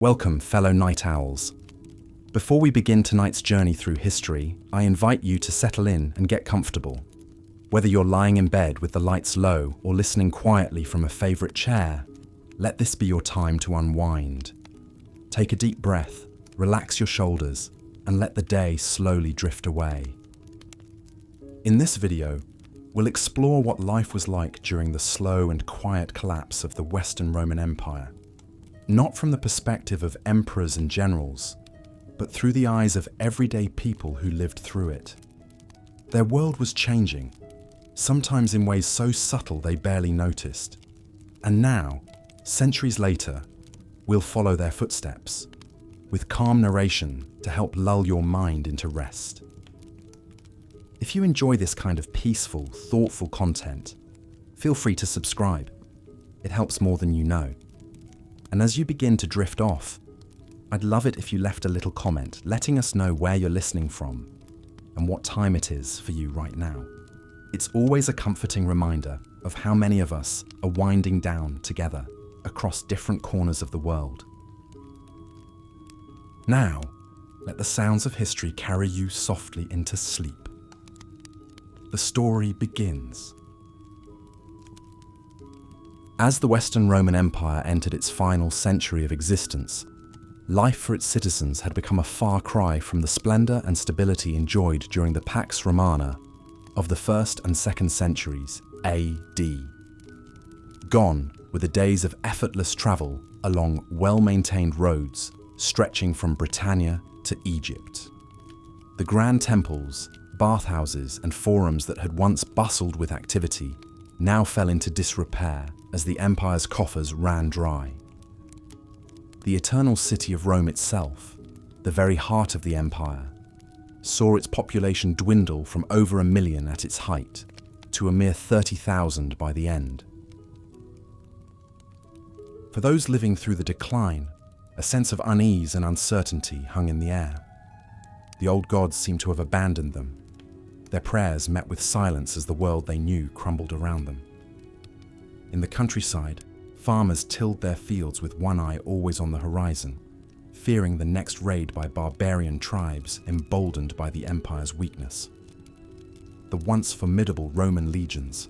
Welcome, fellow night owls. Before we begin tonight's journey through history, I invite you to settle in and get comfortable. Whether you're lying in bed with the lights low or listening quietly from a favorite chair, let this be your time to unwind. Take a deep breath, relax your shoulders, and let the day slowly drift away. In this video, we'll explore what life was like during the slow and quiet collapse of the Western Roman Empire. Not from the perspective of emperors and generals, but through the eyes of everyday people who lived through it. Their world was changing, sometimes in ways so subtle they barely noticed. And now, centuries later, we'll follow their footsteps, with calm narration to help lull your mind into rest. If you enjoy this kind of peaceful, thoughtful content, feel free to subscribe. It helps more than you know. And as you begin to drift off, I'd love it if you left a little comment letting us know where you're listening from and what time it is for you right now. It's always a comforting reminder of how many of us are winding down together across different corners of the world. Now, let the sounds of history carry you softly into sleep. The story begins. As the Western Roman Empire entered its final century of existence, life for its citizens had become a far cry from the splendor and stability enjoyed during the Pax Romana of the 1st and 2nd centuries AD. Gone were the days of effortless travel along well-maintained roads stretching from Britannia to Egypt. The grand temples, bathhouses, and forums that had once bustled with activity now fell into disrepair as the empire's coffers ran dry. The eternal city of Rome itself, the very heart of the empire, saw its population dwindle from over 1 million at its height to a mere 30,000 by the end. For those living through the decline, a sense of unease and uncertainty hung in the air. The old gods seemed to have abandoned them. Their prayers met with silence as the world they knew crumbled around them. In the countryside, farmers tilled their fields with one eye always on the horizon, fearing the next raid by barbarian tribes emboldened by the empire's weakness. The once formidable Roman legions,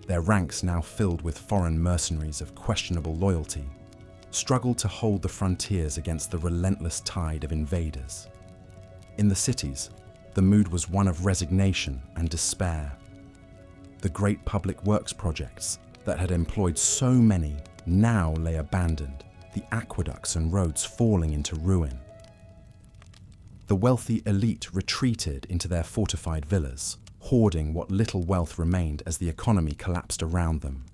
their ranks now filled with foreign mercenaries of questionable loyalty, struggled to hold the frontiers against the relentless tide of invaders. In the cities, the mood was one of resignation and despair. The great public works projects that had employed so many now lay abandoned, the aqueducts and roads falling into ruin. The wealthy elite retreated into their fortified villas, hoarding what little wealth remained as the economy collapsed around them.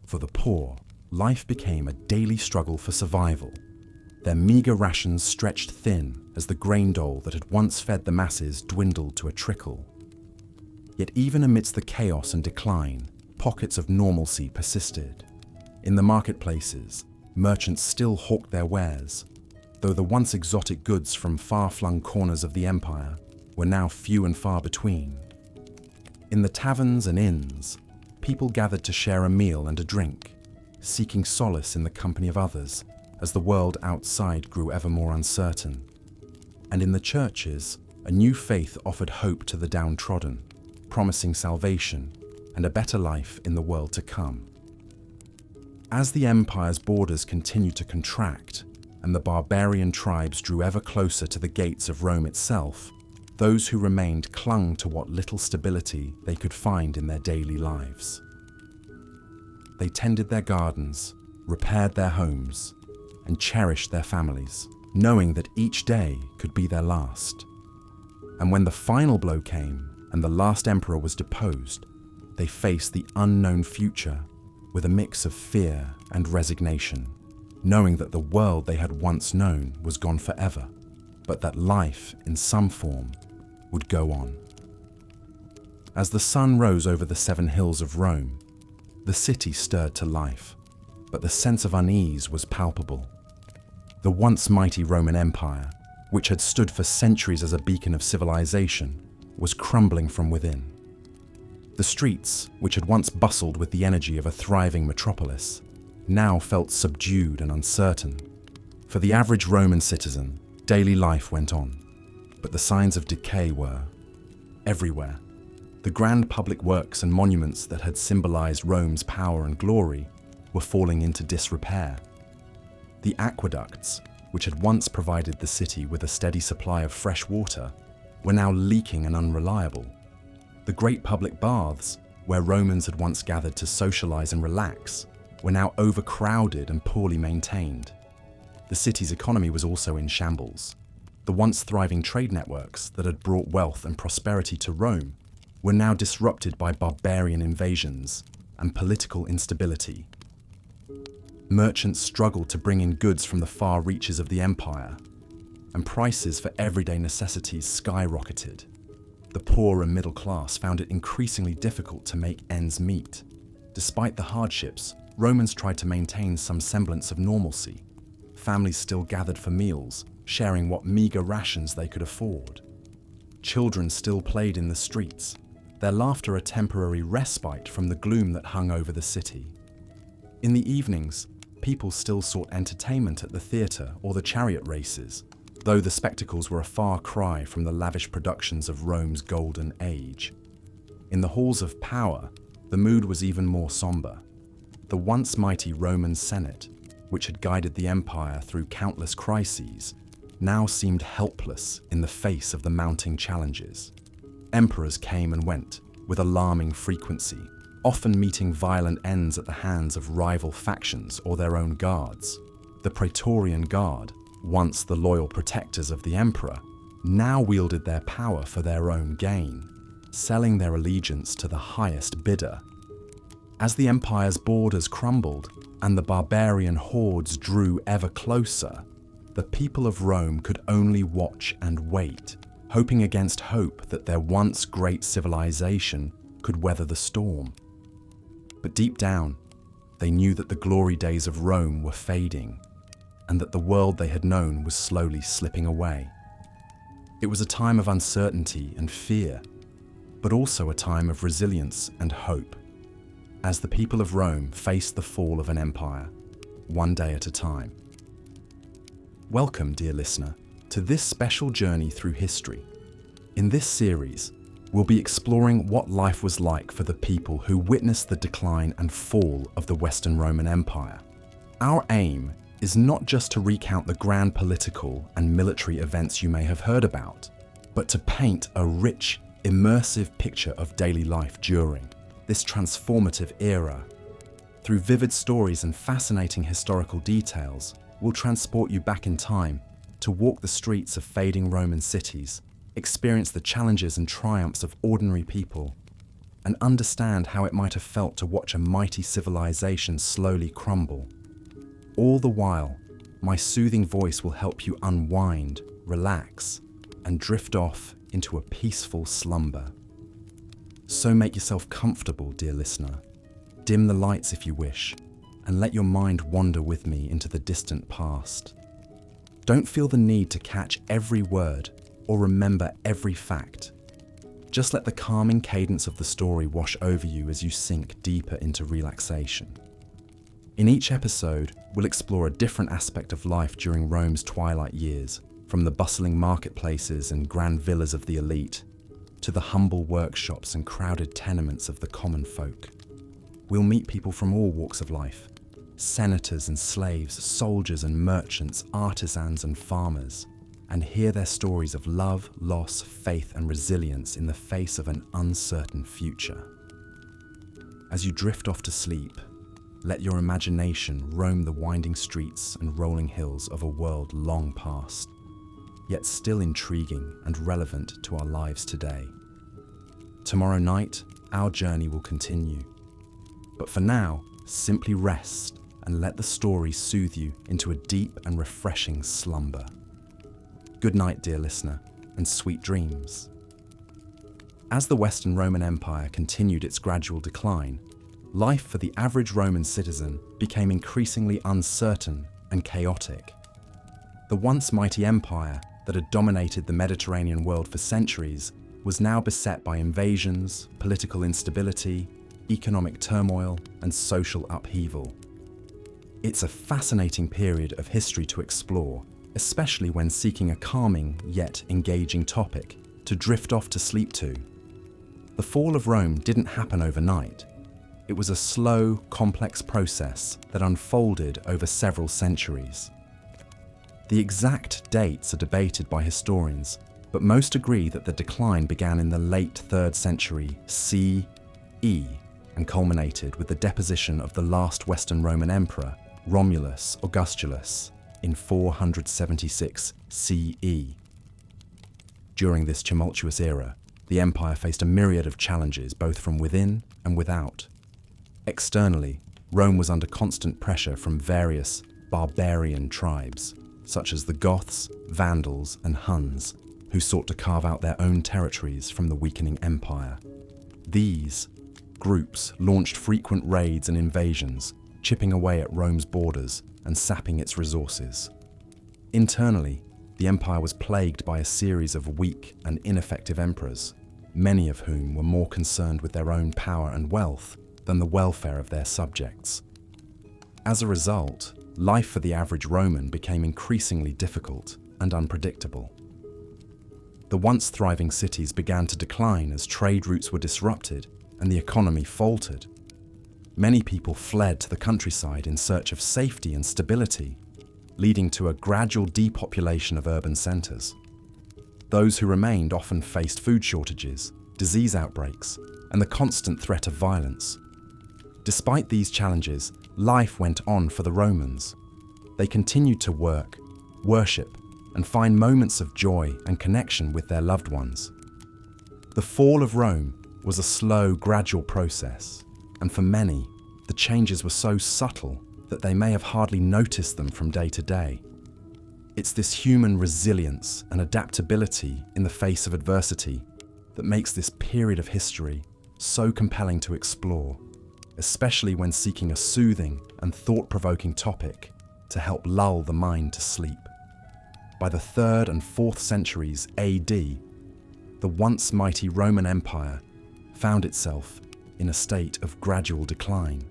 For the poor, life became a daily struggle for survival. Their meager rations stretched thin as the grain dole that had once fed the masses dwindled to a trickle. Yet even amidst the chaos and decline, pockets of normalcy persisted. In the marketplaces, merchants still hawked their wares, though the once exotic goods from far-flung corners of the empire were now few and far between. In the taverns and inns, people gathered to share a meal and a drink, seeking solace in the company of others as the world outside grew ever more uncertain. And in the churches, a new faith offered hope to the downtrodden, promising salvation and a better life in the world to come. As the empire's borders continued to contract and the barbarian tribes drew ever closer to the gates of Rome itself, those who remained clung to what little stability they could find in their daily lives. They tended their gardens, repaired their homes, and cherished their families, knowing that each day could be their last. And when the final blow came and the last emperor was deposed, they faced the unknown future with a mix of fear and resignation, knowing that the world they had once known was gone forever, but that life, in some form, would go on. As the sun rose over the 7 hills of Rome, the city stirred to life, but the sense of unease was palpable. The once mighty Roman Empire, which had stood for centuries as a beacon of civilization, was crumbling from within. The streets, which had once bustled with the energy of a thriving metropolis, now felt subdued and uncertain, For the average Roman citizen, daily life went on, but the signs of decay were everywhere. The grand public works and monuments that had symbolized Rome's power and glory were falling into disrepair. The aqueducts, which had once provided the city with a steady supply of fresh water, were now leaking and unreliable. The great public baths, where Romans had once gathered to socialize and relax, were now overcrowded and poorly maintained. The city's economy was also in shambles. The once thriving trade networks that had brought wealth and prosperity to Rome were now disrupted by barbarian invasions and political instability. Merchants struggled to bring in goods from the far reaches of the empire, and prices for everyday necessities skyrocketed. The poor and middle class found it increasingly difficult to make ends meet. Despite the hardships, Romans tried to maintain some semblance of normalcy. Families still gathered for meals, sharing what meager rations they could afford. Children still played in the streets, their laughter a temporary respite from the gloom that hung over the city. In the evenings, people still sought entertainment at the theatre or the chariot races, though the spectacles were a far cry from the lavish productions of Rome's golden age. In the halls of power, the mood was even more somber. The once mighty Roman Senate, which had guided the empire through countless crises, now seemed helpless in the face of the mounting challenges. Emperors came and went with alarming frequency, often meeting violent ends at the hands of rival factions or their own guards. The Praetorian Guard, once the loyal protectors of the emperor, now wielded their power for their own gain, selling their allegiance to the highest bidder. As the empire's borders crumbled and the barbarian hordes drew ever closer, the people of Rome could only watch and wait, hoping against hope that their once great civilization could weather the storm. But deep down, they knew that the glory days of Rome were fading, and that the world they had known was slowly slipping away. It was a time of uncertainty and fear, but also a time of resilience and hope, as the people of Rome faced the fall of an empire, one day at a time. Welcome, dear listener, to this special journey through history. In this series, we'll be exploring what life was like for the people who witnessed the decline and fall of the Western Roman Empire. Our aim is not just to recount the grand political and military events you may have heard about, but to paint a rich, immersive picture of daily life during this transformative era. Through vivid stories and fascinating historical details, we'll transport you back in time to walk the streets of fading Roman cities, experience the challenges and triumphs of ordinary people, and understand how it might have felt to watch a mighty civilization slowly crumble. All the while, my soothing voice will help you unwind, relax, and drift off into a peaceful slumber. So make yourself comfortable, dear listener. Dim the lights if you wish, and let your mind wander with me into the distant past. Don't feel the need to catch every word or remember every fact. Just let the calming cadence of the story wash over you as you sink deeper into relaxation. In each episode, we'll explore a different aspect of life during Rome's twilight years, from the bustling marketplaces and grand villas of the elite, to the humble workshops and crowded tenements of the common folk. We'll meet people from all walks of life, senators and slaves, soldiers and merchants, artisans and farmers, and hear their stories of love, loss, faith and resilience in the face of an uncertain future. As you drift off to sleep, let your imagination roam the winding streets and rolling hills of a world long past, yet still intriguing and relevant to our lives today. Tomorrow night, our journey will continue. But for now, simply rest and let the story soothe you into a deep and refreshing slumber. Good night, dear listener, and sweet dreams. As the Western Roman Empire continued its gradual decline, life for the average Roman citizen became increasingly uncertain and chaotic. The once mighty empire that had dominated the Mediterranean world for centuries was now beset by invasions, political instability, economic turmoil, and social upheaval. It's a fascinating period of history to explore, especially when seeking a calming yet engaging topic to drift off to sleep to. The fall of Rome didn't happen overnight. It was a slow, complex process that unfolded over several centuries. The exact dates are debated by historians, but most agree that the decline began in the late 3rd century CE and culminated with the deposition of the last Western Roman emperor, Romulus Augustulus, in 476 CE. During this tumultuous era, the empire faced a myriad of challenges both from within and without. Externally, Rome was under constant pressure from various barbarian tribes, such as the Goths, Vandals, and Huns, who sought to carve out their own territories from the weakening empire. These groups launched frequent raids and invasions, chipping away at Rome's borders and sapping its resources. Internally, the empire was plagued by a series of weak and ineffective emperors, many of whom were more concerned with their own power and wealth than the welfare of their subjects. As a result, life for the average Roman became increasingly difficult and unpredictable. The once thriving cities began to decline as trade routes were disrupted and the economy faltered. Many people fled to the countryside in search of safety and stability, leading to a gradual depopulation of urban centres. Those who remained often faced food shortages, disease outbreaks, and the constant threat of violence. Despite these challenges, life went on for the Romans. They continued to work, worship, and find moments of joy and connection with their loved ones. The fall of Rome was a slow, gradual process, and for many, the changes were so subtle that they may have hardly noticed them from day to day. It's this human resilience and adaptability in the face of adversity that makes this period of history so compelling to explore, especially when seeking a soothing and thought-provoking topic to help lull the mind to sleep. By the 3rd and 4th centuries AD, the once mighty Roman Empire found itself in a state of gradual decline.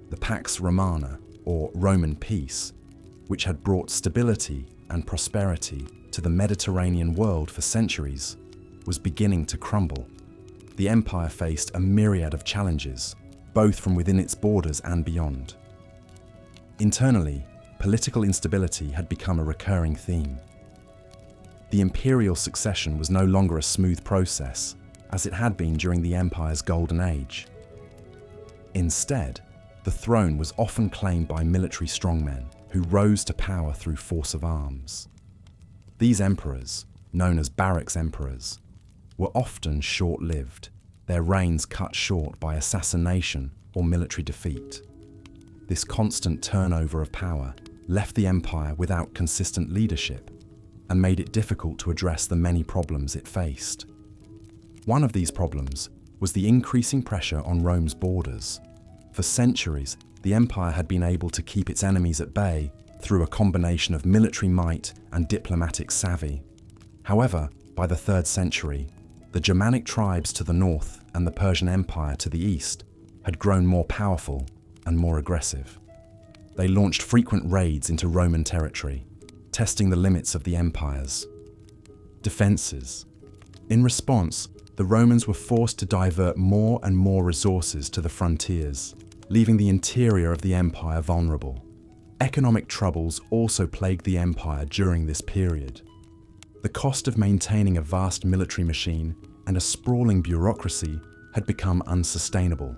The Pax Romana, or Roman peace, which had brought stability and prosperity to the Mediterranean world for centuries, was beginning to crumble. The empire faced a myriad of challenges, both from within its borders and beyond. Internally, political instability had become a recurring theme. The imperial succession was no longer a smooth process, as it had been during the empire's golden age. Instead, the throne was often claimed by military strongmen who rose to power through force of arms. These emperors, known as barracks emperors, were often short-lived, their reigns cut short by assassination or military defeat. This constant turnover of power left the empire without consistent leadership and made it difficult to address the many problems it faced. One of these problems was the increasing pressure on Rome's borders. For centuries, the empire had been able to keep its enemies at bay through a combination of military might and diplomatic savvy. However, by the 3rd century, the Germanic tribes to the north and the Persian Empire to the east had grown more powerful and more aggressive. They launched frequent raids into Roman territory, testing the limits of the empire's defences. In response, the Romans were forced to divert more and more resources to the frontiers, leaving the interior of the empire vulnerable. Economic troubles also plagued the empire during this period. The cost of maintaining a vast military machine and a sprawling bureaucracy had become unsustainable.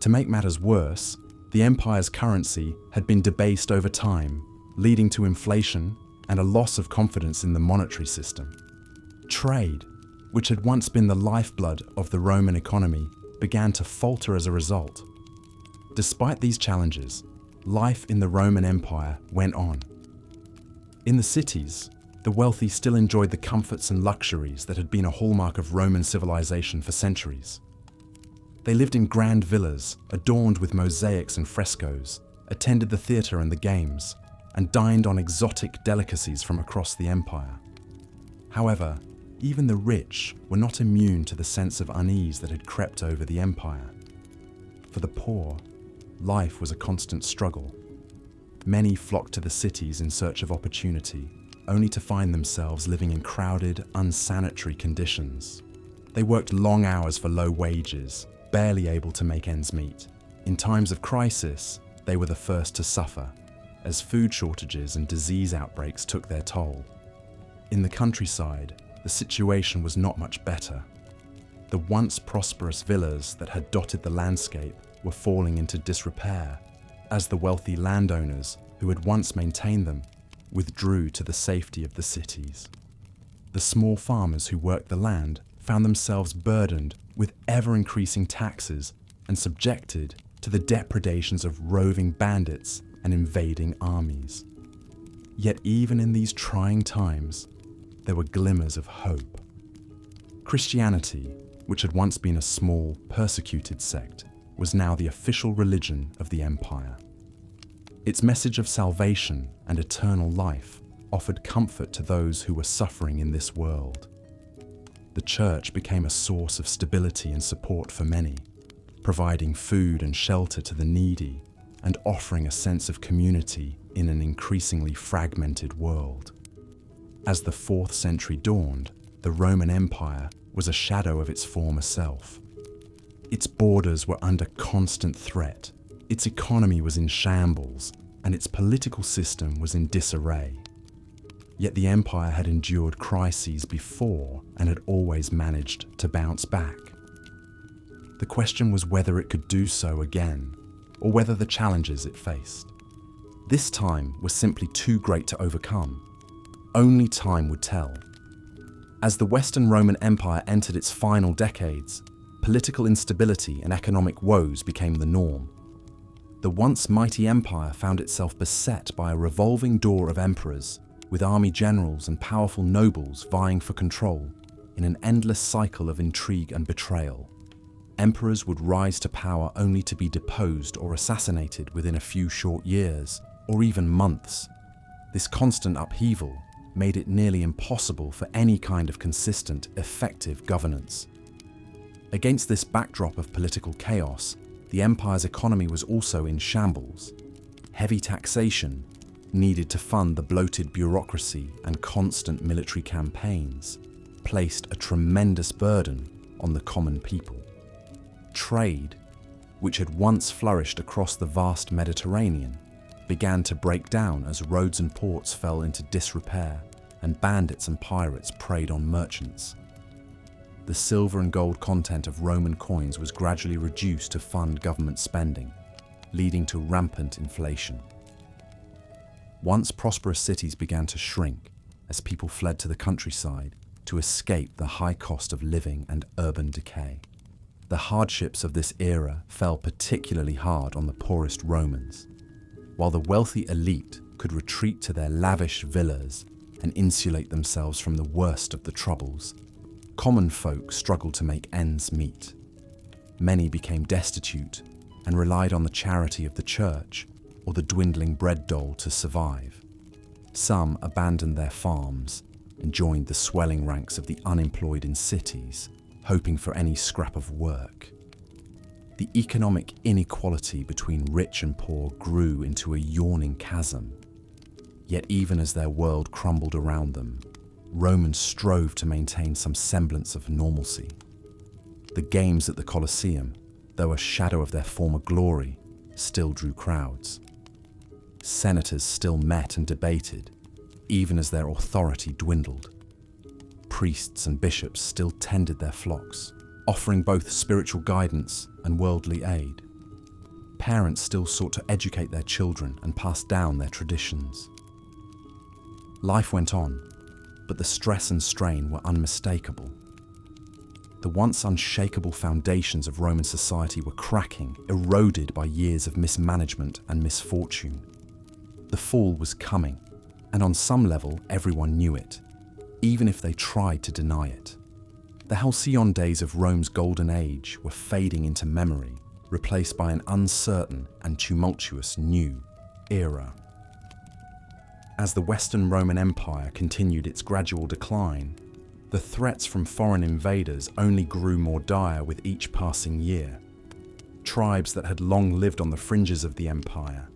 To make matters worse, the empire's currency had been debased over time, leading to inflation and a loss of confidence in the monetary system. Trade, which had once been the lifeblood of the Roman economy, began to falter as a result. Despite these challenges, life in the Roman Empire went on. In the cities, the wealthy still enjoyed the comforts and luxuries that had been a hallmark of Roman civilization for centuries. They lived in grand villas, adorned with mosaics and frescoes, attended the theatre and the games, and dined on exotic delicacies from across the empire. However, even the rich were not immune to the sense of unease that had crept over the empire. For the poor, life was a constant struggle. Many flocked to the cities in search of opportunity, only to find themselves living in crowded, unsanitary conditions. They worked long hours for low wages, barely able to make ends meet. In times of crisis, they were the first to suffer, as food shortages and disease outbreaks took their toll. In the countryside, the situation was not much better. The once prosperous villas that had dotted the landscape were falling into disrepair, as the wealthy landowners who had once maintained them withdrew to the safety of the cities. The small farmers who worked the land found themselves burdened with ever-increasing taxes and subjected to the depredations of roving bandits and invading armies. Yet even in these trying times, there were glimmers of hope. Christianity, which had once been a small, persecuted sect, was now the official religion of the empire. Its message of salvation and eternal life offered comfort to those who were suffering in this world. The church became a source of stability and support for many, providing food and shelter to the needy and offering a sense of community in an increasingly fragmented world. As the 4th century dawned, the Roman Empire was a shadow of its former self. Its borders were under constant threat, its economy was in shambles, and its political system was in disarray. Yet the empire had endured crises before and had always managed to bounce back. The question was whether it could do so again, or whether the challenges it faced. This time was simply too great to overcome. Only time would tell. As the Western Roman Empire entered its final decades, political instability and economic woes became the norm. The once mighty empire found itself beset by a revolving door of emperors, with army generals and powerful nobles vying for control in an endless cycle of intrigue and betrayal. Emperors would rise to power only to be deposed or assassinated within a few short years, or even months. This constant upheaval made it nearly impossible for any kind of consistent, effective governance. Against this backdrop of political chaos, the empire's economy was also in shambles. Heavy taxation, needed to fund the bloated bureaucracy and constant military campaigns, placed a tremendous burden on the common people. Trade, which had once flourished across the vast Mediterranean, began to break down as roads and ports fell into disrepair and bandits and pirates preyed on merchants. The silver and gold content of Roman coins was gradually reduced to fund government spending, leading to rampant inflation. Once prosperous cities began to shrink as people fled to the countryside to escape the high cost of living and urban decay. The hardships of this era fell particularly hard on the poorest Romans. While the wealthy elite could retreat to their lavish villas and insulate themselves from the worst of the troubles, common folk struggled to make ends meet. Many became destitute and relied on the charity of the church or the dwindling bread dole to survive. Some abandoned their farms and joined the swelling ranks of the unemployed in cities, hoping for any scrap of work. The economic inequality between rich and poor grew into a yawning chasm. Yet even as their world crumbled around them, Romans strove to maintain some semblance of normalcy. The games at the Colosseum, though a shadow of their former glory, still drew crowds. Senators still met and debated, even as their authority dwindled. Priests and bishops still tended their flocks, offering both spiritual guidance and worldly aid. Parents still sought to educate their children and pass down their traditions. Life went on, but the stress and strain were unmistakable. The once unshakable foundations of Roman society were cracking, eroded by years of mismanagement and misfortune. The fall was coming, and on some level everyone knew it, even if they tried to deny it. The halcyon days of Rome's golden age were fading into memory, replaced by an uncertain and tumultuous new era. As the Western Roman Empire continued its gradual decline, the threats from foreign invaders only grew more dire with each passing year. Tribes that had long lived on the fringes of the empire,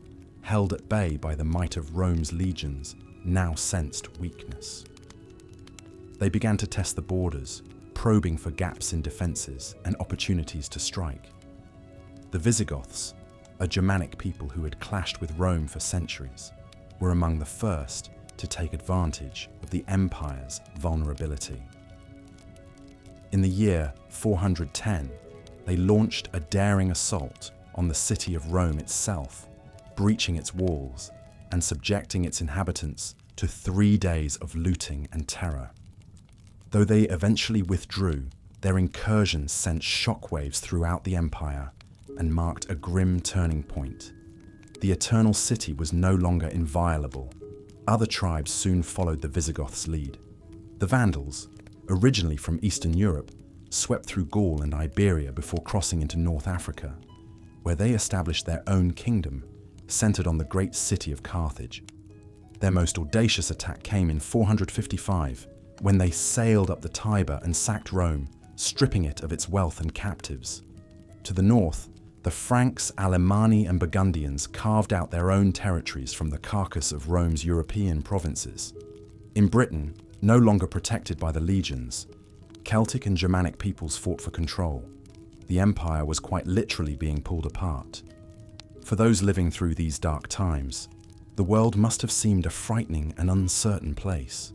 held at bay by the might of Rome's legions, now sensed weakness. They began to test the borders, probing for gaps in defences and opportunities to strike. The Visigoths, a Germanic people who had clashed with Rome for centuries, were among the first to take advantage of the empire's vulnerability. In the year 410, they launched a daring assault on the city of Rome itself, breaching its walls and subjecting its inhabitants to 3 days of looting and terror. Though they eventually withdrew, their incursions sent shockwaves throughout the empire and marked a grim turning point. The Eternal City was no longer inviolable. Other tribes soon followed the Visigoths' lead. The Vandals, originally from Eastern Europe, swept through Gaul and Iberia before crossing into North Africa, where they established their own kingdom, centered on the great city of Carthage. Their most audacious attack came in 455, when they sailed up the Tiber and sacked Rome, stripping it of its wealth and captives. To the north, the Franks, Alemanni, and Burgundians carved out their own territories from the carcass of Rome's European provinces. In Britain, no longer protected by the legions, Celtic and Germanic peoples fought for control. The empire was quite literally being pulled apart. For those living through these dark times, the world must have seemed a frightening and uncertain place.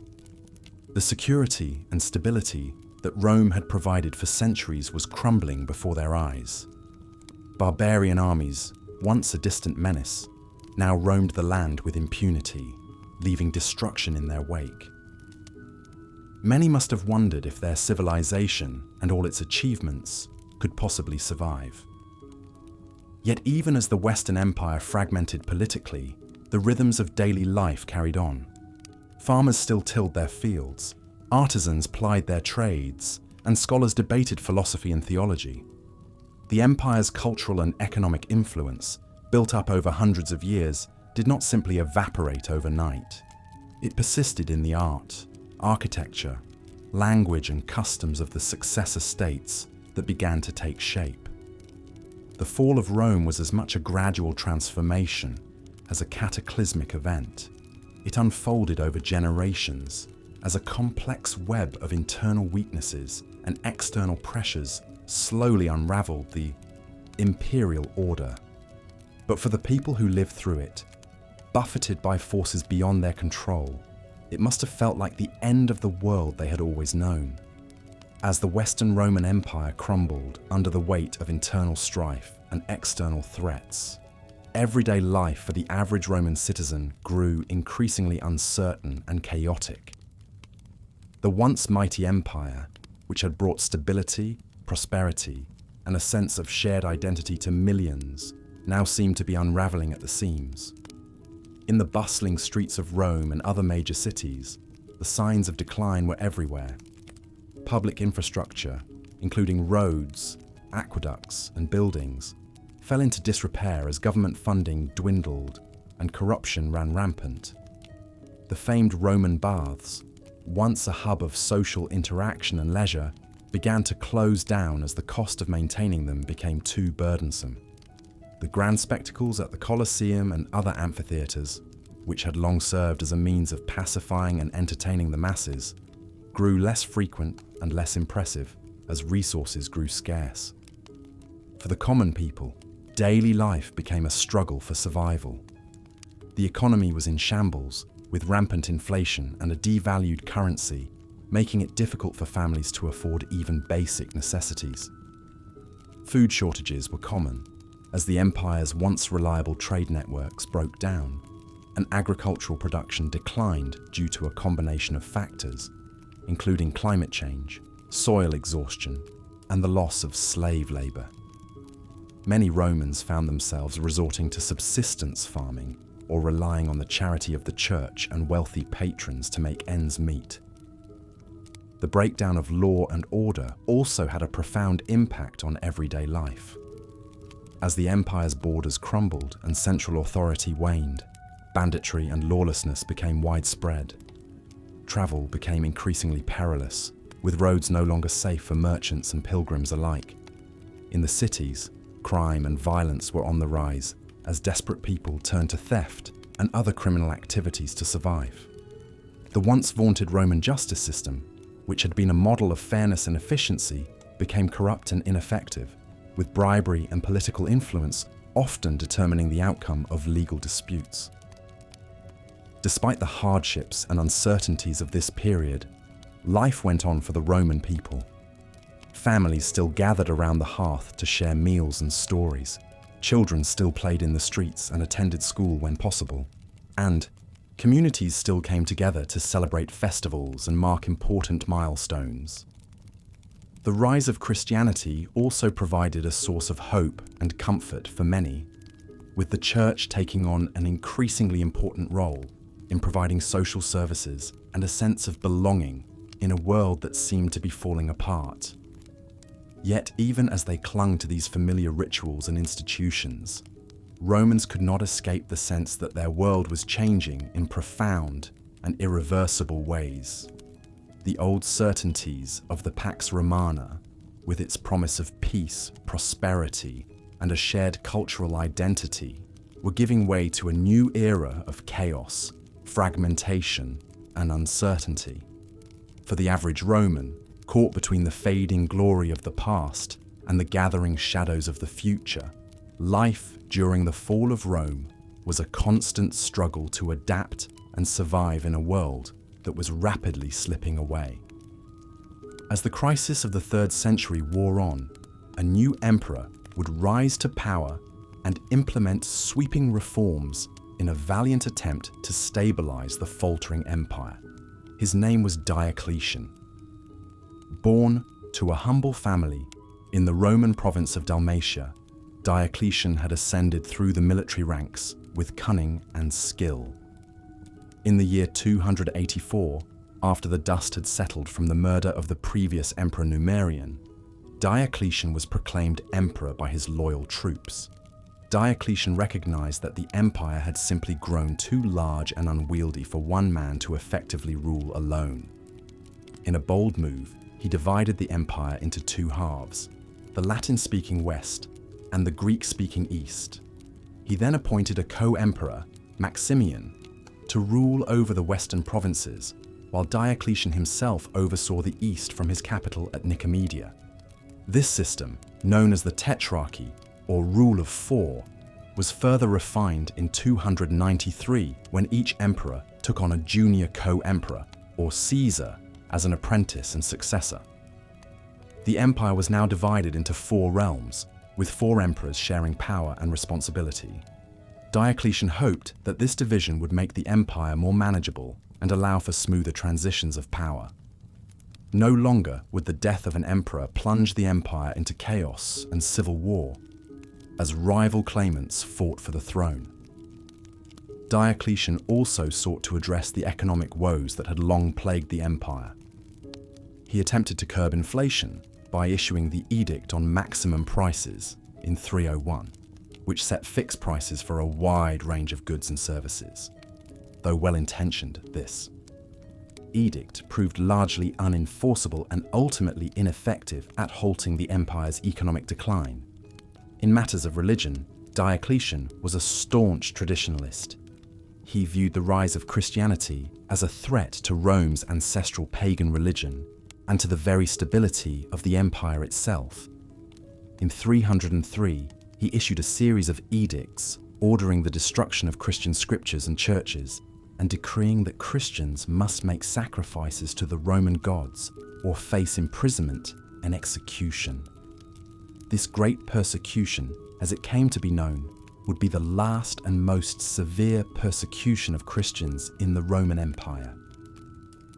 The security and stability that Rome had provided for centuries was crumbling before their eyes. Barbarian armies, once a distant menace, now roamed the land with impunity, leaving destruction in their wake. Many must have wondered if their civilization and all its achievements could possibly survive. Yet even as the Western Empire fragmented politically, the rhythms of daily life carried on. Farmers still tilled their fields, artisans plied their trades, and scholars debated philosophy and theology. The empire's cultural and economic influence, built up over hundreds of years, did not simply evaporate overnight. It persisted in the art, architecture, language, and customs of the successor states that began to take shape. The fall of Rome was as much a gradual transformation as a cataclysmic event. It unfolded over generations as a complex web of internal weaknesses and external pressures slowly unraveled the imperial order. But for the people who lived through it, buffeted by forces beyond their control, it must have felt like the end of the world they had always known. As the Western Roman Empire crumbled under the weight of internal strife and external threats, everyday life for the average Roman citizen grew increasingly uncertain and chaotic. The once mighty empire, which had brought stability, prosperity, and a sense of shared identity to millions, now seemed to be unraveling at the seams. In the bustling streets of Rome and other major cities, the signs of decline were everywhere. Public infrastructure, including roads, aqueducts, and buildings, fell into disrepair as government funding dwindled and corruption ran rampant. The famed Roman baths, once a hub of social interaction and leisure, began to close down as the cost of maintaining them became too burdensome. The grand spectacles at the Colosseum and other amphitheatres, which had long served as a means of pacifying and entertaining the masses, grew less frequent and less impressive as resources grew scarce. For the common people, daily life became a struggle for survival. The economy was in shambles, with rampant inflation and a devalued currency, making it difficult for families to afford even basic necessities. Food shortages were common, as the empire's once reliable trade networks broke down, and agricultural production declined due to a combination of factors, including climate change, soil exhaustion, and the loss of slave labor. Many Romans found themselves resorting to subsistence farming or relying on the charity of the church and wealthy patrons to make ends meet. The breakdown of law and order also had a profound impact on everyday life. As the empire's borders crumbled and central authority waned, banditry and lawlessness became widespread. Travel became increasingly perilous, with roads no longer safe for merchants and pilgrims alike. In the cities, crime and violence were on the rise, as desperate people turned to theft and other criminal activities to survive. The once vaunted Roman justice system, which had been a model of fairness and efficiency, became corrupt and ineffective, with bribery and political influence often determining the outcome of legal disputes. Despite the hardships and uncertainties of this period, life went on for the Roman people. Families still gathered around the hearth to share meals and stories. Children still played in the streets and attended school when possible. And communities still came together to celebrate festivals and mark important milestones. The rise of Christianity also provided a source of hope and comfort for many, with the church taking on an increasingly important role in providing social services and a sense of belonging in a world that seemed to be falling apart. Yet, even as they clung to these familiar rituals and institutions, Romans could not escape the sense that their world was changing in profound and irreversible ways. The old certainties of the Pax Romana, with its promise of peace, prosperity, and a shared cultural identity, were giving way to a new era of chaos, fragmentation, and uncertainty. For the average Roman, caught between the fading glory of the past and the gathering shadows of the future, life during the fall of Rome was a constant struggle to adapt and survive in a world that was rapidly slipping away. As the crisis of the 3rd century wore on, a new emperor would rise to power and implement sweeping reforms in a valiant attempt to stabilize the faltering empire. His name was Diocletian. Born to a humble family in the Roman province of Dalmatia, Diocletian had ascended through the military ranks with cunning and skill. In the year 284, after the dust had settled from the murder of the previous emperor Numerian, Diocletian was proclaimed emperor by his loyal troops. Diocletian recognized that the empire had simply grown too large and unwieldy for one man to effectively rule alone. In a bold move, he divided the empire into two halves, the Latin-speaking West and the Greek-speaking East. He then appointed a co-emperor, Maximian, to rule over the western provinces, while Diocletian himself oversaw the east from his capital at Nicomedia. This system, known as the Tetrarchy, or Rule of Four, was further refined in 293 when each emperor took on a junior co-emperor, or Caesar, as an apprentice and successor. The empire was now divided into 4 realms, with 4 emperors sharing power and responsibility. Diocletian hoped that this division would make the empire more manageable and allow for smoother transitions of power. No longer would the death of an emperor plunge the empire into chaos and civil war, as rival claimants fought for the throne. Diocletian also sought to address the economic woes that had long plagued the empire. He attempted to curb inflation by issuing the Edict on Maximum Prices in 301, which set fixed prices for a wide range of goods and services. Though well-intentioned, this edict proved largely unenforceable and ultimately ineffective at halting the empire's economic decline. In matters of religion, Diocletian was a staunch traditionalist. He viewed the rise of Christianity as a threat to Rome's ancestral pagan religion and to the very stability of the empire itself. In 303, he issued a series of edicts ordering the destruction of Christian scriptures and churches and decreeing that Christians must make sacrifices to the Roman gods or face imprisonment and execution. This great persecution, as it came to be known, would be the last and most severe persecution of Christians in the Roman Empire.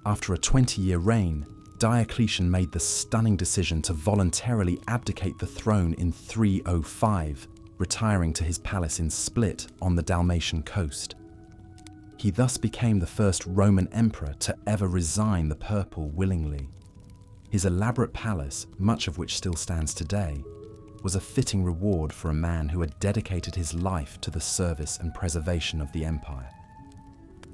After a 20-year reign, Diocletian made the stunning decision to voluntarily abdicate the throne in 305, retiring to his palace in Split on the Dalmatian coast. He thus became the first Roman emperor to ever resign the purple willingly. His elaborate palace, much of which still stands today, was a fitting reward for a man who had dedicated his life to the service and preservation of the empire.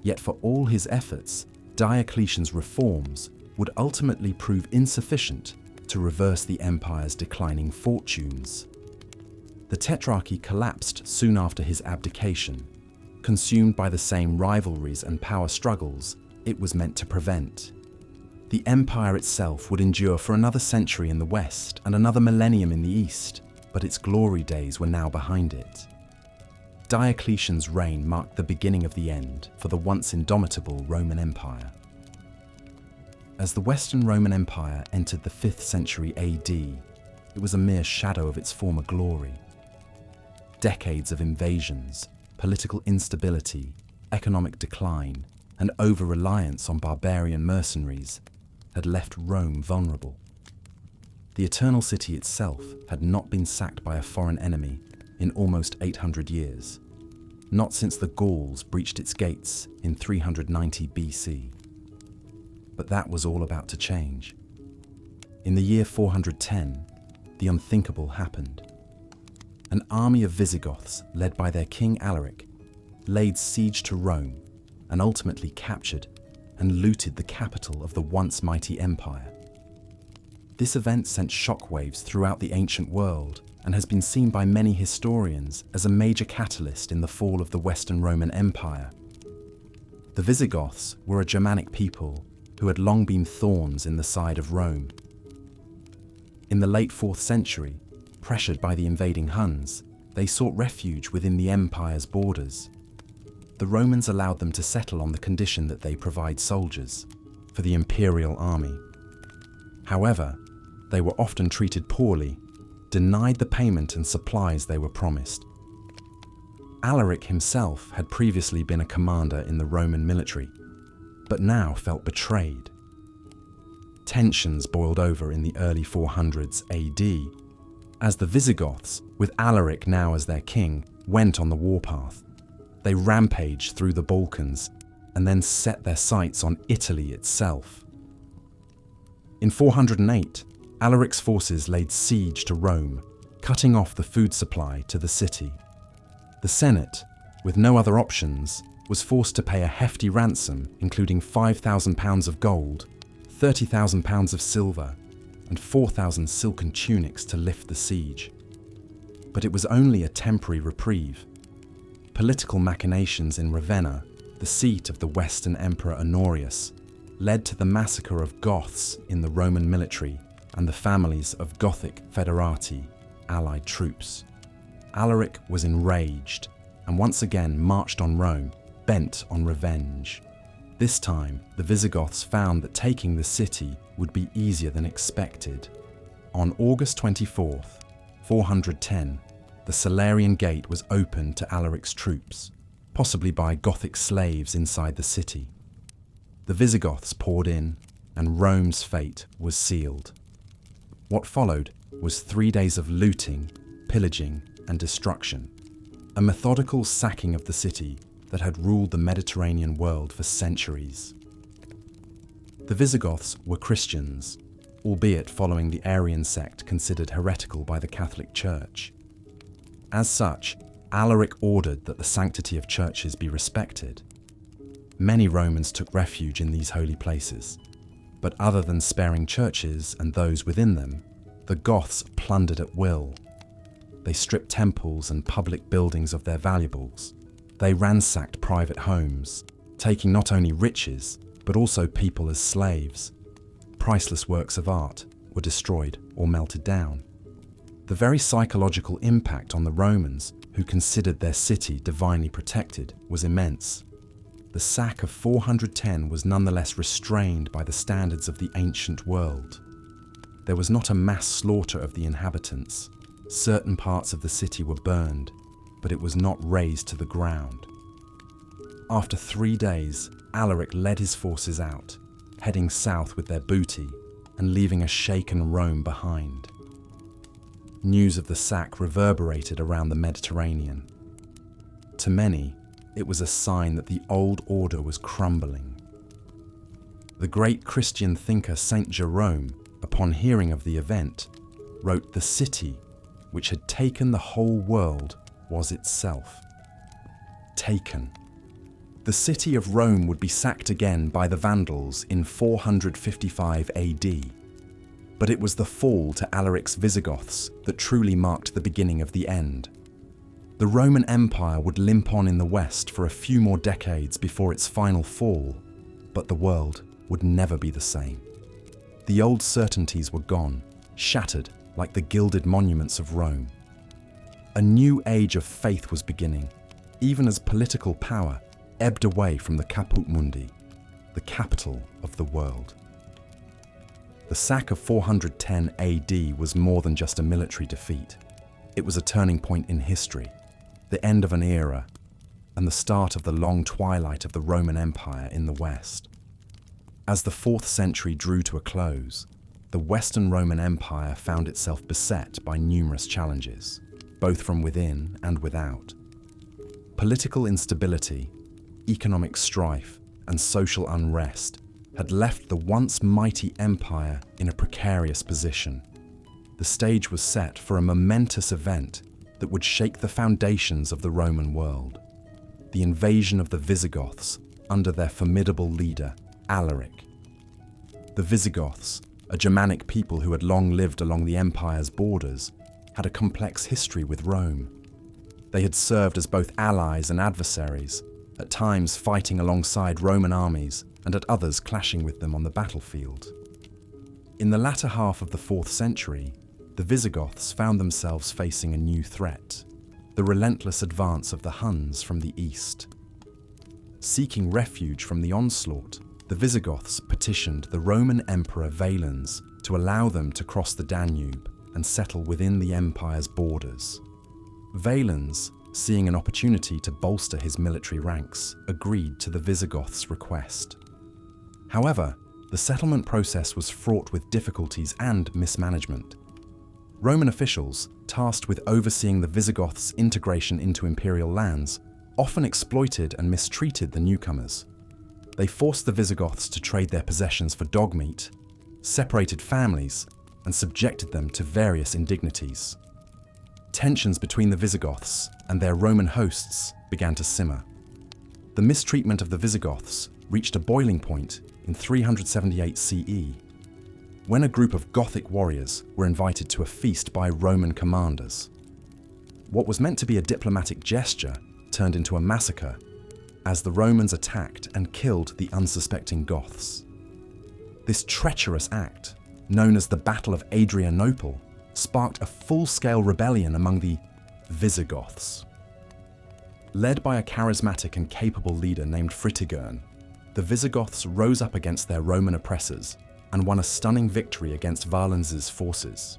Yet for all his efforts, Diocletian's reforms would ultimately prove insufficient to reverse the empire's declining fortunes. The tetrarchy collapsed soon after his abdication, consumed by the same rivalries and power struggles it was meant to prevent. The empire itself would endure for another century in the west and another millennium in the east, but its glory days were now behind it. Diocletian's reign marked the beginning of the end for the once indomitable Roman Empire. As the Western Roman Empire entered the 5th century AD, it was a mere shadow of its former glory. Decades of invasions, political instability, economic decline, and over-reliance on barbarian mercenaries had left Rome vulnerable. The Eternal City itself had not been sacked by a foreign enemy in almost 800 years, not since the Gauls breached its gates in 390 BC. But that was all about to change. In the year 410, the unthinkable happened. An army of Visigoths, led by their king Alaric, laid siege to Rome and ultimately captured and looted the capital of the once mighty empire. This event sent shockwaves throughout the ancient world and has been seen by many historians as a major catalyst in the fall of the Western Roman Empire. The Visigoths were a Germanic people who had long been thorns in the side of Rome. In the late 4th century, pressured by the invading Huns, they sought refuge within the empire's borders. The Romans allowed them to settle on the condition that they provide soldiers for the imperial army. However, they were often treated poorly, denied the payment and supplies they were promised. Alaric himself had previously been a commander in the Roman military, but now felt betrayed. Tensions boiled over in the early 400s AD, as the Visigoths, with Alaric now as their king, went on the warpath. They rampaged through the Balkans and then set their sights on Italy itself. In 408, Alaric's forces laid siege to Rome, cutting off the food supply to the city. The Senate, with no other options, was forced to pay a hefty ransom, including £5,000 of gold, £30,000 of silver, and 4,000 silken tunics to lift the siege. But it was only a temporary reprieve. Political machinations in Ravenna, the seat of the Western Emperor Honorius, led to the massacre of Goths in the Roman military and the families of Gothic Federati, allied troops. Alaric was enraged and once again marched on Rome, bent on revenge. This time, the Visigoths found that taking the city would be easier than expected. On August 24th, 410, the Salarian Gate was opened to Alaric's troops, possibly by Gothic slaves inside the city. The Visigoths poured in, and Rome's fate was sealed. What followed was 3 days of looting, pillaging, and destruction, a methodical sacking of the city that had ruled the Mediterranean world for centuries. The Visigoths were Christians, albeit following the Arian sect considered heretical by the Catholic Church. As such, Alaric ordered that the sanctity of churches be respected. Many Romans took refuge in these holy places, but other than sparing churches and those within them, the Goths plundered at will. They stripped temples and public buildings of their valuables. They ransacked private homes, taking not only riches, but also people as slaves. Priceless works of art were destroyed or melted down. The very psychological impact on the Romans, who considered their city divinely protected, was immense. The sack of 410 was nonetheless restrained by the standards of the ancient world. There was not a mass slaughter of the inhabitants. Certain parts of the city were burned, but it was not razed to the ground. After 3 days, Alaric led his forces out, heading south with their booty and leaving a shaken Rome behind. News of the sack reverberated around the Mediterranean. To many, it was a sign that the old order was crumbling. The great Christian thinker Saint Jerome, upon hearing of the event, wrote, "The city, which had taken the whole world, was itself taken." The city of Rome would be sacked again by the Vandals in 455 AD. But it was the fall to Alaric's Visigoths that truly marked the beginning of the end. The Roman Empire would limp on in the West for a few more decades before its final fall, but the world would never be the same. The old certainties were gone, shattered like the gilded monuments of Rome. A new age of faith was beginning, even as political power ebbed away from the Caput Mundi, the capital of the world. The sack of 410 AD was more than just a military defeat. It was a turning point in history, the end of an era, and the start of the long twilight of the Roman Empire in the West. As the 4th century drew to a close, the Western Roman Empire found itself beset by numerous challenges, both from within and without. Political instability, economic strife, and social unrest had left the once mighty empire in a precarious position. The stage was set for a momentous event that would shake the foundations of the Roman world: the invasion of the Visigoths under their formidable leader, Alaric. The Visigoths, a Germanic people who had long lived along the empire's borders, had a complex history with Rome. They had served as both allies and adversaries, at times fighting alongside Roman armies and at others clashing with them on the battlefield. In the latter half of the 4th century, the Visigoths found themselves facing a new threat: the relentless advance of the Huns from the east. Seeking refuge from the onslaught, the Visigoths petitioned the Roman Emperor Valens to allow them to cross the Danube and settle within the empire's borders. Valens, seeing an opportunity to bolster his military ranks, agreed to the Visigoths' request. However, the settlement process was fraught with difficulties and mismanagement. Roman officials, tasked with overseeing the Visigoths' integration into imperial lands, often exploited and mistreated the newcomers. They forced the Visigoths to trade their possessions for dog meat, separated families, and subjected them to various indignities. Tensions between the Visigoths and their Roman hosts began to simmer. The mistreatment of the Visigoths reached a boiling point in 378 CE, when a group of Gothic warriors were invited to a feast by Roman commanders. What was meant to be a diplomatic gesture turned into a massacre, as the Romans attacked and killed the unsuspecting Goths. This treacherous act, known as the Battle of Adrianople, sparked a full-scale rebellion among the Visigoths. Led by a charismatic and capable leader named Fritigern, the Visigoths rose up against their Roman oppressors and won a stunning victory against Valens's forces.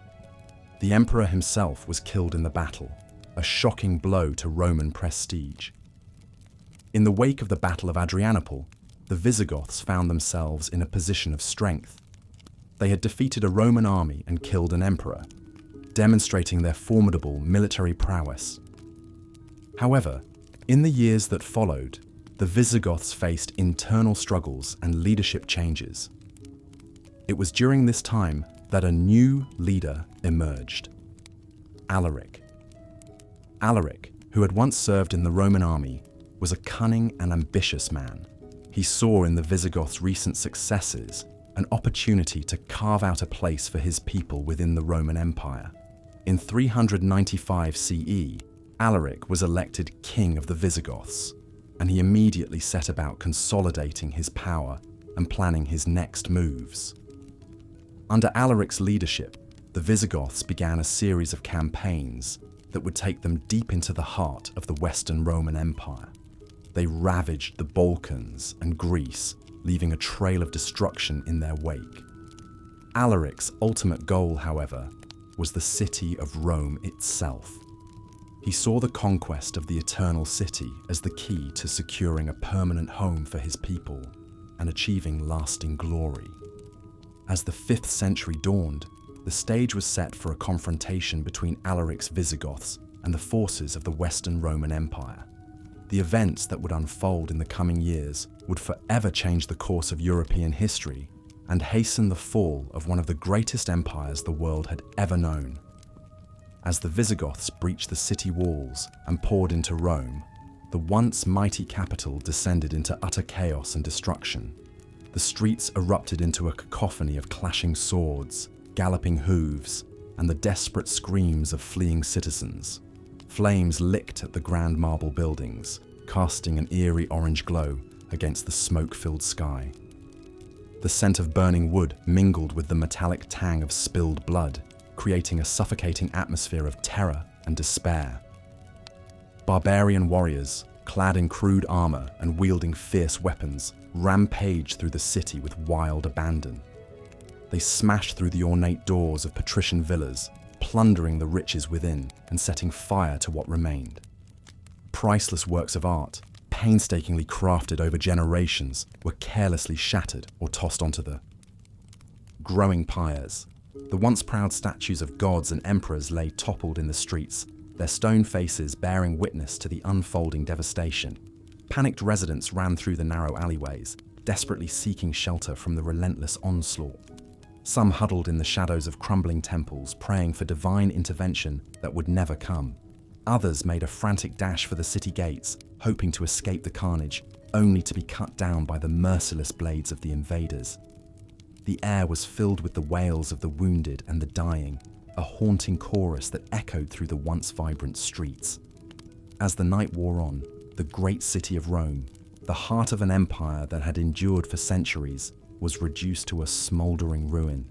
The emperor himself was killed in the battle, a shocking blow to Roman prestige. In the wake of the Battle of Adrianople, the Visigoths found themselves in a position of strength. They had defeated a Roman army and killed an emperor, demonstrating their formidable military prowess. However, in the years that followed, the Visigoths faced internal struggles and leadership changes. It was during this time that a new leader emerged: Alaric. Alaric, who had once served in the Roman army, was a cunning and ambitious man. He saw in the Visigoths' recent successes an opportunity to carve out a place for his people within the Roman Empire. In 395 CE, Alaric was elected king of the Visigoths, and he immediately set about consolidating his power and planning his next moves. Under Alaric's leadership, the Visigoths began a series of campaigns that would take them deep into the heart of the Western Roman Empire. They ravaged the Balkans and Greece, leaving a trail of destruction in their wake. Alaric's ultimate goal, however, was the city of Rome itself. He saw the conquest of the Eternal City as the key to securing a permanent home for his people and achieving lasting glory. As the 5th century dawned, the stage was set for a confrontation between Alaric's Visigoths and the forces of the Western Roman Empire. The events that would unfold in the coming years would forever change the course of European history and hasten the fall of one of the greatest empires the world had ever known. As the Visigoths breached the city walls and poured into Rome, the once mighty capital descended into utter chaos and destruction. The streets erupted into a cacophony of clashing swords, galloping hooves, and the desperate screams of fleeing citizens. Flames licked at the grand marble buildings, casting an eerie orange glow against the smoke-filled sky. The scent of burning wood mingled with the metallic tang of spilled blood, creating a suffocating atmosphere of terror and despair. Barbarian warriors, clad in crude armor and wielding fierce weapons, rampaged through the city with wild abandon. They smashed through the ornate doors of patrician villas, plundering the riches within and setting fire to what remained. Priceless works of art, painstakingly crafted over generations, were carelessly shattered or tossed onto the growing pyres. The once proud statues of gods and emperors lay toppled in the streets, their stone faces bearing witness to the unfolding devastation. Panicked residents ran through the narrow alleyways, desperately seeking shelter from the relentless onslaught. Some huddled in the shadows of crumbling temples, praying for divine intervention that would never come. Others made a frantic dash for the city gates, hoping to escape the carnage, only to be cut down by the merciless blades of the invaders. The air was filled with the wails of the wounded and the dying, a haunting chorus that echoed through the once vibrant streets. As the night wore on, the great city of Rome, the heart of an empire that had endured for centuries, was reduced to a smouldering ruin.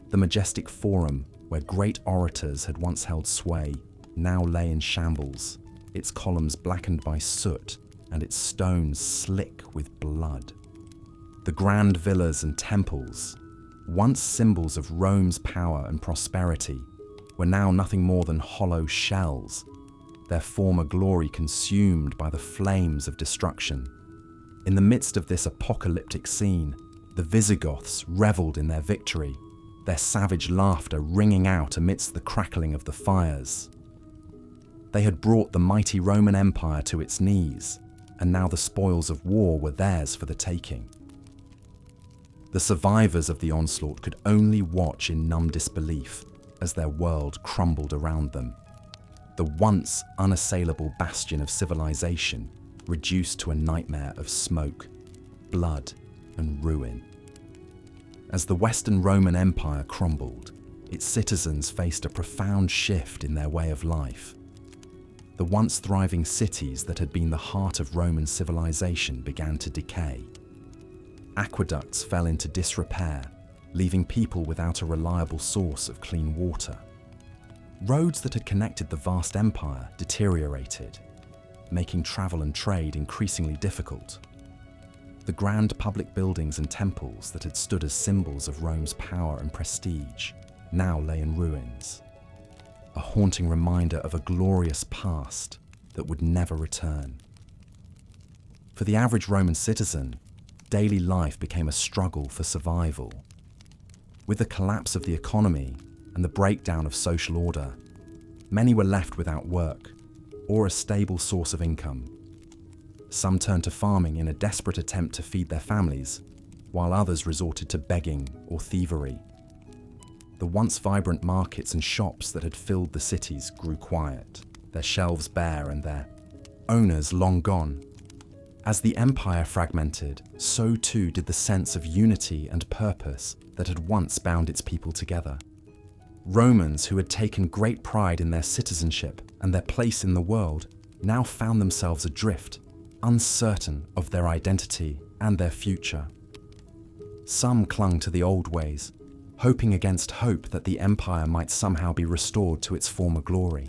The majestic forum, where great orators had once held sway, now lay in shambles, its columns blackened by soot and its stones slick with blood. The grand villas and temples, once symbols of Rome's power and prosperity, were now nothing more than hollow shells, their former glory consumed by the flames of destruction. In the midst of this apocalyptic scene, the Visigoths reveled in their victory, their savage laughter ringing out amidst the crackling of the fires. They had brought the mighty Roman Empire to its knees, and now the spoils of war were theirs for the taking. The survivors of the onslaught could only watch in numb disbelief as their world crumbled around them. The once unassailable bastion of civilization reduced to a nightmare of smoke, blood, and ruin. As the Western Roman Empire crumbled, its citizens faced a profound shift in their way of life. The once thriving cities that had been the heart of Roman civilization began to decay. Aqueducts fell into disrepair, leaving people without a reliable source of clean water. Roads that had connected the vast empire deteriorated, making travel and trade increasingly difficult. The grand public buildings and temples that had stood as symbols of Rome's power and prestige now lay in ruins, a haunting reminder of a glorious past that would never return. For the average Roman citizen, daily life became a struggle for survival. With the collapse of the economy and the breakdown of social order, many were left without work or a stable source of income. Some turned to farming in a desperate attempt to feed their families, while others resorted to begging or thievery. The once vibrant markets and shops that had filled the cities grew quiet, their shelves bare and their owners long gone. As the empire fragmented, so too did the sense of unity and purpose that had once bound its people together. Romans who had taken great pride in their citizenship and their place in the world now found themselves adrift, uncertain of their identity and their future. Some clung to the old ways, hoping against hope that the empire might somehow be restored to its former glory.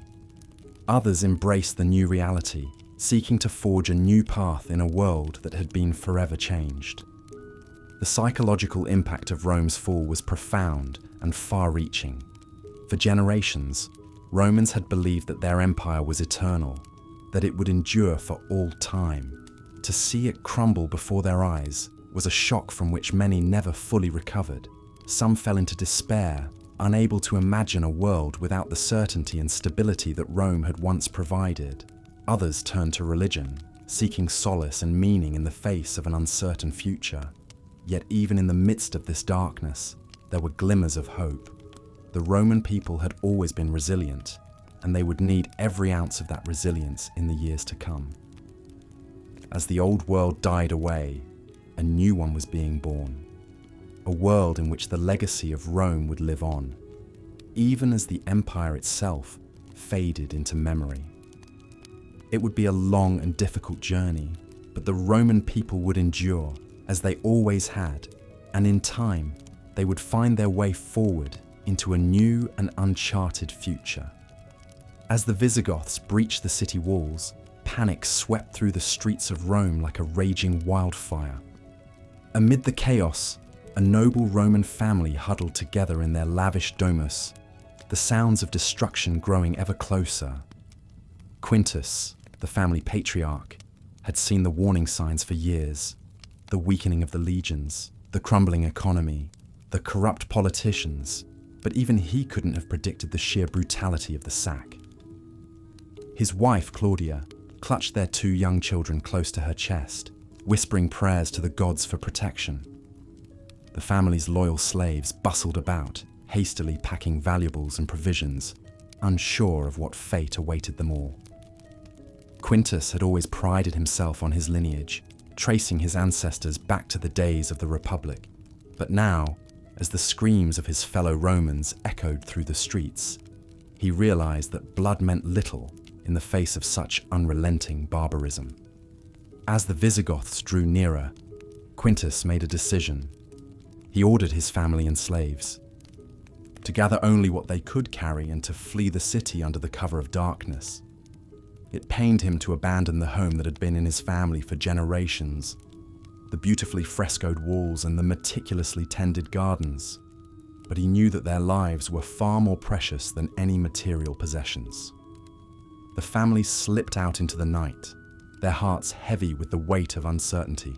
Others embraced the new reality, seeking to forge a new path in a world that had been forever changed. The psychological impact of Rome's fall was profound and far-reaching. For generations, Romans had believed that their empire was eternal, that it would endure for all time. To see it crumble before their eyes was a shock from which many never fully recovered. Some fell into despair, unable to imagine a world without the certainty and stability that Rome had once provided. Others turned to religion, seeking solace and meaning in the face of an uncertain future. Yet even in the midst of this darkness, there were glimmers of hope. The Roman people had always been resilient, and they would need every ounce of that resilience in the years to come. As the old world died away, a new one was being born. a world in which the legacy of Rome would live on, even as the empire itself faded into memory. It would be a long and difficult journey, but the Roman people would endure, as they always had, and in time, they would find their way forward into a new and uncharted future. As the Visigoths breached the city walls, panic swept through the streets of Rome like a raging wildfire. Amid the chaos, a noble Roman family huddled together in their lavish domus, the sounds of destruction growing ever closer. Quintus, the family patriarch, had seen the warning signs for years: the weakening of the legions, the crumbling economy, the corrupt politicians, but even he couldn't have predicted the sheer brutality of the sack. His wife, Claudia, clutched their 2 young children close to her chest, whispering prayers to the gods for protection. The family's loyal slaves bustled about, hastily packing valuables and provisions, unsure of what fate awaited them all. Quintus had always prided himself on his lineage, tracing his ancestors back to the days of the Republic. But now, as the screams of his fellow Romans echoed through the streets, he realized that blood meant little in the face of such unrelenting barbarism. As the Visigoths drew nearer, Quintus made a decision. He ordered his family and slaves to gather only what they could carry and to flee the city under the cover of darkness. It pained him to abandon the home that had been in his family for generations, the beautifully frescoed walls and the meticulously tended gardens, but he knew that their lives were far more precious than any material possessions. The family slipped out into the night, their hearts heavy with the weight of uncertainty.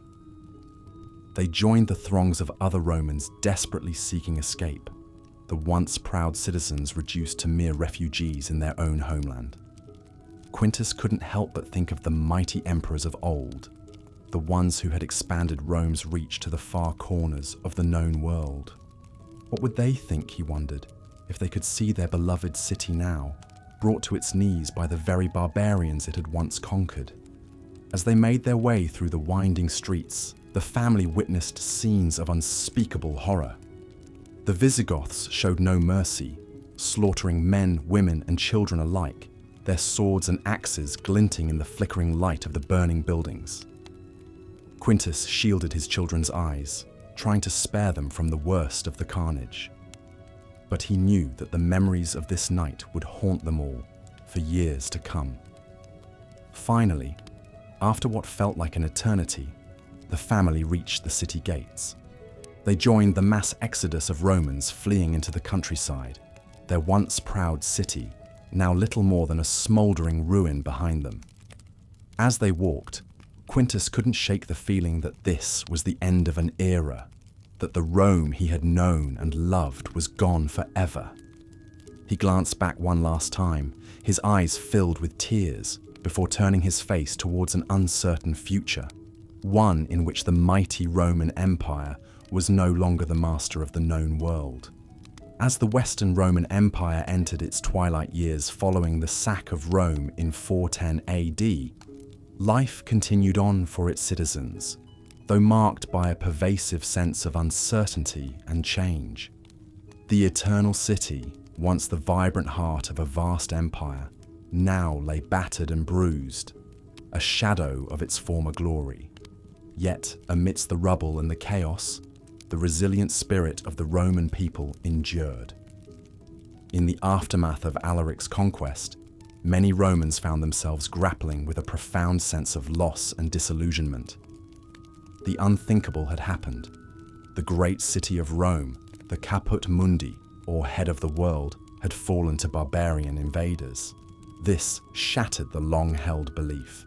They joined the throngs of other Romans desperately seeking escape, the once proud citizens reduced to mere refugees in their own homeland. Quintus couldn't help but think of the mighty emperors of old, the ones who had expanded Rome's reach to the far corners of the known world. What would they think, he wondered, if they could see their beloved city now, brought to its knees by the very barbarians it had once conquered? As they made their way through the winding streets, the family witnessed scenes of unspeakable horror. The Visigoths showed no mercy, slaughtering men, women, and children alike, their swords and axes glinting in the flickering light of the burning buildings. Quintus shielded his children's eyes, trying to spare them from the worst of the carnage. But he knew that the memories of this night would haunt them all for years to come. Finally, after what felt like an eternity, the family reached the city gates. They joined the mass exodus of Romans fleeing into the countryside, their once proud city now little more than a smouldering ruin behind them. As they walked, Quintus couldn't shake the feeling that this was the end of an era, that the Rome he had known and loved was gone forever. He glanced back one last time, his eyes filled with tears, before turning his face towards an uncertain future, one in which the mighty Roman Empire was no longer the master of the known world. As the Western Roman Empire entered its twilight years following the sack of Rome in 410 AD, life continued on for its citizens, though marked by a pervasive sense of uncertainty and change. The eternal city, once the vibrant heart of a vast empire, now lay battered and bruised, a shadow of its former glory. Yet, amidst the rubble and the chaos, the resilient spirit of the Roman people endured. In the aftermath of Alaric's conquest, many Romans found themselves grappling with a profound sense of loss and disillusionment. The unthinkable had happened. The great city of Rome, the caput mundi, or head of the world, had fallen to barbarian invaders. This shattered the long-held belief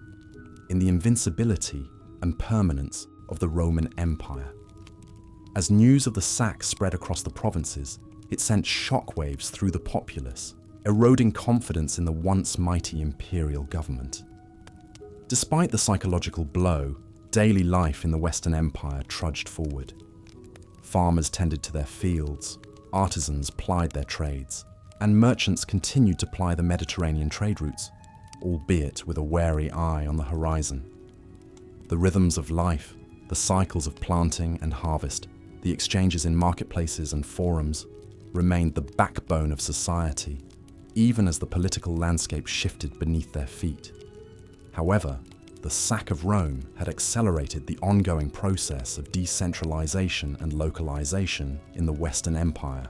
in the invincibility and permanence of the Roman Empire. As news of the sack spread across the provinces, it sent shockwaves through the populace, eroding confidence in the once mighty imperial government. Despite the psychological blow, daily life in the Western Empire trudged forward. Farmers tended to their fields, artisans plied their trades, and merchants continued to ply the Mediterranean trade routes, albeit with a wary eye on the horizon. The rhythms of life, the cycles of planting and harvest, the exchanges in marketplaces and forums remained the backbone of society, even as the political landscape shifted beneath their feet. However, the sack of Rome had accelerated the ongoing process of decentralization and localization in the Western Empire.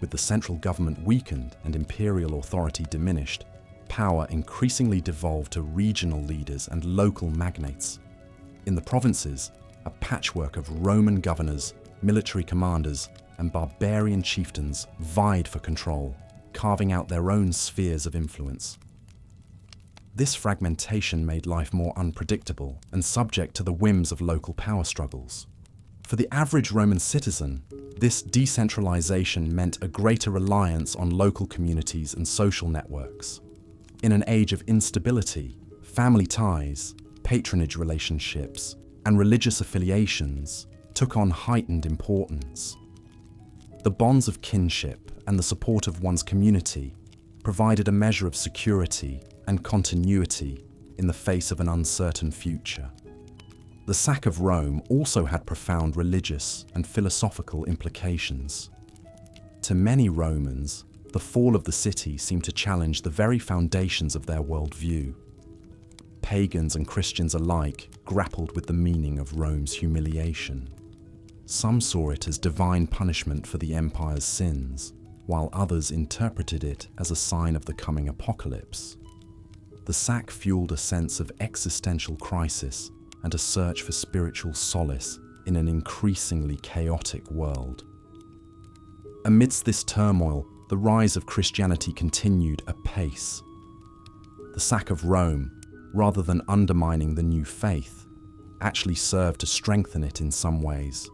With the central government weakened and imperial authority diminished, power increasingly devolved to regional leaders and local magnates. In the provinces, a patchwork of Roman governors, military commanders, and barbarian chieftains vied for control, carving out their own spheres of influence. This fragmentation made life more unpredictable and subject to the whims of local power struggles. For the average Roman citizen, this decentralization meant a greater reliance on local communities and social networks. In an age of instability, family ties, patronage relationships, and religious affiliations took on heightened importance. The bonds of kinship and the support of one's community provided a measure of security and continuity in the face of an uncertain future. The sack of Rome also had profound religious and philosophical implications. To many Romans, the fall of the city seemed to challenge the very foundations of their worldview. Pagans and Christians alike grappled with the meaning of Rome's humiliation. Some saw it as divine punishment for the empire's sins, while others interpreted it as a sign of the coming apocalypse. The sack fueled a sense of existential crisis and a search for spiritual solace in an increasingly chaotic world. Amidst this turmoil, the rise of Christianity continued apace. The sack of Rome, rather than undermining the new faith, actually served to strengthen it in some ways.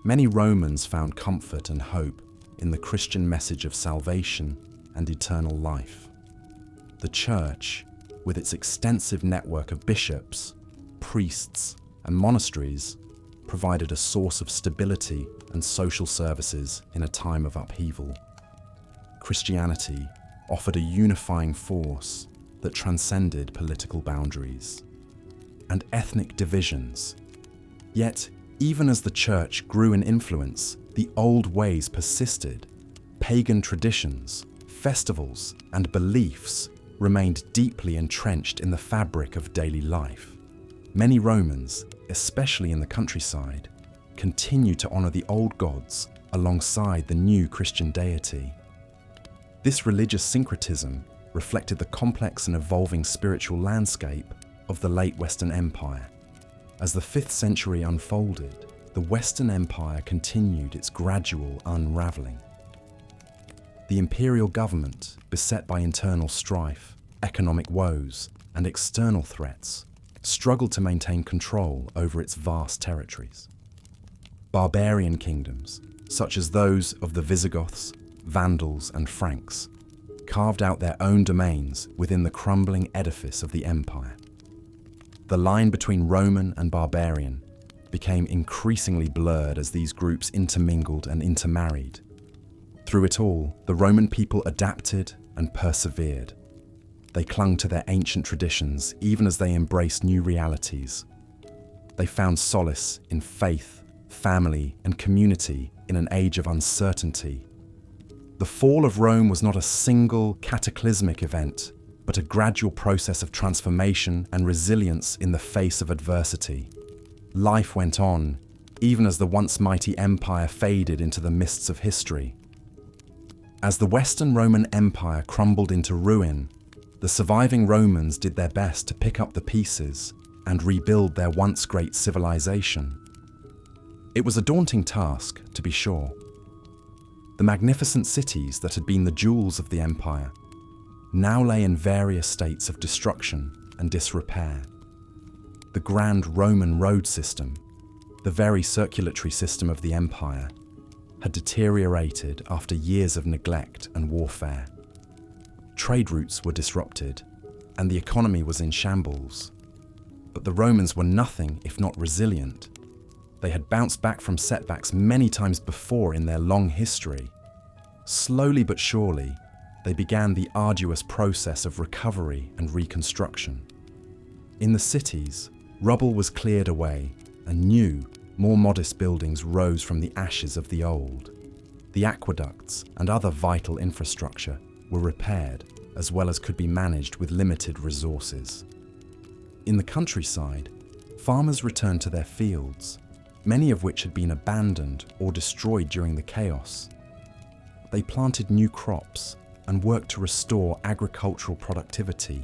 Many Romans found comfort and hope in the Christian message of salvation and eternal life. The Church, with its extensive network of bishops, priests, and monasteries, provided a source of stability and social services in a time of upheaval. Christianity offered a unifying force that transcended political boundaries and ethnic divisions. Yet, even as the Church grew in influence, the old ways persisted. Pagan traditions, festivals, and beliefs remained deeply entrenched in the fabric of daily life. Many Romans, especially in the countryside, continued to honor the old gods alongside the new Christian deity. This religious syncretism reflected the complex and evolving spiritual landscape of the late Western Empire. As the 5th century unfolded, the Western Empire continued its gradual unraveling. The imperial government, beset by internal strife, economic woes, and external threats, struggled to maintain control over its vast territories. Barbarian kingdoms, such as those of the Visigoths, Vandals, and Franks, carved out their own domains within the crumbling edifice of the empire. The line between Roman and barbarian became increasingly blurred as these groups intermingled and intermarried. Through it all, the Roman people adapted and persevered. They clung to their ancient traditions even as they embraced new realities. They found solace in faith, family, and community in an age of uncertainty. The fall of Rome was not a single cataclysmic event, but a gradual process of transformation and resilience in the face of adversity. Life went on, even as the once mighty empire faded into the mists of history. As the Western Roman Empire crumbled into ruin, the surviving Romans did their best to pick up the pieces and rebuild their once great civilization. It was a daunting task, to be sure. The magnificent cities that had been the jewels of the empire now lay in various states of destruction and disrepair. The grand Roman road system, the very circulatory system of the empire, had deteriorated after years of neglect and warfare. Trade routes were disrupted, and the economy was in shambles. But the Romans were nothing if not resilient. They had bounced back from setbacks many times before in their long history. Slowly but surely, they began the arduous process of recovery and reconstruction. In the cities, rubble was cleared away, and new, more modest buildings rose from the ashes of the old. The aqueducts and other vital infrastructure were repaired, as well as could be managed with limited resources. In the countryside, farmers returned to their fields, many of which had been abandoned or destroyed during the chaos. They planted new crops and worked to restore agricultural productivity,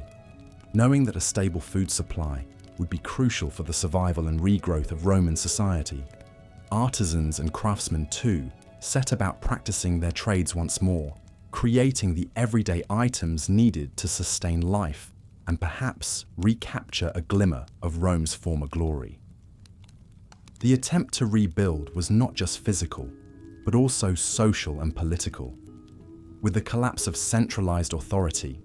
knowing that a stable food supply would be crucial for the survival and regrowth of Roman society. Artisans and craftsmen, too, set about practicing their trades once more, creating the everyday items needed to sustain life and perhaps recapture a glimmer of Rome's former glory. The attempt to rebuild was not just physical, but also social and political. With the collapse of centralized authority,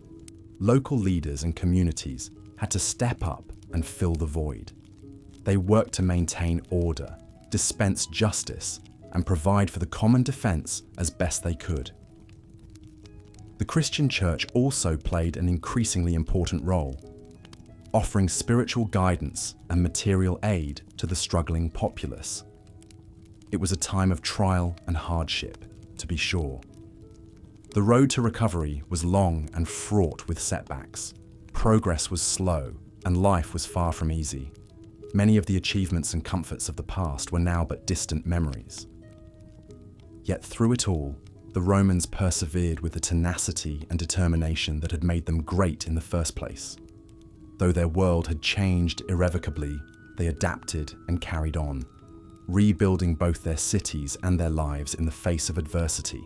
local leaders and communities had to step up and fill the void. They worked to maintain order, dispense justice, and provide for the common defense as best they could. The Christian Church also played an increasingly important role, offering spiritual guidance and material aid to the struggling populace. It was a time of trial and hardship, to be sure. The road to recovery was long and fraught with setbacks. Progress was slow, and life was far from easy. Many of the achievements and comforts of the past were now but distant memories. Yet through it all, the Romans persevered with the tenacity and determination that had made them great in the first place. Though their world had changed irrevocably, they adapted and carried on, rebuilding both their cities and their lives in the face of adversity.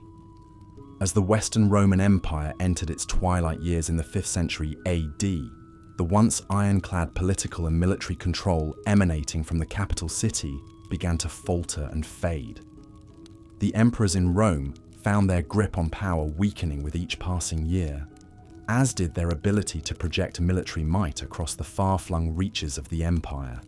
As the Western Roman Empire entered its twilight years in the 5th century AD, the once ironclad political and military control emanating from the capital city began to falter and fade. The emperors in Rome found their grip on power weakening with each passing year, as did their ability to project military might across the far-flung reaches of the empire.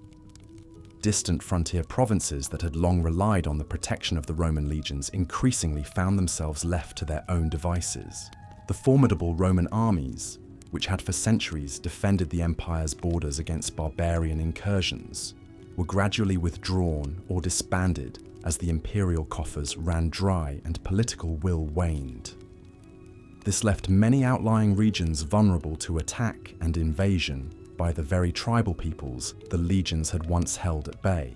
Distant frontier provinces that had long relied on the protection of the Roman legions increasingly found themselves left to their own devices. The formidable Roman armies, which had for centuries defended the empire's borders against barbarian incursions, were gradually withdrawn or disbanded as the imperial coffers ran dry and political will waned. This left many outlying regions vulnerable to attack and invasion by the very tribal peoples the legions had once held at bay.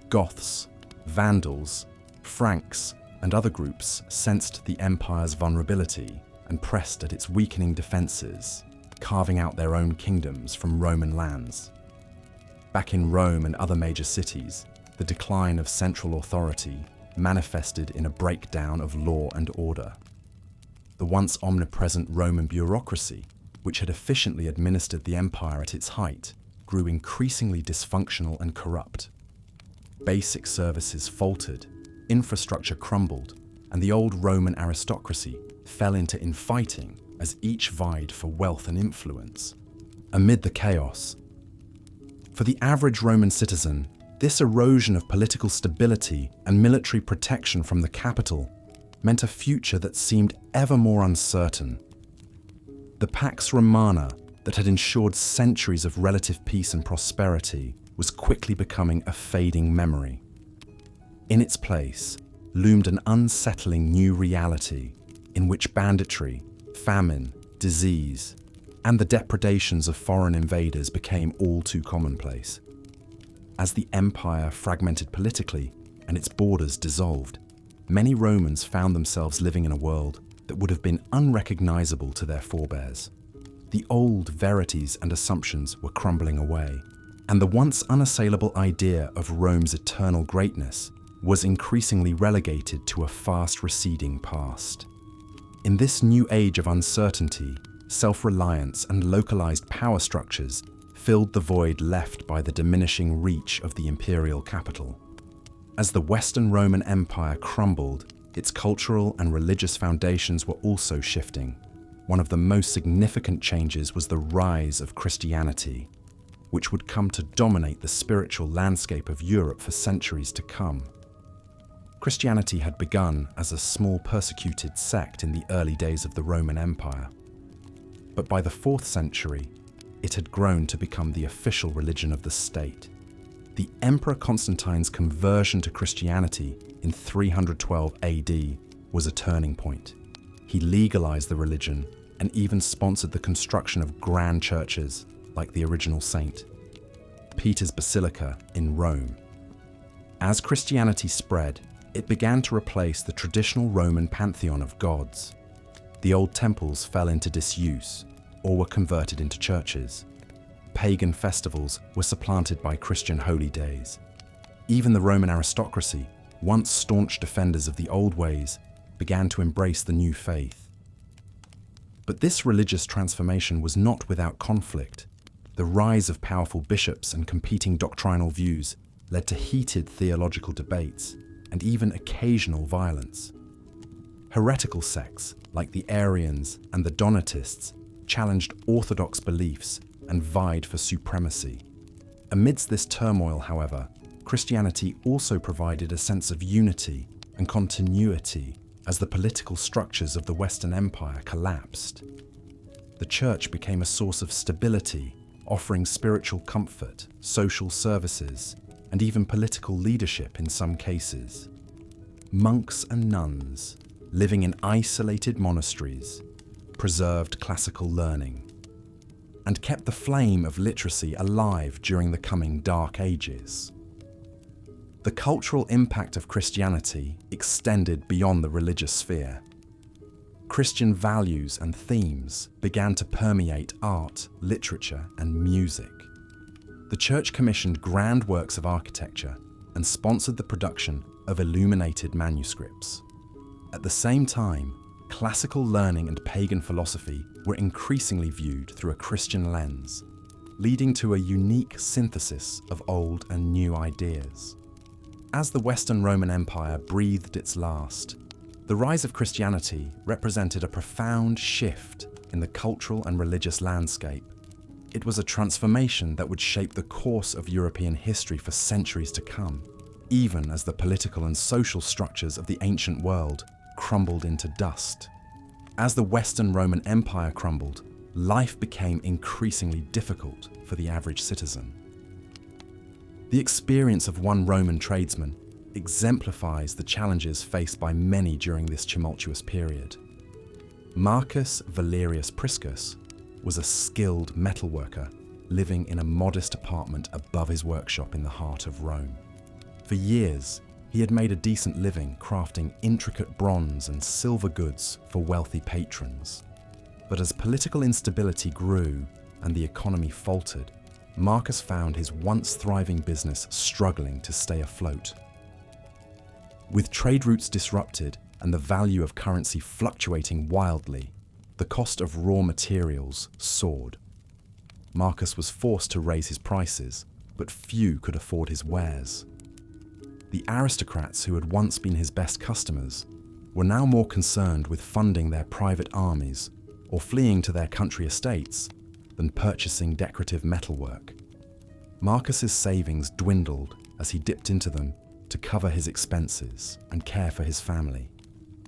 Goths, Vandals, Franks, and other groups sensed the empire's vulnerability and pressed at its weakening defenses, carving out their own kingdoms from Roman lands. Back in Rome and other major cities, the decline of central authority manifested in a breakdown of law and order. The once omnipresent Roman bureaucracy, which had efficiently administered the empire at its height, grew increasingly dysfunctional and corrupt. Basic services faltered, infrastructure crumbled, and the old Roman aristocracy fell into infighting as each vied for wealth and influence. Amid the chaos, for the average Roman citizen, this erosion of political stability and military protection from the capital meant a future that seemed ever more uncertain. The Pax Romana that had ensured centuries of relative peace and prosperity was quickly becoming a fading memory. In its place loomed an unsettling new reality in which banditry, famine, disease, and the depredations of foreign invaders became all too commonplace. As the empire fragmented politically and its borders dissolved, many Romans found themselves living in a world that would have been unrecognizable to their forebears. The old verities and assumptions were crumbling away, and the once unassailable idea of Rome's eternal greatness was increasingly relegated to a fast receding past. In this new age of uncertainty, self-reliance and localized power structures filled the void left by the diminishing reach of the imperial capital. As the Western Roman Empire crumbled, its cultural and religious foundations were also shifting. One of the most significant changes was the rise of Christianity, which would come to dominate the spiritual landscape of Europe for centuries to come. Christianity had begun as a small persecuted sect in the early days of the Roman Empire, but by the 4th century, it had grown to become the official religion of the state. The Emperor Constantine's conversion to Christianity in 312 AD was a turning point. He legalized the religion and even sponsored the construction of grand churches like the original St. Peter's Basilica in Rome. As Christianity spread, it began to replace the traditional Roman pantheon of gods. The old temples fell into disuse or were converted into churches. Pagan festivals were supplanted by Christian holy days. Even the Roman aristocracy, once staunch defenders of the old ways, began to embrace the new faith. But this religious transformation was not without conflict. The rise of powerful bishops and competing doctrinal views led to heated theological debates and even occasional violence. Heretical sects like the Arians and the Donatists challenged orthodox beliefs and vied for supremacy. Amidst this turmoil, however, Christianity also provided a sense of unity and continuity as the political structures of the Western Empire collapsed. The Church became a source of stability, offering spiritual comfort, social services, and even political leadership in some cases. Monks and nuns, living in isolated monasteries, preserved classical learning, and kept the flame of literacy alive during the coming Dark Ages. The cultural impact of Christianity extended beyond the religious sphere. Christian values and themes began to permeate art, literature, and music. The Church commissioned grand works of architecture and sponsored the production of illuminated manuscripts. At the same time, classical learning and pagan philosophy were increasingly viewed through a Christian lens, leading to a unique synthesis of old and new ideas. As the Western Roman Empire breathed its last, the rise of Christianity represented a profound shift in the cultural and religious landscape. It was a transformation that would shape the course of European history for centuries to come, even as the political and social structures of the ancient world crumbled into dust. As the Western Roman Empire crumbled, life became increasingly difficult for the average citizen. The experience of one Roman tradesman exemplifies the challenges faced by many during this tumultuous period. Marcus Valerius Priscus was a skilled metalworker living in a modest apartment above his workshop in the heart of Rome. For years, he had made a decent living crafting intricate bronze and silver goods for wealthy patrons. But as political instability grew and the economy faltered, Marcus found his once thriving business struggling to stay afloat. With trade routes disrupted and the value of currency fluctuating wildly, the cost of raw materials soared. Marcus was forced to raise his prices, but few could afford his wares. The aristocrats who had once been his best customers were now more concerned with funding their private armies or fleeing to their country estates than purchasing decorative metalwork. Marcus's savings dwindled as he dipped into them to cover his expenses and care for his family.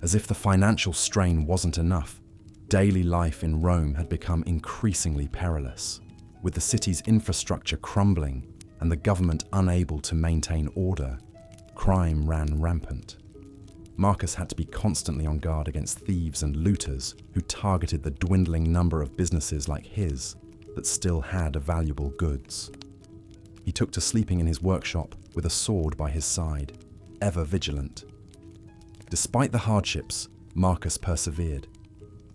As if the financial strain wasn't enough, daily life in Rome had become increasingly perilous, with the city's infrastructure crumbling and the government unable to maintain order. Crime ran rampant. Marcus had to be constantly on guard against thieves and looters who targeted the dwindling number of businesses like his that still had valuable goods. He took to sleeping in his workshop with a sword by his side, ever vigilant. Despite the hardships, Marcus persevered.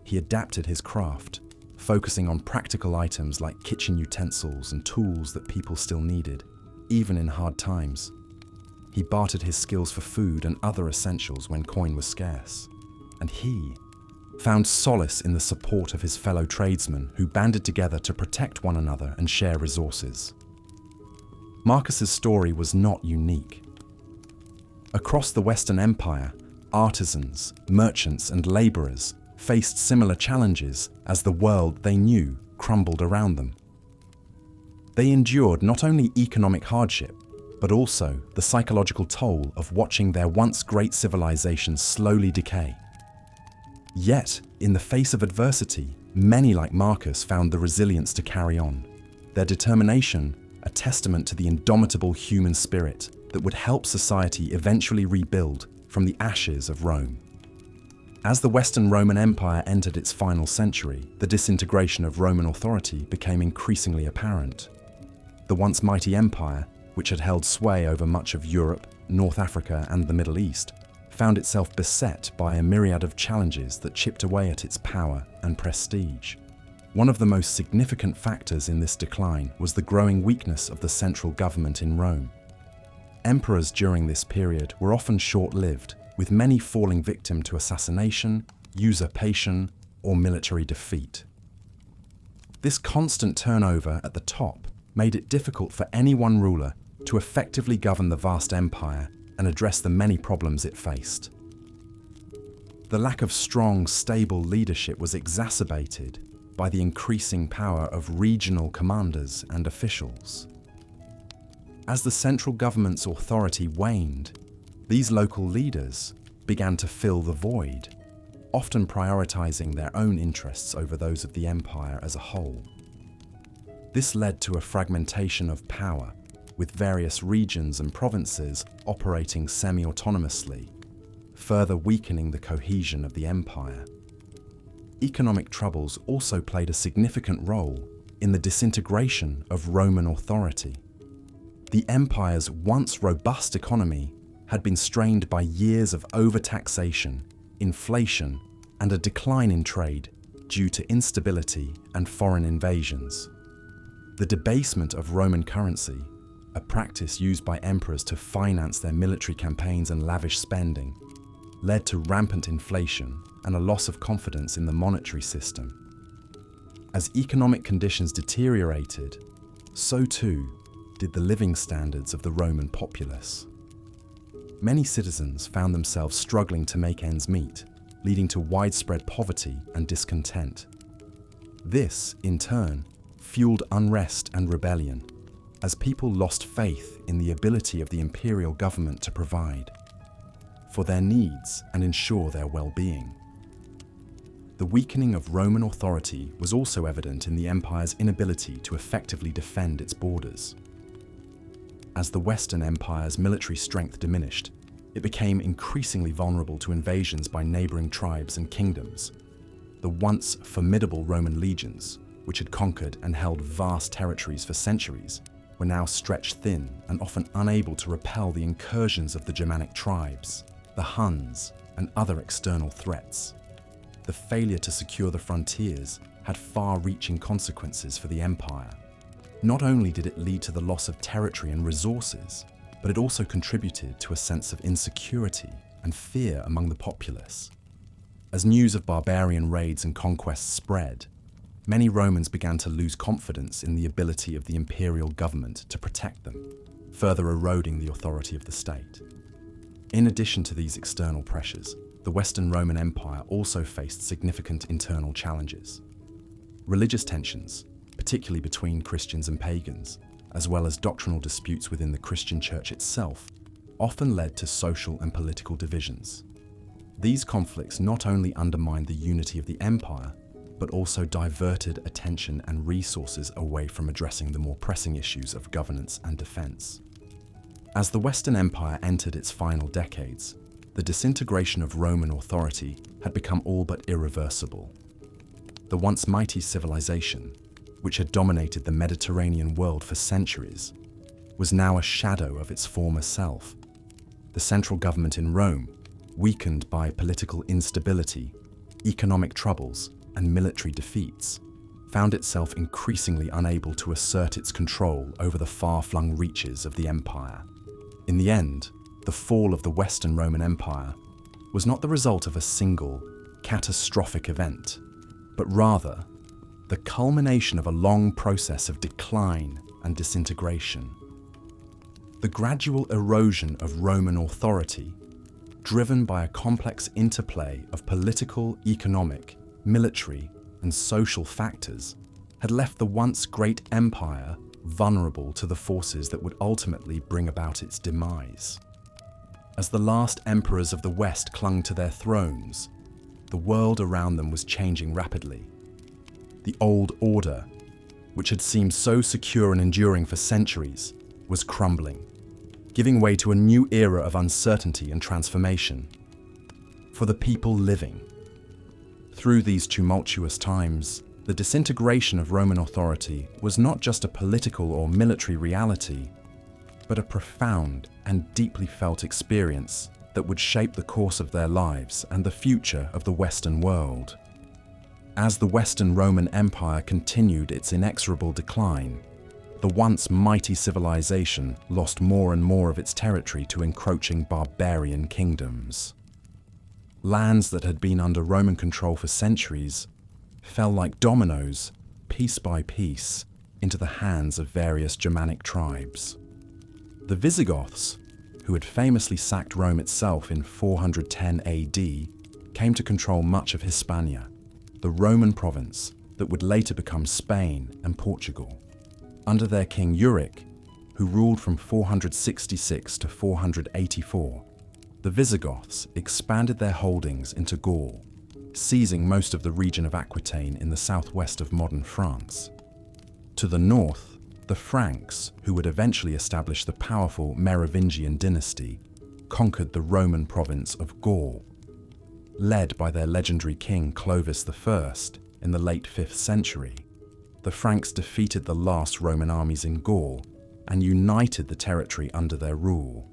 He adapted his craft, focusing on practical items like kitchen utensils and tools that people still needed, even in hard times. He bartered his skills for food and other essentials when coin was scarce. And he found solace in the support of his fellow tradesmen who banded together to protect one another and share resources. Marcus's story was not unique. Across the Western Empire, artisans, merchants, and laborers faced similar challenges as the world they knew crumbled around them. They endured not only economic hardship, but also the psychological toll of watching their once great civilization slowly decay. Yet, in the face of adversity, many like Marcus found the resilience to carry on. Their determination a testament to the indomitable human spirit that would help society eventually rebuild from the ashes of Rome. As the Western Roman Empire entered its final century, the disintegration of Roman authority became increasingly apparent. The once mighty empire, which had held sway over much of Europe, North Africa, and the Middle East, found itself beset by a myriad of challenges that chipped away at its power and prestige. One of the most significant factors in this decline was the growing weakness of the central government in Rome. Emperors during this period were often short-lived, with many falling victim to assassination, usurpation, or military defeat. This constant turnover at the top made it difficult for any one ruler to effectively govern the vast empire and address the many problems it faced. The lack of strong, stable leadership was exacerbated by the increasing power of regional commanders and officials. As the central government's authority waned, these local leaders began to fill the void, often prioritizing their own interests over those of the empire as a whole. This led to a fragmentation of power, with various regions and provinces operating semi-autonomously, further weakening the cohesion of the empire. Economic troubles also played a significant role in the disintegration of Roman authority. The empire's once robust economy had been strained by years of overtaxation, inflation, and a decline in trade due to instability and foreign invasions. The debasement of Roman currency, a practice used by emperors to finance their military campaigns and lavish spending, led to rampant inflation and a loss of confidence in the monetary system. As economic conditions deteriorated, so too did the living standards of the Roman populace. Many citizens found themselves struggling to make ends meet, leading to widespread poverty and discontent. This, in turn, fueled unrest and rebellion, as people lost faith in the ability of the imperial government to provide for their needs and ensure their well-being. The weakening of Roman authority was also evident in the empire's inability to effectively defend its borders. As the Western Empire's military strength diminished, it became increasingly vulnerable to invasions by neighboring tribes and kingdoms. The once formidable Roman legions, which had conquered and held vast territories for centuries, were now stretched thin and often unable to repel the incursions of the Germanic tribes, the Huns, and other external threats. The failure to secure the frontiers had far-reaching consequences for the empire. Not only did it lead to the loss of territory and resources, but it also contributed to a sense of insecurity and fear among the populace. As news of barbarian raids and conquests spread, many Romans began to lose confidence in the ability of the imperial government to protect them, further eroding the authority of the state. In addition to these external pressures, the Western Roman Empire also faced significant internal challenges. Religious tensions, particularly between Christians and pagans, as well as doctrinal disputes within the Christian church itself, often led to social and political divisions. These conflicts not only undermined the unity of the empire, but also diverted attention and resources away from addressing the more pressing issues of governance and defense. As the Western Empire entered its final decades, the disintegration of Roman authority had become all but irreversible. The once mighty civilization, which had dominated the Mediterranean world for centuries, was now a shadow of its former self. The central government in Rome, weakened by political instability, economic troubles, and military defeats, found itself increasingly unable to assert its control over the far-flung reaches of the empire. In the end, the fall of the Western Roman Empire was not the result of a single, catastrophic event, but rather the culmination of a long process of decline and disintegration. The gradual erosion of Roman authority, driven by a complex interplay of political, economic, military, and social factors, had left the once great empire vulnerable to the forces that would ultimately bring about its demise. As the last emperors of the West clung to their thrones, the world around them was changing rapidly. The old order, which had seemed so secure and enduring for centuries, was crumbling, giving way to a new era of uncertainty and transformation. For the people living through these tumultuous times, the disintegration of Roman authority was not just a political or military reality, but a profound and deeply felt experience that would shape the course of their lives and the future of the Western world. As the Western Roman Empire continued its inexorable decline, the once mighty civilization lost more and more of its territory to encroaching barbarian kingdoms. Lands that had been under Roman control for centuries fell like dominoes, piece by piece, into the hands of various Germanic tribes. The Visigoths, who had famously sacked Rome itself in 410 AD, came to control much of Hispania, the Roman province that would later become Spain and Portugal. Under their king Euric, who ruled from 466 to 484, the Visigoths expanded their holdings into Gaul, seizing most of the region of Aquitaine in the southwest of modern France. To the north, the Franks, who would eventually establish the powerful Merovingian dynasty, conquered the Roman province of Gaul. Led by their legendary king Clovis I in the late 5th century, the Franks defeated the last Roman armies in Gaul and united the territory under their rule.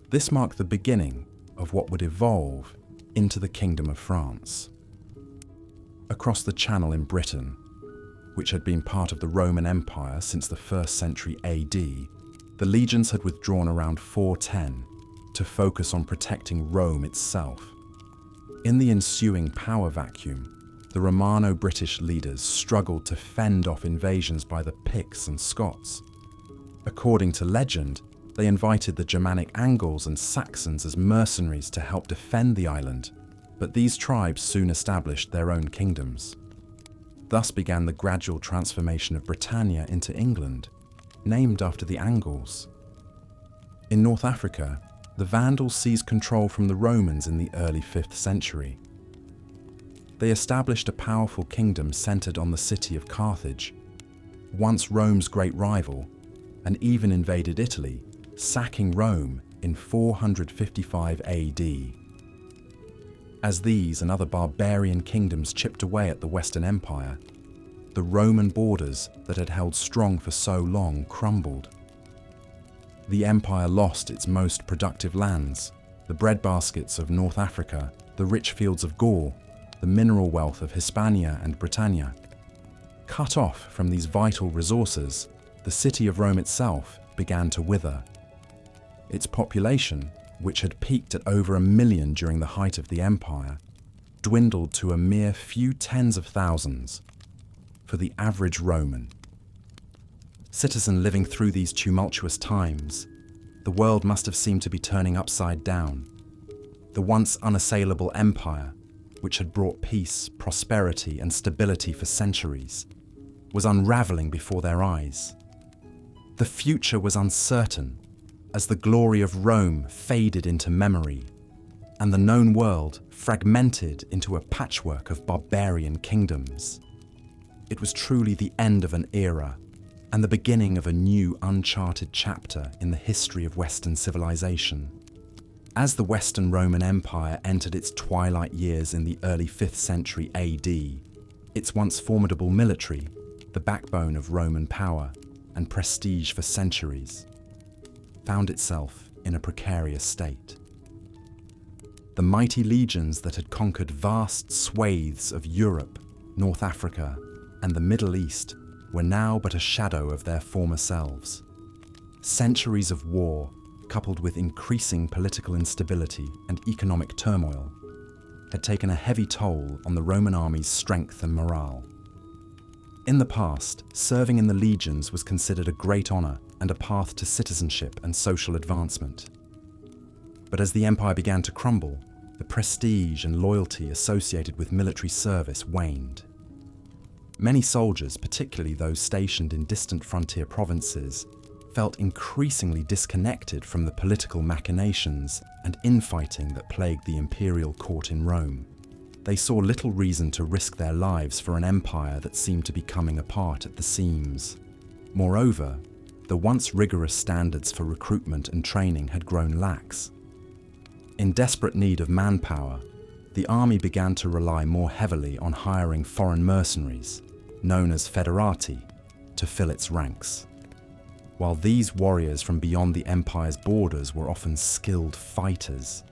This marked the beginning of what would evolve into the Kingdom of France. Across the Channel in Britain, which had been part of the Roman Empire since the 1st century AD, the legions had withdrawn around 410 to focus on protecting Rome itself. In the ensuing power vacuum, the Romano-British leaders struggled to fend off invasions by the Picts and Scots. According to legend, they invited the Germanic Angles and Saxons as mercenaries to help defend the island, but these tribes soon established their own kingdoms. Thus began the gradual transformation of Britannia into England, named after the Angles. In North Africa, the Vandals seized control from the Romans in the early 5th century. They established a powerful kingdom centered on the city of Carthage, once Rome's great rival, and even invaded Italy, sacking Rome in 455 AD. As these and other barbarian kingdoms chipped away at the Western Empire, the Roman borders that had held strong for so long crumbled. The empire lost its most productive lands, the breadbaskets of North Africa, the rich fields of Gaul, the mineral wealth of Hispania and Britannia. Cut off from these vital resources, the city of Rome itself began to wither. Its population, which had peaked at over 1 million during the height of the empire, dwindled to a mere few tens of thousands for the average Roman. Citizen living through these tumultuous times, the world must have seemed to be turning upside down. The once unassailable empire, which had brought peace, prosperity, and stability for centuries, was unraveling before their eyes. The future was uncertain as the glory of Rome faded into memory, and the known world fragmented into a patchwork of barbarian kingdoms. It was truly the end of an era and the beginning of a new uncharted chapter in the history of Western civilization. As the Western Roman Empire entered its twilight years in the early 5th century AD, its once formidable military, the backbone of Roman power and prestige for centuries, found itself in a precarious state. The mighty legions that had conquered vast swathes of Europe, North Africa, and the Middle East were now but a shadow of their former selves. Centuries of war, coupled with increasing political instability and economic turmoil, had taken a heavy toll on the Roman army's strength and morale. In the past, serving in the legions was considered a great honor and a path to citizenship and social advancement. But as the empire began to crumble, the prestige and loyalty associated with military service waned. Many soldiers, particularly those stationed in distant frontier provinces, felt increasingly disconnected from the political machinations and infighting that plagued the imperial court in Rome. They saw little reason to risk their lives for an empire that seemed to be coming apart at the seams. Moreover, the once rigorous standards for recruitment and training had grown lax. In desperate need of manpower, the army began to rely more heavily on hiring foreign mercenaries, known as federati, to fill its ranks. While these warriors from beyond the empire's borders were often skilled fighters,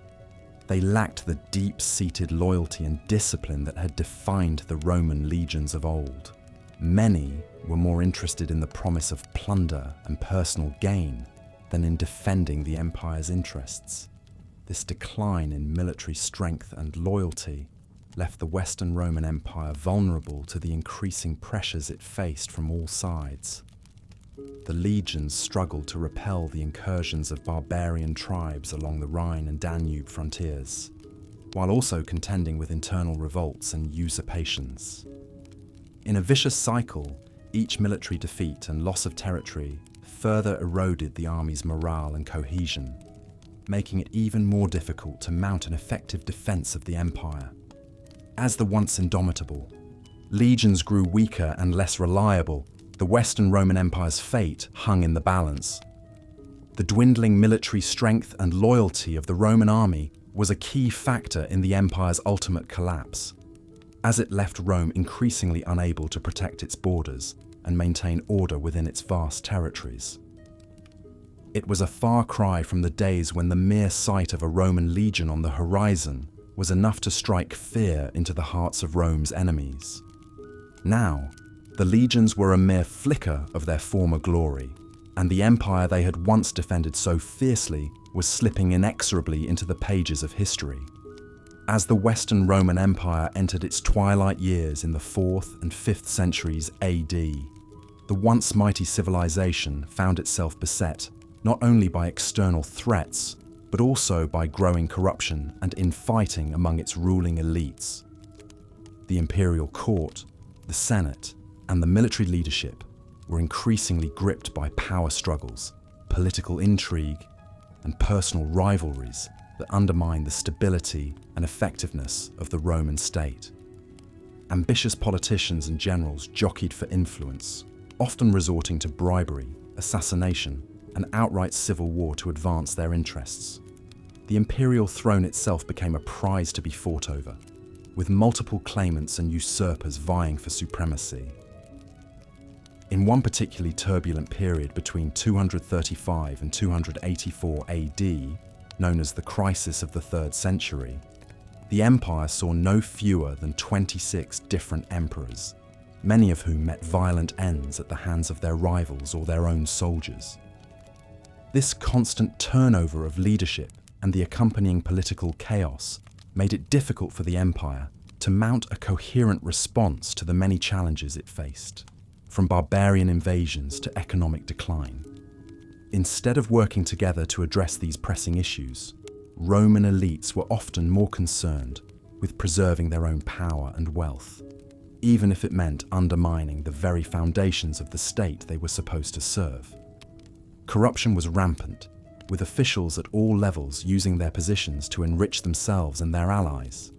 they lacked the deep-seated loyalty and discipline that had defined the Roman legions of old. Many were more interested in the promise of plunder and personal gain than in defending the empire's interests. This decline in military strength and loyalty left the Western Roman Empire vulnerable to the increasing pressures it faced from all sides. The legions struggled to repel the incursions of barbarian tribes along the Rhine and Danube frontiers, while also contending with internal revolts and usurpations. In a vicious cycle, each military defeat and loss of territory further eroded the army's morale and cohesion, making it even more difficult to mount an effective defense of the empire. As the once indomitable legions grew weaker and less reliable, the Western Roman Empire's fate hung in the balance. The dwindling military strength and loyalty of the Roman army was a key factor in the empire's ultimate collapse, as it left Rome increasingly unable to protect its borders and maintain order within its vast territories. It was a far cry from the days when the mere sight of a Roman legion on the horizon was enough to strike fear into the hearts of Rome's enemies. Now, the legions were a mere flicker of their former glory, and the empire they had once defended so fiercely was slipping inexorably into the pages of history. As the Western Roman Empire entered its twilight years in the 4th and 5th centuries AD, the once mighty civilization found itself beset not only by external threats, but also by growing corruption and infighting among its ruling elites. The imperial court, the Senate, and the military leadership were increasingly gripped by power struggles, political intrigue, and personal rivalries that undermined the stability and effectiveness of the Roman state. Ambitious politicians and generals jockeyed for influence, often resorting to bribery, assassination, and outright civil war to advance their interests. The imperial throne itself became a prize to be fought over, with multiple claimants and usurpers vying for supremacy. In one particularly turbulent period between 235 and 284 AD, known as the Crisis of the 3rd Century, the empire saw no fewer than 26 different emperors, many of whom met violent ends at the hands of their rivals or their own soldiers. This constant turnover of leadership and the accompanying political chaos made it difficult for the empire to mount a coherent response to the many challenges it faced, from barbarian invasions to economic decline. Instead of working together to address these pressing issues, Roman elites were often more concerned with preserving their own power and wealth, even if it meant undermining the very foundations of the state they were supposed to serve. Corruption was rampant, with officials at all levels using their positions to enrich themselves and their allies.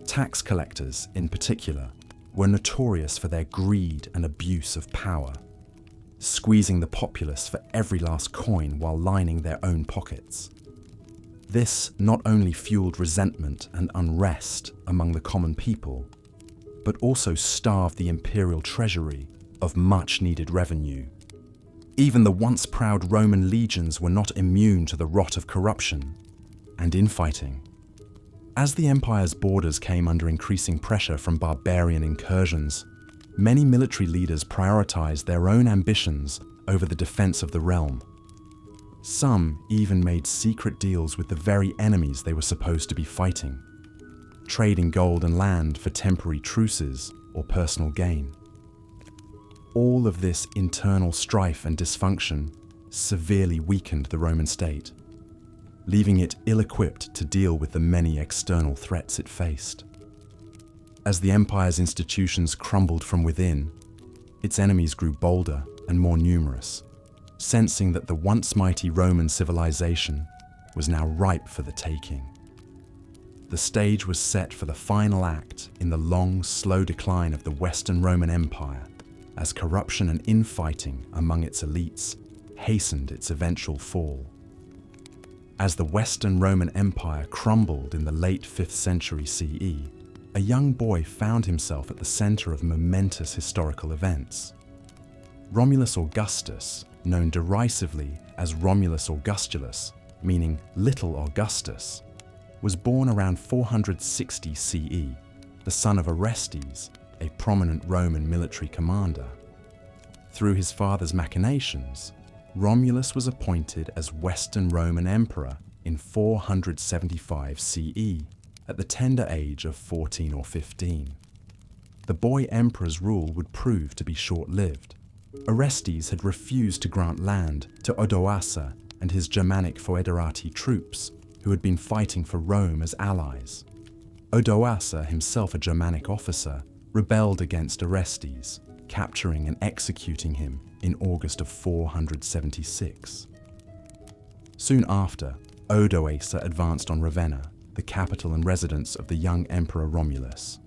Tax collectors, in particular, were notorious for their greed and abuse of power, squeezing the populace for every last coin while lining their own pockets. This not only fueled resentment and unrest among the common people, but also starved the imperial treasury of much-needed revenue. Even the once proud Roman legions were not immune to the rot of corruption and infighting. As the empire's borders came under increasing pressure from barbarian incursions, many military leaders prioritized their own ambitions over the defense of the realm. Some even made secret deals with the very enemies they were supposed to be fighting, trading gold and land for temporary truces or personal gain. All of this internal strife and dysfunction severely weakened the Roman state, leaving it ill-equipped to deal with the many external threats it faced. As the empire's institutions crumbled from within, its enemies grew bolder and more numerous, sensing that the once mighty Roman civilization was now ripe for the taking. the stage was set for the final act in the long, slow decline of the Western Roman Empire, as corruption and infighting among its elites hastened its eventual fall. As the Western Roman Empire crumbled in the late 5th century CE, a young boy found himself at the center of momentous historical events. Romulus Augustus, known derisively as Romulus Augustulus, meaning Little Augustus, was born around 460 CE, the son of Orestes, a prominent Roman military commander. Through his father's machinations, Romulus was appointed as Western Roman Emperor in 475 CE, at the tender age of 14 or 15. The boy emperor's rule would prove to be short-lived. Orestes had refused to grant land to Odoacer and his Germanic foederati troops, who had been fighting for Rome as allies. Odoacer, himself a Germanic officer, rebelled against Orestes, capturing and executing him in August of 476. Soon after, Odoacer advanced on Ravenna, the capital and residence of the young Emperor Romulus.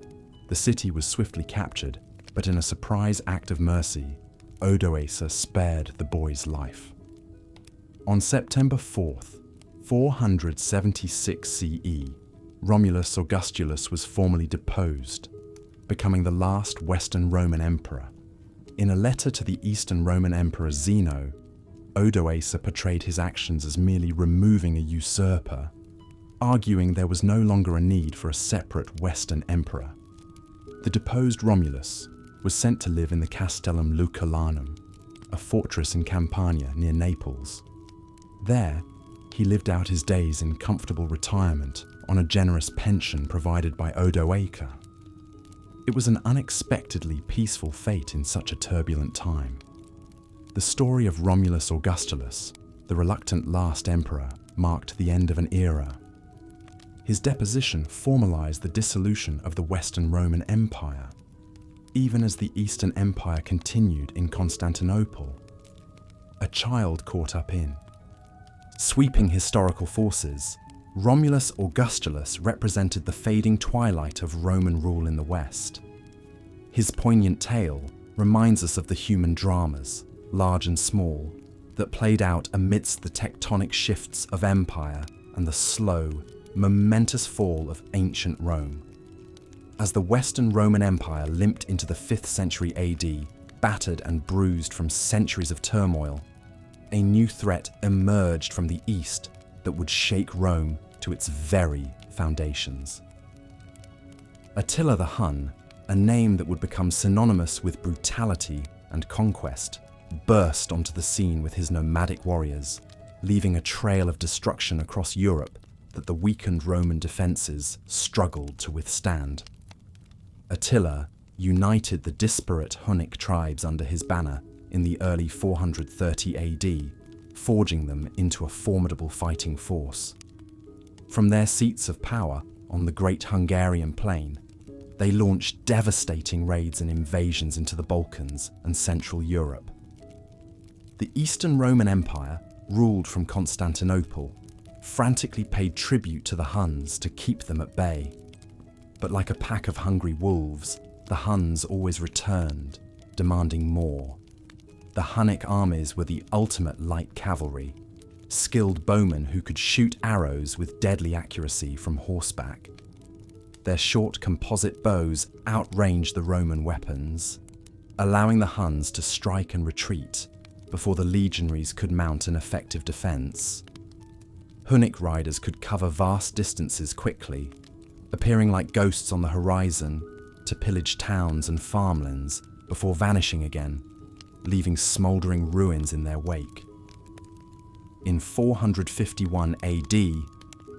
The city was swiftly captured, but in a surprise act of mercy, Odoacer spared the boy's life. On September 4th, 476 CE, Romulus Augustulus was formally deposed, becoming the last Western Roman emperor. In a letter to the Eastern Roman Emperor Zeno, Odoacer portrayed his actions as merely removing a usurper, arguing there was no longer a need for a separate Western emperor. The deposed Romulus was sent to live in the Castellum Lucullanum, a fortress in Campania near Naples. There, he lived out his days in comfortable retirement on a generous pension provided by Odoacer. It was an unexpectedly peaceful fate in such a turbulent time. The story of Romulus Augustulus, the reluctant last emperor, marked the end of an era. His deposition formalized the dissolution of the Western Roman Empire, even as the Eastern Empire continued in Constantinople. A child caught up in. Sweeping historical forces, Romulus Augustulus represented the fading twilight of Roman rule in the West. His poignant tale reminds us of the human dramas, large and small, that played out amidst the tectonic shifts of empire and the slow, momentous fall of ancient Rome. As the Western Roman Empire limped into the 5th century AD, battered and bruised from centuries of turmoil, a new threat emerged from the East that would shake Rome to its very foundations. Attila the Hun, a name that would become synonymous with brutality and conquest, burst onto the scene with his nomadic warriors, leaving a trail of destruction across Europe that the weakened Roman defences struggled to withstand. Attila united the disparate Hunnic tribes under his banner in the early 430 AD, forging them into a formidable fighting force. From their seats of power on the Great Hungarian Plain, they launched devastating raids and invasions into the Balkans and Central Europe. The Eastern Roman Empire, ruled from Constantinople, frantically paid tribute to the Huns to keep them at bay. But like a pack of hungry wolves, the Huns always returned, demanding more. The Hunnic armies were the ultimate light cavalry, skilled bowmen who could shoot arrows with deadly accuracy from horseback. Their short composite bows outranged the Roman weapons, allowing the Huns to strike and retreat before the legionaries could mount an effective defense. Hunnic riders could cover vast distances quickly, appearing like ghosts on the horizon to pillage towns and farmlands before vanishing again, leaving smouldering ruins in their wake. In 451 AD,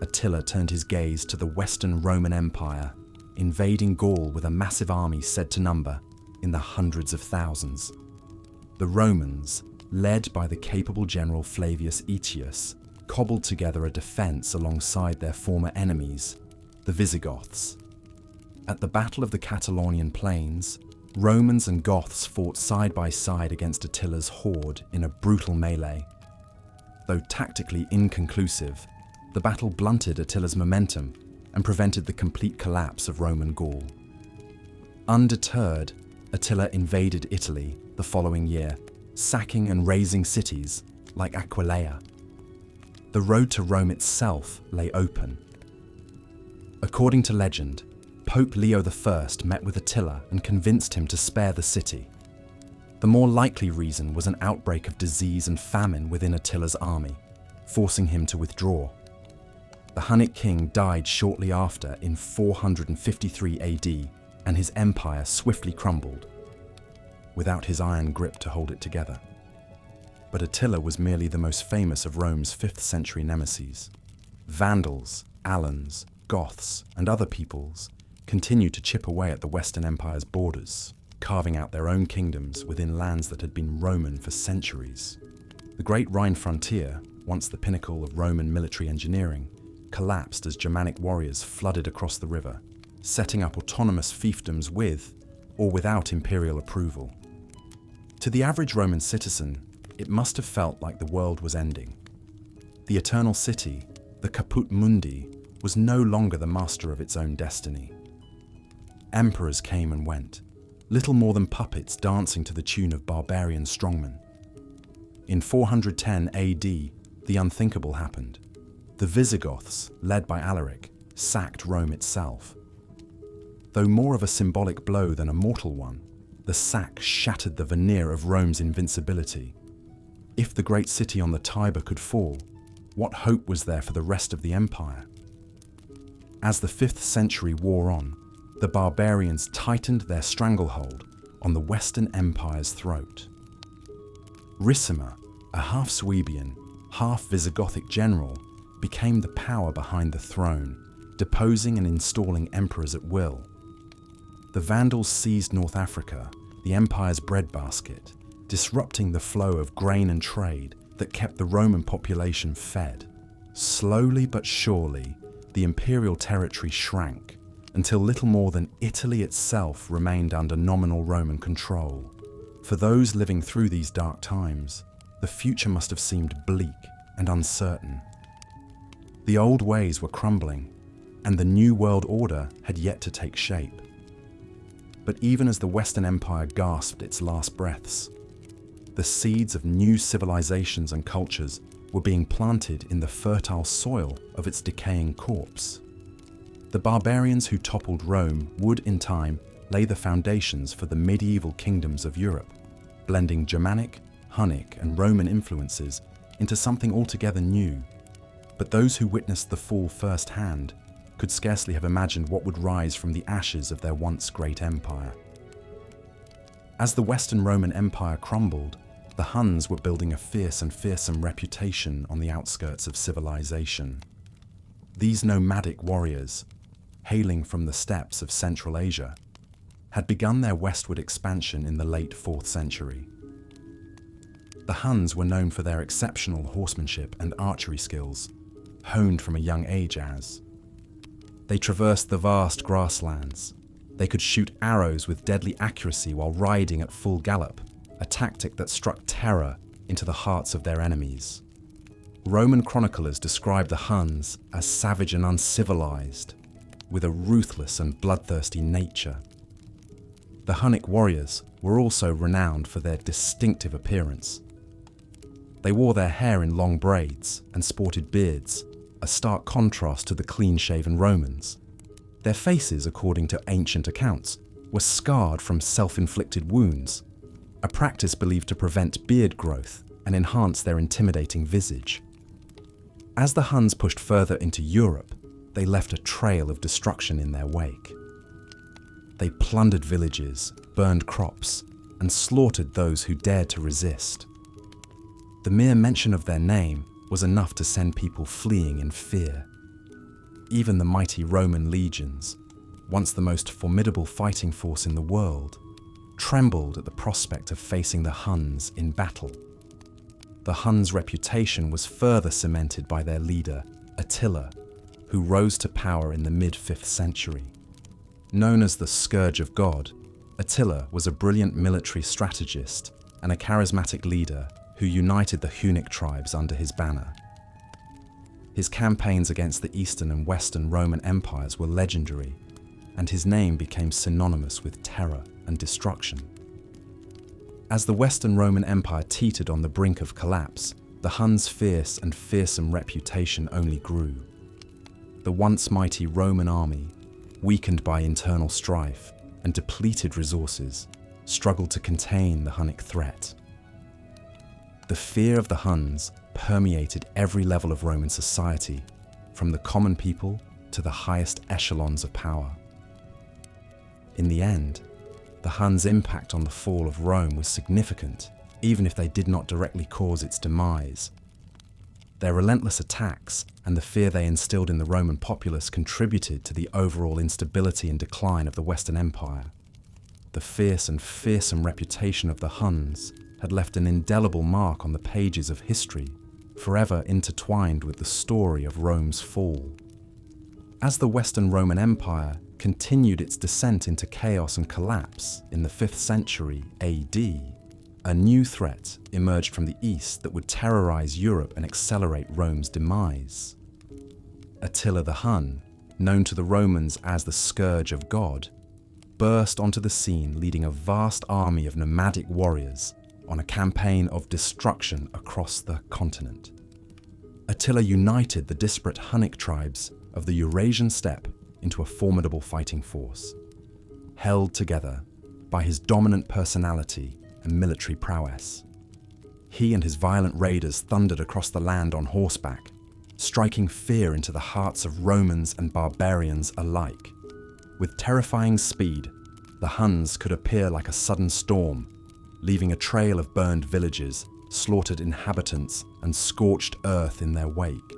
Attila turned his gaze to the Western Roman Empire, invading Gaul with a massive army said to number in the hundreds of thousands. The Romans, led by the capable general Flavius Aetius, cobbled together a defense alongside their former enemies, the Visigoths. At the Battle of the Catalonian Plains, Romans and Goths fought side by side against Attila's horde in a brutal melee. Though tactically inconclusive, the battle blunted Attila's momentum, and prevented the complete collapse of Roman Gaul. Undeterred, Attila invaded Italy the following year, sacking and razing cities like Aquileia. The road to Rome itself lay open. According to legend, Pope Leo I met with Attila and convinced him to spare the city. The more likely reason was an outbreak of disease and famine within Attila's army, forcing him to withdraw. The Hunnic king died shortly after in 453 AD, and his empire swiftly crumbled, without his iron grip to hold it together. But Attila was merely the most famous of Rome's 5th century nemeses. Vandals, Alans, Goths, and other peoples continued to chip away at the Western Empire's borders, carving out their own kingdoms within lands that had been Roman for centuries. The Great Rhine frontier, once the pinnacle of Roman military engineering, collapsed as Germanic warriors flooded across the river, setting up autonomous fiefdoms with or without imperial approval. To the average Roman citizen, it must have felt like the world was ending. The Eternal City, the Caput Mundi, was no longer the master of its own destiny. Emperors came and went, little more than puppets dancing to the tune of barbarian strongmen. In 410 AD, the unthinkable happened. The Visigoths, led by Alaric, sacked Rome itself. Though more of a symbolic blow than a mortal one, the sack shattered the veneer of Rome's invincibility. If the great city on the Tiber could fall, what hope was there for the rest of the empire? As the 5th century wore on, the barbarians tightened their stranglehold on the Western Empire's throat. Ricimer, a half-Suebian, half-Visigothic general, became the power behind the throne, deposing and installing emperors at will. The Vandals seized North Africa, the empire's breadbasket, disrupting the flow of grain and trade that kept the Roman population fed. Slowly but surely, the imperial territory shrank, until little more than Italy itself remained under nominal Roman control. For those living through these dark times, the future must have seemed bleak and uncertain. The old ways were crumbling, and the new world order had yet to take shape. But even as the Western Empire gasped its last breaths, the seeds of new civilizations and cultures were being planted in the fertile soil of its decaying corpse. The barbarians who toppled Rome would, in time, lay the foundations for the medieval kingdoms of Europe, blending Germanic, Hunnic, and Roman influences into something altogether new. But those who witnessed the fall firsthand could scarcely have imagined what would rise from the ashes of their once great empire. As the Western Roman Empire crumbled, the Huns were building a fierce and fearsome reputation on the outskirts of civilization. These nomadic warriors, hailing from the steppes of Central Asia, had begun their westward expansion in the late 4th century. The Huns were known for their exceptional horsemanship and archery skills, honed from a young age as. They traversed the vast grasslands. They could shoot arrows with deadly accuracy while riding at full gallop, a tactic that struck terror into the hearts of their enemies. Roman chroniclers describe the Huns as savage and uncivilized, with a ruthless and bloodthirsty nature. The Hunnic warriors were also renowned for their distinctive appearance. They wore their hair in long braids and sported beards, a stark contrast to the clean-shaven Romans. Their faces, according to ancient accounts, were scarred from self-inflicted wounds, a practice believed to prevent beard growth and enhance their intimidating visage. As the Huns pushed further into Europe, they left a trail of destruction in their wake. They plundered villages, burned crops, and slaughtered those who dared to resist. The mere mention of their name was enough to send people fleeing in fear. Even the mighty Roman legions, once the most formidable fighting force in the world, trembled at the prospect of facing the Huns in battle. The Huns' reputation was further cemented by their leader, Attila, who rose to power in the mid-5th century. Known as the Scourge of God, Attila was a brilliant military strategist and a charismatic leader who united the Hunnic tribes under his banner. His campaigns against the Eastern and Western Roman empires were legendary, and his name became synonymous with terror and destruction. As the Western Roman Empire teetered on the brink of collapse, the Huns' fierce and fearsome reputation only grew. The once mighty Roman army, weakened by internal strife and depleted resources, struggled to contain the Hunnic threat. The fear of the Huns permeated every level of Roman society, from the common people to the highest echelons of power. In the end, the Huns' impact on the fall of Rome was significant, even if they did not directly cause its demise. Their relentless attacks and the fear they instilled in the Roman populace contributed to the overall instability and decline of the Western Empire. The fierce and fearsome reputation of the Huns had left an indelible mark on the pages of history, forever intertwined with the story of Rome's fall. As the Western Roman Empire continued its descent into chaos and collapse in the 5th century AD, a new threat emerged from the east that would terrorize Europe and accelerate Rome's demise. Attila the Hun, known to the Romans as the Scourge of God, burst onto the scene leading a vast army of nomadic warriors on a campaign of destruction across the continent. Attila united the disparate Hunnic tribes of the Eurasian steppe into a formidable fighting force, held together by his dominant personality and military prowess. He and his violent raiders thundered across the land on horseback, striking fear into the hearts of Romans and barbarians alike. With terrifying speed, the Huns could appear like a sudden storm, leaving a trail of burned villages, slaughtered inhabitants, and scorched earth in their wake.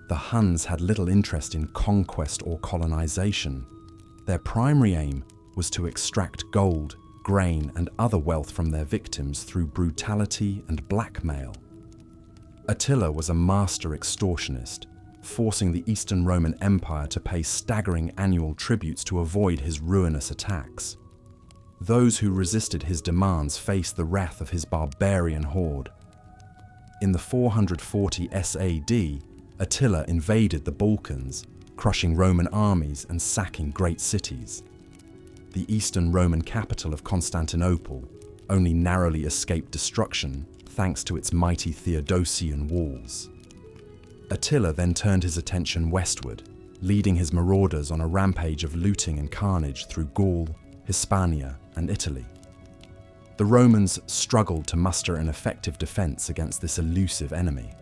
The Huns had little interest in conquest or colonization. Their primary aim was to extract gold, grain, and other wealth from their victims through brutality and blackmail. Attila was a master extortionist, forcing the Eastern Roman Empire to pay staggering annual tributes to avoid his ruinous attacks. Those who resisted his demands faced the wrath of his barbarian horde. In the 440 SAD, Attila invaded the Balkans, crushing Roman armies and sacking great cities. The Eastern Roman capital of Constantinople only narrowly escaped destruction thanks to its mighty Theodosian walls. Attila then turned his attention westward, leading his marauders on a rampage of looting and carnage through Gaul, Hispania, and Italy. The Romans struggled to muster an effective defense against this elusive enemy.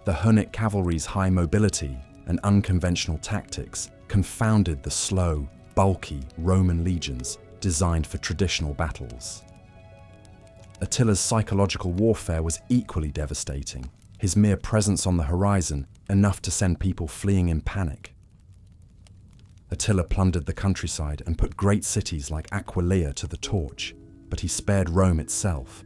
The Hunnic cavalry's high mobility and unconventional tactics confounded the slow, bulky Roman legions designed for traditional battles. Attila's psychological warfare was equally devastating, his mere presence on the horizon enough to send people fleeing in panic. Attila plundered the countryside and put great cities like Aquileia to the torch, but he spared Rome itself.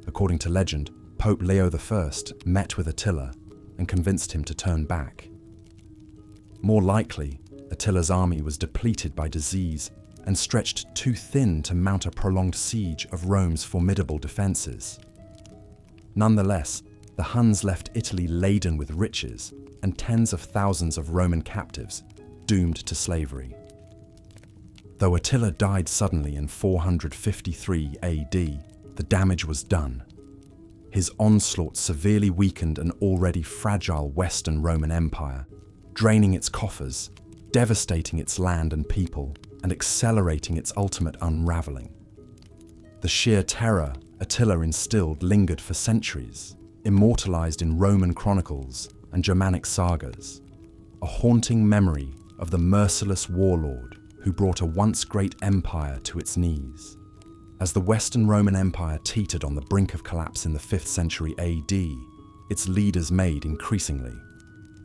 According to legend, Pope Leo I met with Attila and convinced him to turn back. More likely, Attila's army was depleted by disease and stretched too thin to mount a prolonged siege of Rome's formidable defences. Nonetheless, the Huns left Italy laden with riches and tens of thousands of Roman captives doomed to slavery. Though Attila died suddenly in 453 AD, the damage was done. His onslaught severely weakened an already fragile Western Roman Empire, draining its coffers, devastating its land and people, and accelerating its ultimate unraveling. The sheer terror Attila instilled lingered for centuries, immortalized in Roman chronicles and Germanic sagas, a haunting memory of the merciless warlord who brought a once great empire to its knees. As the Western Roman Empire teetered on the brink of collapse in the 5th century AD, its leaders made increasingly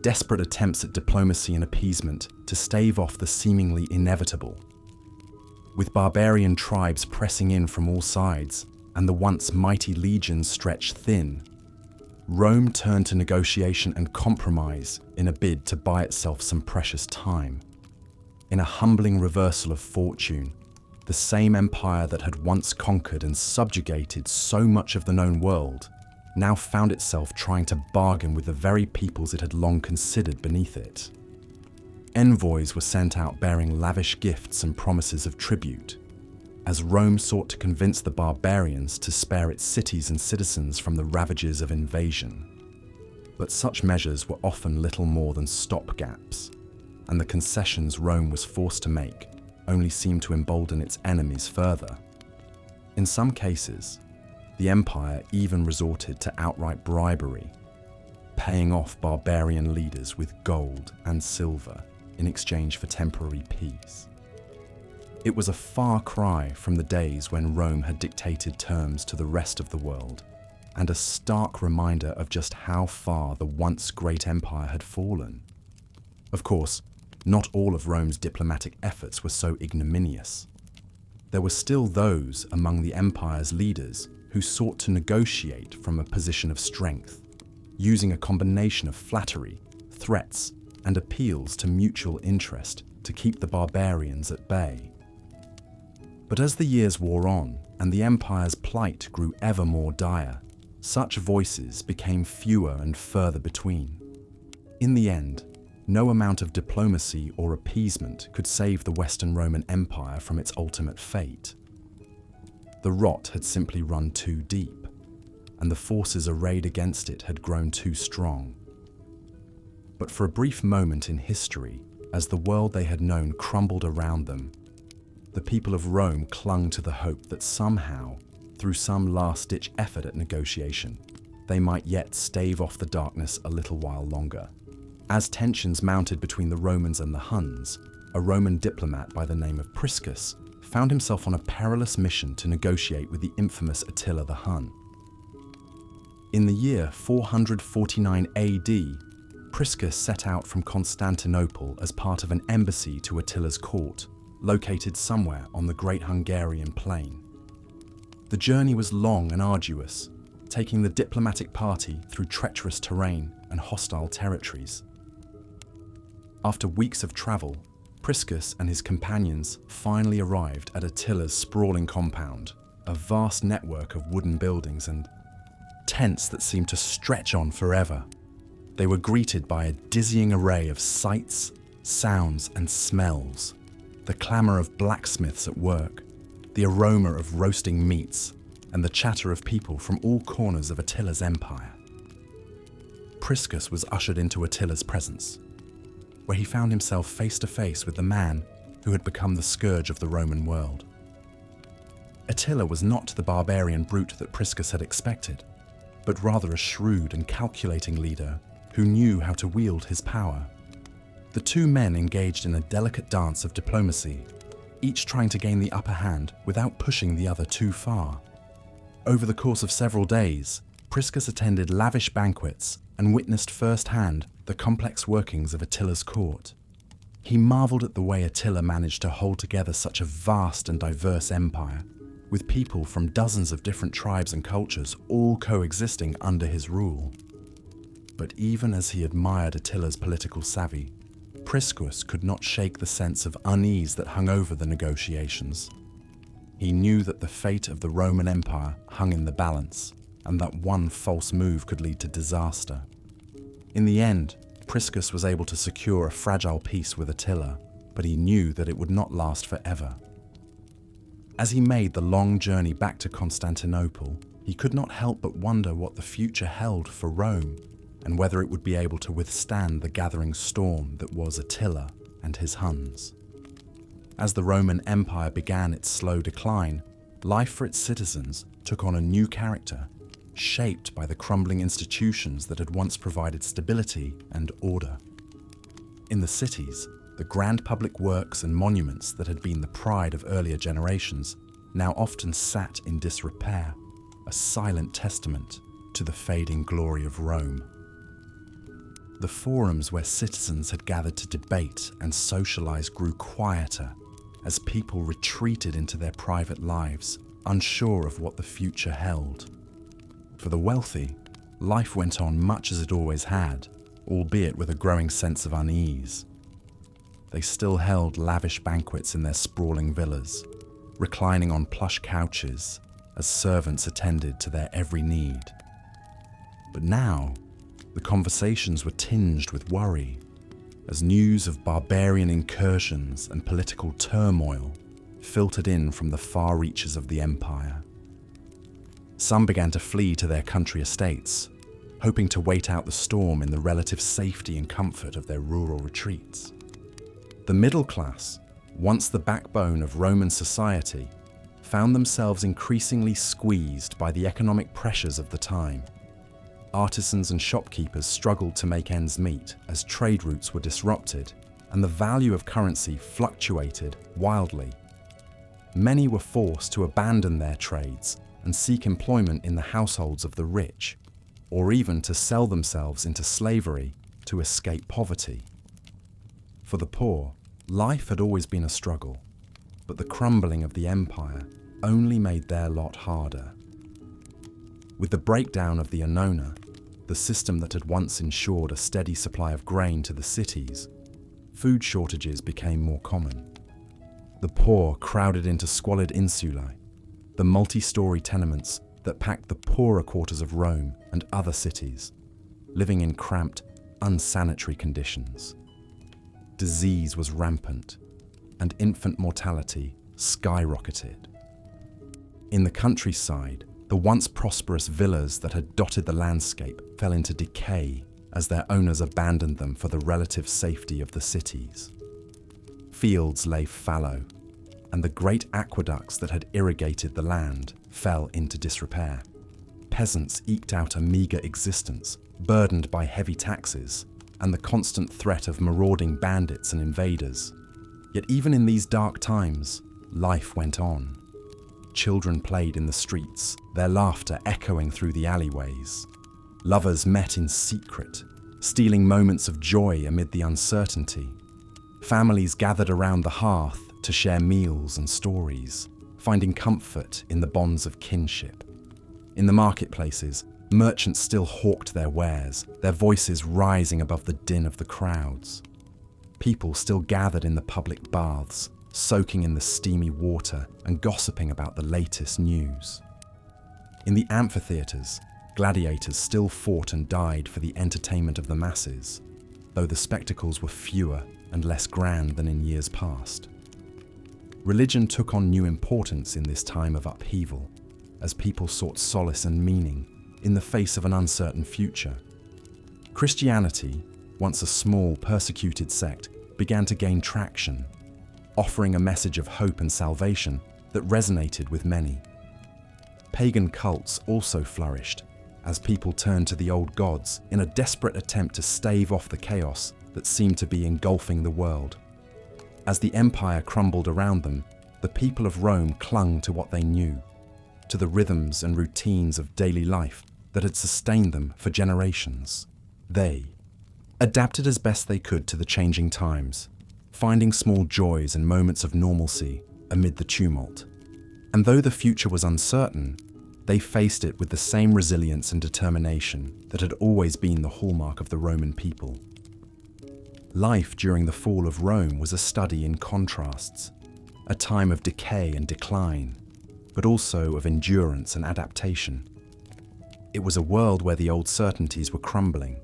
desperate attempts at diplomacy and appeasement to stave off the seemingly inevitable. With barbarian tribes pressing in from all sides and the once mighty legions stretched thin, Rome turned to negotiation and compromise in a bid to buy itself some precious time. In a humbling reversal of fortune, the same empire that had once conquered and subjugated so much of the known world now found itself trying to bargain with the very peoples it had long considered beneath it. Envoys were sent out bearing lavish gifts and promises of tribute, as Rome sought to convince the barbarians to spare its cities and citizens from the ravages of invasion. But such measures were often little more than stopgaps, and the concessions Rome was forced to make only seemed to embolden its enemies further. In some cases, the empire even resorted to outright bribery, paying off barbarian leaders with gold and silver in exchange for temporary peace. It was a far cry from the days when Rome had dictated terms to the rest of the world, and a stark reminder of just how far the once great empire had fallen. Of course, not all of Rome's diplomatic efforts were so ignominious. There were still those among the empire's leaders who sought to negotiate from a position of strength, using a combination of flattery, threats, and appeals to mutual interest to keep the barbarians at bay. But as the years wore on and the empire's plight grew ever more dire, such voices became fewer and further between. In the end, no amount of diplomacy or appeasement could save the Western Roman Empire from its ultimate fate. The rot had simply run too deep, and the forces arrayed against it had grown too strong. But for a brief moment in history, as the world they had known crumbled around them, the people of Rome clung to the hope that somehow, through some last-ditch effort at negotiation, they might yet stave off the darkness a little while longer. As tensions mounted between the Romans and the Huns, a Roman diplomat by the name of Priscus found himself on a perilous mission to negotiate with the infamous Attila the Hun. In the year 449 AD, Priscus set out from Constantinople as part of an embassy to Attila's court, located somewhere on the Great Hungarian Plain. The journey was long and arduous, taking the diplomatic party through treacherous terrain and hostile territories. After weeks of travel, Priscus and his companions finally arrived at Attila's sprawling compound, a vast network of wooden buildings and tents that seemed to stretch on forever. They were greeted by a dizzying array of sights, sounds, and smells. The clamour of blacksmiths at work, the aroma of roasting meats, and the chatter of people from all corners of Attila's empire. Priscus was ushered into Attila's presence, where he found himself face to face with the man who had become the scourge of the Roman world. Attila was not the barbarian brute that Priscus had expected, but rather a shrewd and calculating leader who knew how to wield his power. The two men engaged in a delicate dance of diplomacy, each trying to gain the upper hand without pushing the other too far. Over the course of several days, Priscus attended lavish banquets and witnessed firsthand the complex workings of Attila's court. He marveled at the way Attila managed to hold together such a vast and diverse empire, with people from dozens of different tribes and cultures all coexisting under his rule. But even as he admired Attila's political savvy, Priscus could not shake the sense of unease that hung over the negotiations. He knew that the fate of the Roman Empire hung in the balance, and that one false move could lead to disaster. In the end, Priscus was able to secure a fragile peace with Attila, but he knew that it would not last forever. As he made the long journey back to Constantinople, he could not help but wonder what the future held for Rome, and whether it would be able to withstand the gathering storm that was Attila and his Huns. As the Roman Empire began its slow decline, life for its citizens took on a new character, shaped by the crumbling institutions that had once provided stability and order. In the cities, the grand public works and monuments that had been the pride of earlier generations now often sat in disrepair, a silent testament to the fading glory of Rome. The forums where citizens had gathered to debate and socialize grew quieter as people retreated into their private lives, unsure of what the future held. For the wealthy, life went on much as it always had, albeit with a growing sense of unease. They still held lavish banquets in their sprawling villas, reclining on plush couches as servants attended to their every need. But now, the conversations were tinged with worry, as news of barbarian incursions and political turmoil filtered in from the far reaches of the empire. Some began to flee to their country estates, hoping to wait out the storm in the relative safety and comfort of their rural retreats. The middle class, once the backbone of Roman society, found themselves increasingly squeezed by the economic pressures of the time. Artisans and shopkeepers struggled to make ends meet as trade routes were disrupted and the value of currency fluctuated wildly. Many were forced to abandon their trades and seek employment in the households of the rich, or even to sell themselves into slavery to escape poverty. For the poor, life had always been a struggle, but the crumbling of the empire only made their lot harder. With the breakdown of the annona, the system that had once ensured a steady supply of grain to the cities, food shortages became more common. The poor crowded into squalid insulae, the multi-story tenements that packed the poorer quarters of Rome and other cities, living in cramped, unsanitary conditions. Disease was rampant, and infant mortality skyrocketed. In the countryside, the once prosperous villas that had dotted the landscape fell into decay as their owners abandoned them for the relative safety of the cities. Fields lay fallow, and the great aqueducts that had irrigated the land fell into disrepair. Peasants eked out a meagre existence, burdened by heavy taxes and the constant threat of marauding bandits and invaders. Yet even in these dark times, life went on. Children played in the streets, their laughter echoing through the alleyways. Lovers met in secret, stealing moments of joy amid the uncertainty. Families gathered around the hearth to share meals and stories, finding comfort in the bonds of kinship. In the marketplaces, merchants still hawked their wares, their voices rising above the din of the crowds. People still gathered in the public baths, soaking in the steamy water and gossiping about the latest news. In the amphitheatres, gladiators still fought and died for the entertainment of the masses, though the spectacles were fewer and less grand than in years past. Religion took on new importance in this time of upheaval, as people sought solace and meaning in the face of an uncertain future. Christianity, once a small, persecuted sect, began to gain traction, offering a message of hope and salvation that resonated with many. Pagan cults also flourished, as people turned to the old gods in a desperate attempt to stave off the chaos that seemed to be engulfing the world. As the empire crumbled around them, the people of Rome clung to what they knew, to the rhythms and routines of daily life that had sustained them for generations. They adapted as best they could to the changing times, finding small joys and moments of normalcy amid the tumult. And though the future was uncertain, they faced it with the same resilience and determination that had always been the hallmark of the Roman people. Life during the fall of Rome was a study in contrasts, a time of decay and decline, but also of endurance and adaptation. It was a world where the old certainties were crumbling,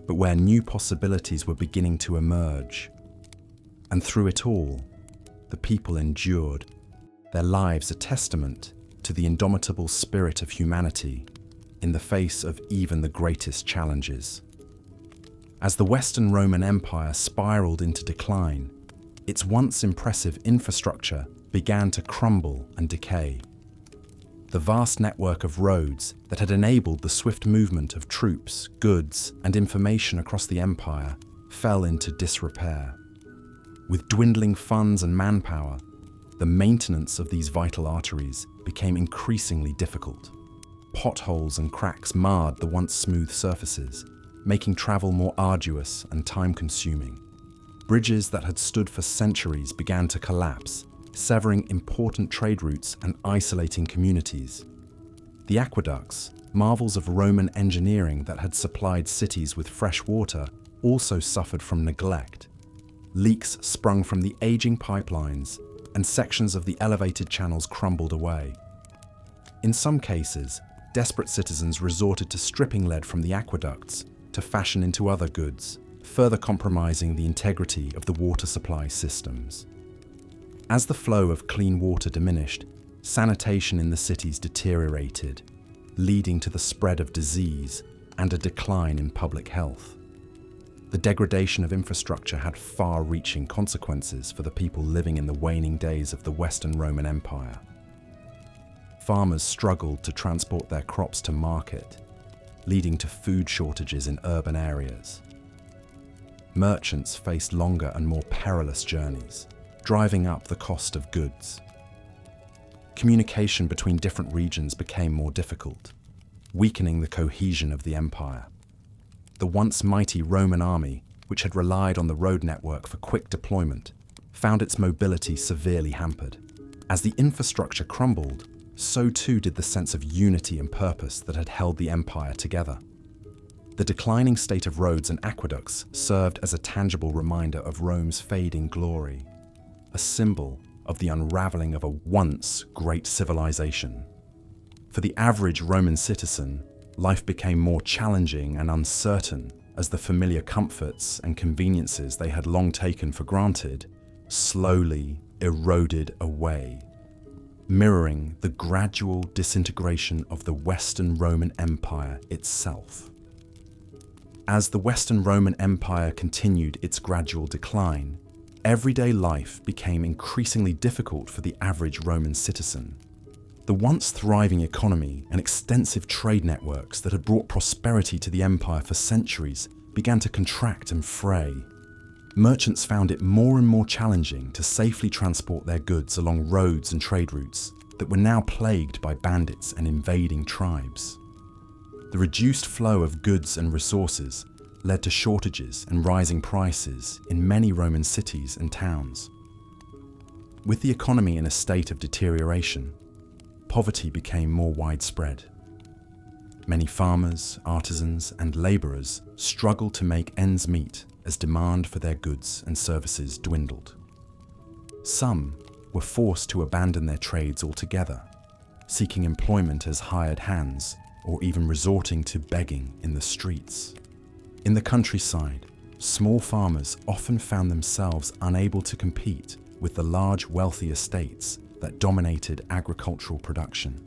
but where new possibilities were beginning to emerge. And through it all, the people endured, their lives a testament to the indomitable spirit of humanity in the face of even the greatest challenges. As the Western Roman Empire spiraled into decline, its once impressive infrastructure began to crumble and decay. The vast network of roads that had enabled the swift movement of troops, goods, and information across the empire fell into disrepair. With dwindling funds and manpower, the maintenance of these vital arteries became increasingly difficult. Potholes and cracks marred the once smooth surfaces, making travel more arduous and time-consuming. Bridges that had stood for centuries began to collapse, severing important trade routes and isolating communities. The aqueducts, marvels of Roman engineering that had supplied cities with fresh water, also suffered from neglect. Leaks sprung from the aging pipelines, and sections of the elevated channels crumbled away. In some cases, desperate citizens resorted to stripping lead from the aqueducts to fashion into other goods, further compromising the integrity of the water supply systems. As the flow of clean water diminished, sanitation in the cities deteriorated, leading to the spread of disease and a decline in public health. The degradation of infrastructure had far-reaching consequences for the people living in the waning days of the Western Roman Empire. Farmers struggled to transport their crops to market, leading to food shortages in urban areas. Merchants faced longer and more perilous journeys, driving up the cost of goods. Communication between different regions became more difficult, weakening the cohesion of the empire. The once mighty Roman army, which had relied on the road network for quick deployment, found its mobility severely hampered. As the infrastructure crumbled, so too did the sense of unity and purpose that had held the empire together. The declining state of roads and aqueducts served as a tangible reminder of Rome's fading glory, a symbol of the unraveling of a once great civilization. For the average Roman citizen, life became more challenging and uncertain as the familiar comforts and conveniences they had long taken for granted slowly eroded away, mirroring the gradual disintegration of the Western Roman Empire itself. As the Western Roman Empire continued its gradual decline, everyday life became increasingly difficult for the average Roman citizen. The once thriving economy and extensive trade networks that had brought prosperity to the empire for centuries began to contract and fray. Merchants found it more and more challenging to safely transport their goods along roads and trade routes that were now plagued by bandits and invading tribes. The reduced flow of goods and resources led to shortages and rising prices in many Roman cities and towns. With the economy in a state of deterioration, poverty became more widespread. Many farmers, artisans, and laborers struggled to make ends meet as demand for their goods and services dwindled. Some were forced to abandon their trades altogether, seeking employment as hired hands or even resorting to begging in the streets. In the countryside, small farmers often found themselves unable to compete with the large, wealthy estates that dominated agricultural production.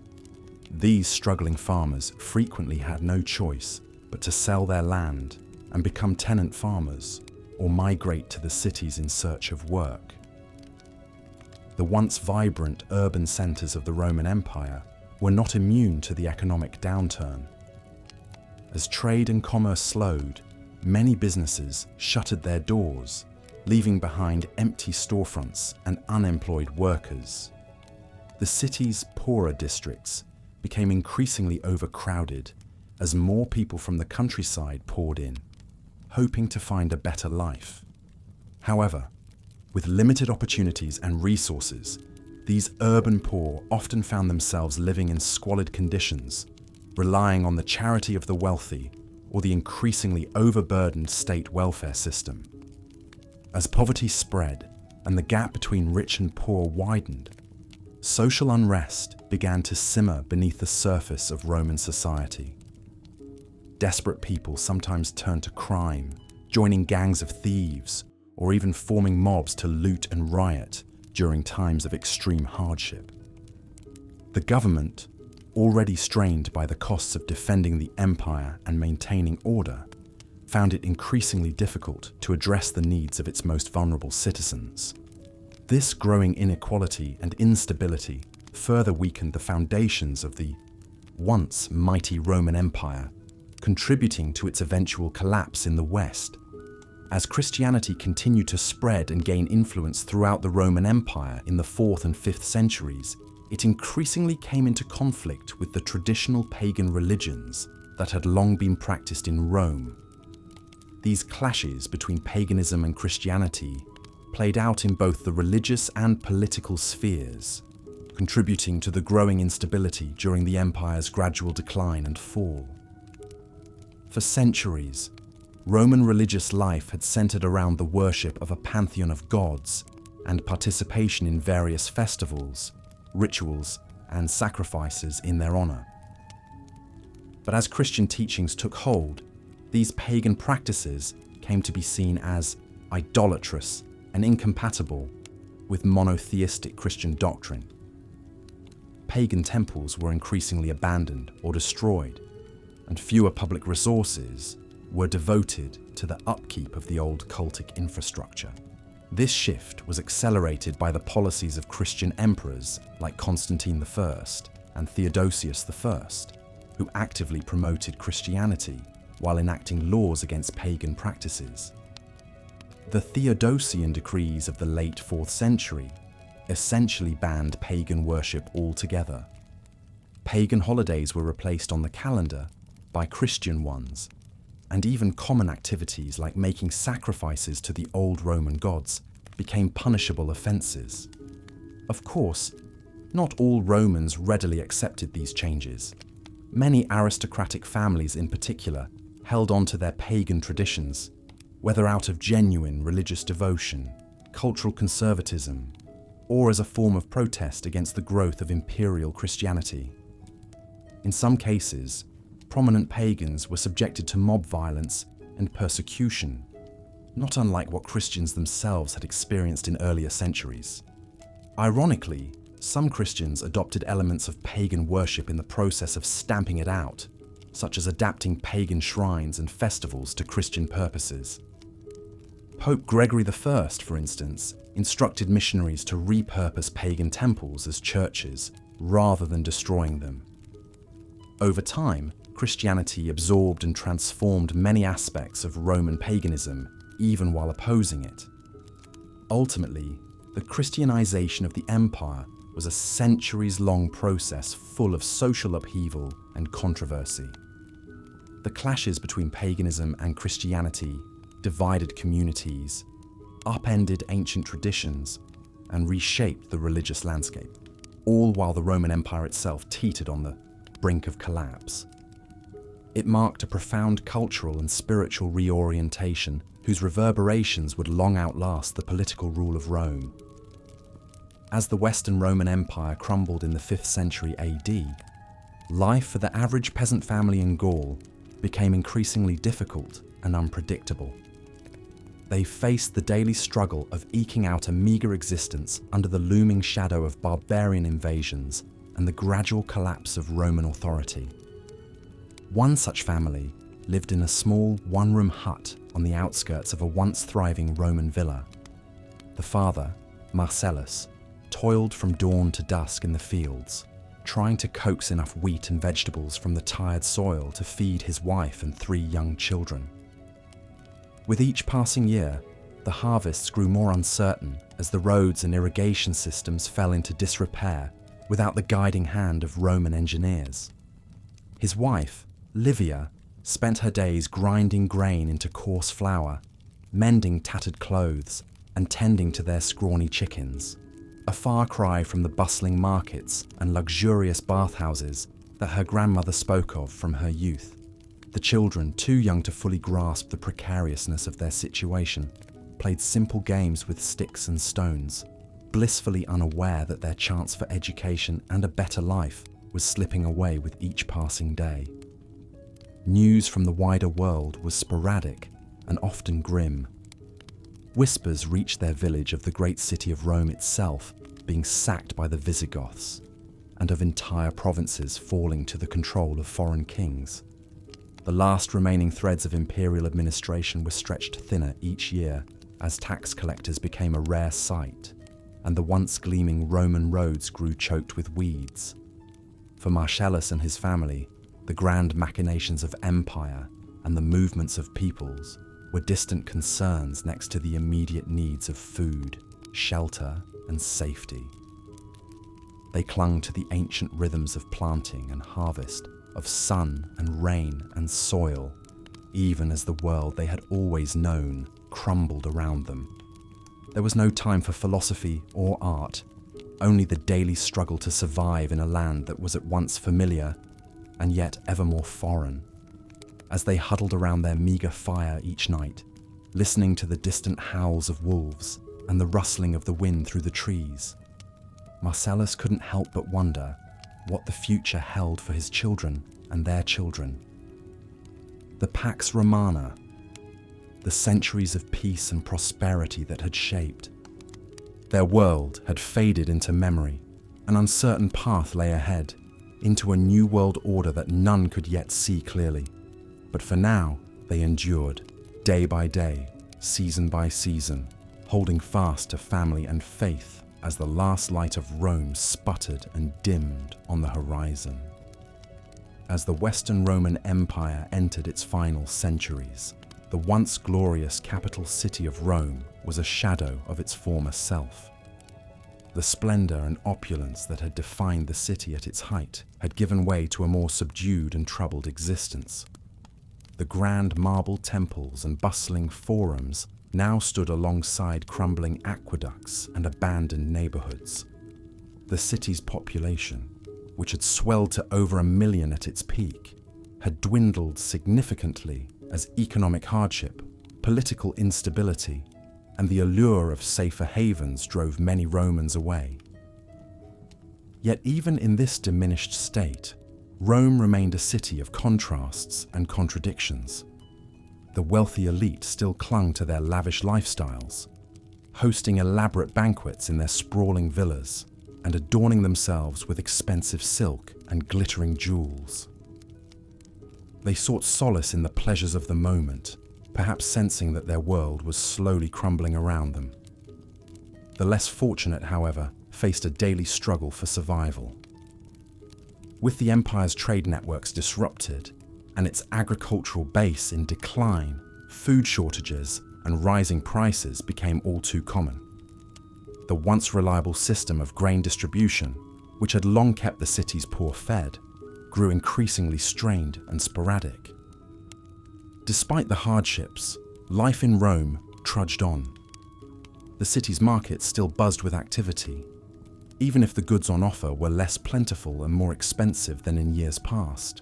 These struggling farmers frequently had no choice but to sell their land and become tenant farmers or migrate to the cities in search of work. The once vibrant urban centers of the Roman Empire were not immune to the economic downturn. As trade and commerce slowed, many businesses shuttered their doors, leaving behind empty storefronts and unemployed workers. The city's poorer districts became increasingly overcrowded as more people from the countryside poured in, hoping to find a better life. However, with limited opportunities and resources, these urban poor often found themselves living in squalid conditions, relying on the charity of the wealthy or the increasingly overburdened state welfare system. As poverty spread and the gap between rich and poor widened, social unrest began to simmer beneath the surface of Roman society. Desperate people sometimes turned to crime, joining gangs of thieves, or even forming mobs to loot and riot during times of extreme hardship. The government, already strained by the costs of defending the empire and maintaining order, found it increasingly difficult to address the needs of its most vulnerable citizens. This growing inequality and instability further weakened the foundations of the once mighty Roman Empire, contributing to its eventual collapse in the West. As Christianity continued to spread and gain influence throughout the Roman Empire in the 4th and 5th centuries, it increasingly came into conflict with the traditional pagan religions that had long been practiced in Rome. These clashes between paganism and Christianity played out in both the religious and political spheres, contributing to the growing instability during the empire's gradual decline and fall. For centuries, Roman religious life had centered around the worship of a pantheon of gods and participation in various festivals, rituals, and sacrifices in their honor. But as Christian teachings took hold, these pagan practices came to be seen as idolatrous and incompatible with monotheistic Christian doctrine. Pagan temples were increasingly abandoned or destroyed, and fewer public resources were devoted to the upkeep of the old cultic infrastructure. This shift was accelerated by the policies of Christian emperors like Constantine I and Theodosius I, who actively promoted Christianity while enacting laws against pagan practices. The Theodosian decrees of the late 4th century essentially banned pagan worship altogether. Pagan holidays were replaced on the calendar by Christian ones, and even common activities like making sacrifices to the old Roman gods became punishable offences. Of course, not all Romans readily accepted these changes. Many aristocratic families in particular held on to their pagan traditions, whether out of genuine religious devotion, cultural conservatism, or as a form of protest against the growth of imperial Christianity. In some cases, prominent pagans were subjected to mob violence and persecution, not unlike what Christians themselves had experienced in earlier centuries. Ironically, some Christians adopted elements of pagan worship in the process of stamping it out, such as adapting pagan shrines and festivals to Christian purposes. Pope Gregory I, for instance, instructed missionaries to repurpose pagan temples as churches rather than destroying them. Over time, Christianity absorbed and transformed many aspects of Roman paganism, even while opposing it. Ultimately, the Christianization of the empire was a centuries-long process full of social upheaval and controversy. The clashes between paganism and Christianity divided communities, upended ancient traditions, and reshaped the religious landscape, all while the Roman Empire itself teetered on the brink of collapse. It marked a profound cultural and spiritual reorientation whose reverberations would long outlast the political rule of Rome. As the Western Roman Empire crumbled in the 5th century AD, life for the average peasant family in Gaul became increasingly difficult and unpredictable. They faced the daily struggle of eking out a meagre existence under the looming shadow of barbarian invasions and the gradual collapse of Roman authority. One such family lived in a small one-room hut on the outskirts of a once thriving Roman villa. The father, Marcellus, toiled from dawn to dusk in the fields, trying to coax enough wheat and vegetables from the tired soil to feed his wife and 3 young children. With each passing year, the harvests grew more uncertain as the roads and irrigation systems fell into disrepair without the guiding hand of Roman engineers. His wife, Livia, spent her days grinding grain into coarse flour, mending tattered clothes, and tending to their scrawny chickens, a far cry from the bustling markets and luxurious bathhouses that her grandmother spoke of from her youth. The children, too young to fully grasp the precariousness of their situation, played simple games with sticks and stones, blissfully unaware that their chance for education and a better life was slipping away with each passing day. News from the wider world was sporadic and often grim. Whispers reached their village of the great city of Rome itself being sacked by the Visigoths, and of entire provinces falling to the control of foreign kings. The last remaining threads of imperial administration were stretched thinner each year as tax collectors became a rare sight, and the once gleaming Roman roads grew choked with weeds. For Marcellus and his family, the grand machinations of empire and the movements of peoples were distant concerns next to the immediate needs of food, shelter, and safety. They clung to the ancient rhythms of planting and harvest, of sun and rain and soil, even as the world they had always known crumbled around them. There was no time for philosophy or art, only the daily struggle to survive in a land that was at once familiar and yet ever more foreign. As they huddled around their meagre fire each night, listening to the distant howls of wolves and the rustling of the wind through the trees, Marcellus couldn't help but wonder what the future held for his children and their children. The Pax Romana, the centuries of peace and prosperity that had shaped. Their world had faded into memory. An uncertain path lay ahead, into a new world order that none could yet see clearly. But for now, they endured, day by day, season by season, holding fast to family and faith as the last light of Rome sputtered and dimmed on the horizon. As the Western Roman Empire entered its final centuries, the once glorious capital city of Rome was a shadow of its former self. The splendor and opulence that had defined the city at its height had given way to a more subdued and troubled existence. The grand marble temples and bustling forums now stood alongside crumbling aqueducts and abandoned neighborhoods. The city's population, which had swelled to over 1 million at its peak, had dwindled significantly as economic hardship, political instability, and the allure of safer havens drove many Romans away. Yet even in this diminished state, Rome remained a city of contrasts and contradictions. The wealthy elite still clung to their lavish lifestyles, hosting elaborate banquets in their sprawling villas and adorning themselves with expensive silk and glittering jewels. They sought solace in the pleasures of the moment, perhaps sensing that their world was slowly crumbling around them. The less fortunate, however, faced a daily struggle for survival. With the empire's trade networks disrupted and its agricultural base in decline, food shortages and rising prices became all too common. The once reliable system of grain distribution, which had long kept the cities poor fed, grew increasingly strained and sporadic. Despite the hardships, life in Rome trudged on. The city's markets still buzzed with activity, even if the goods on offer were less plentiful and more expensive than in years past.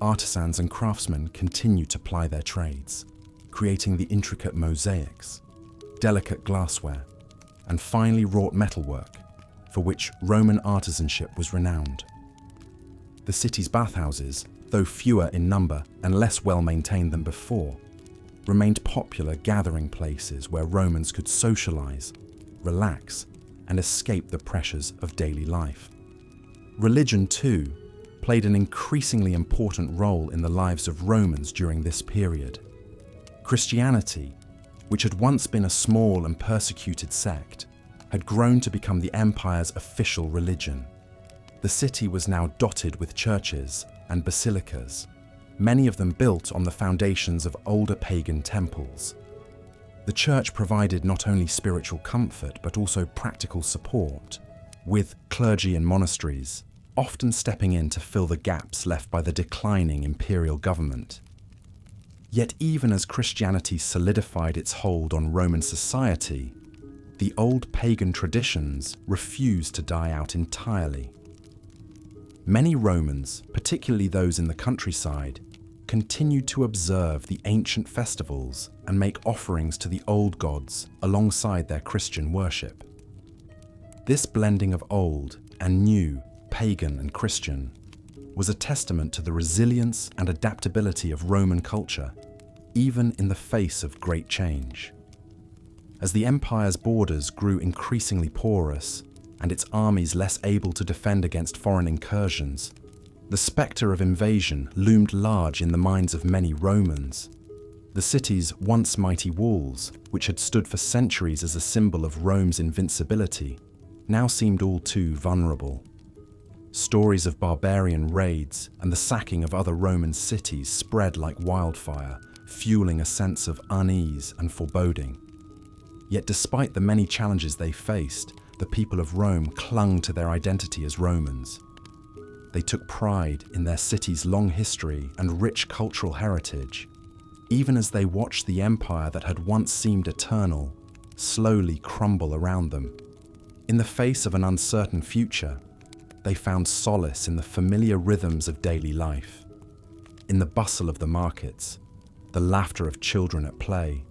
Artisans and craftsmen continued to ply their trades, creating the intricate mosaics, delicate glassware, and finely wrought metalwork, for which Roman artisanship was renowned. The city's bathhouses, though fewer in number and less well maintained than before, remained popular gathering places where Romans could socialize, relax, and escape the pressures of daily life. Religion, too, played an increasingly important role in the lives of Romans during this period. Christianity, which had once been a small and persecuted sect, had grown to become the empire's official religion. The city was now dotted with churches and basilicas, many of them built on the foundations of older pagan temples. The church provided not only spiritual comfort but also practical support, with clergy and monasteries often stepping in to fill the gaps left by the declining imperial government. Yet even as Christianity solidified its hold on Roman society, the old pagan traditions refused to die out entirely. Many Romans, particularly those in the countryside, continued to observe the ancient festivals and make offerings to the old gods alongside their Christian worship. This blending of old and new, pagan and Christian, was a testament to the resilience and adaptability of Roman culture, even in the face of great change. As the empire's borders grew increasingly porous and its armies less able to defend against foreign incursions, the spectre of invasion loomed large in the minds of many Romans. The city's once mighty walls, which had stood for centuries as a symbol of Rome's invincibility, now seemed all too vulnerable. Stories of barbarian raids and the sacking of other Roman cities spread like wildfire, fueling a sense of unease and foreboding. Yet despite the many challenges they faced, the people of Rome clung to their identity as Romans. They took pride in their city's long history and rich cultural heritage, even as they watched the empire that had once seemed eternal slowly crumble around them. In the face of an uncertain future, they found solace in the familiar rhythms of daily life, in the bustle of the markets, the laughter of children at play,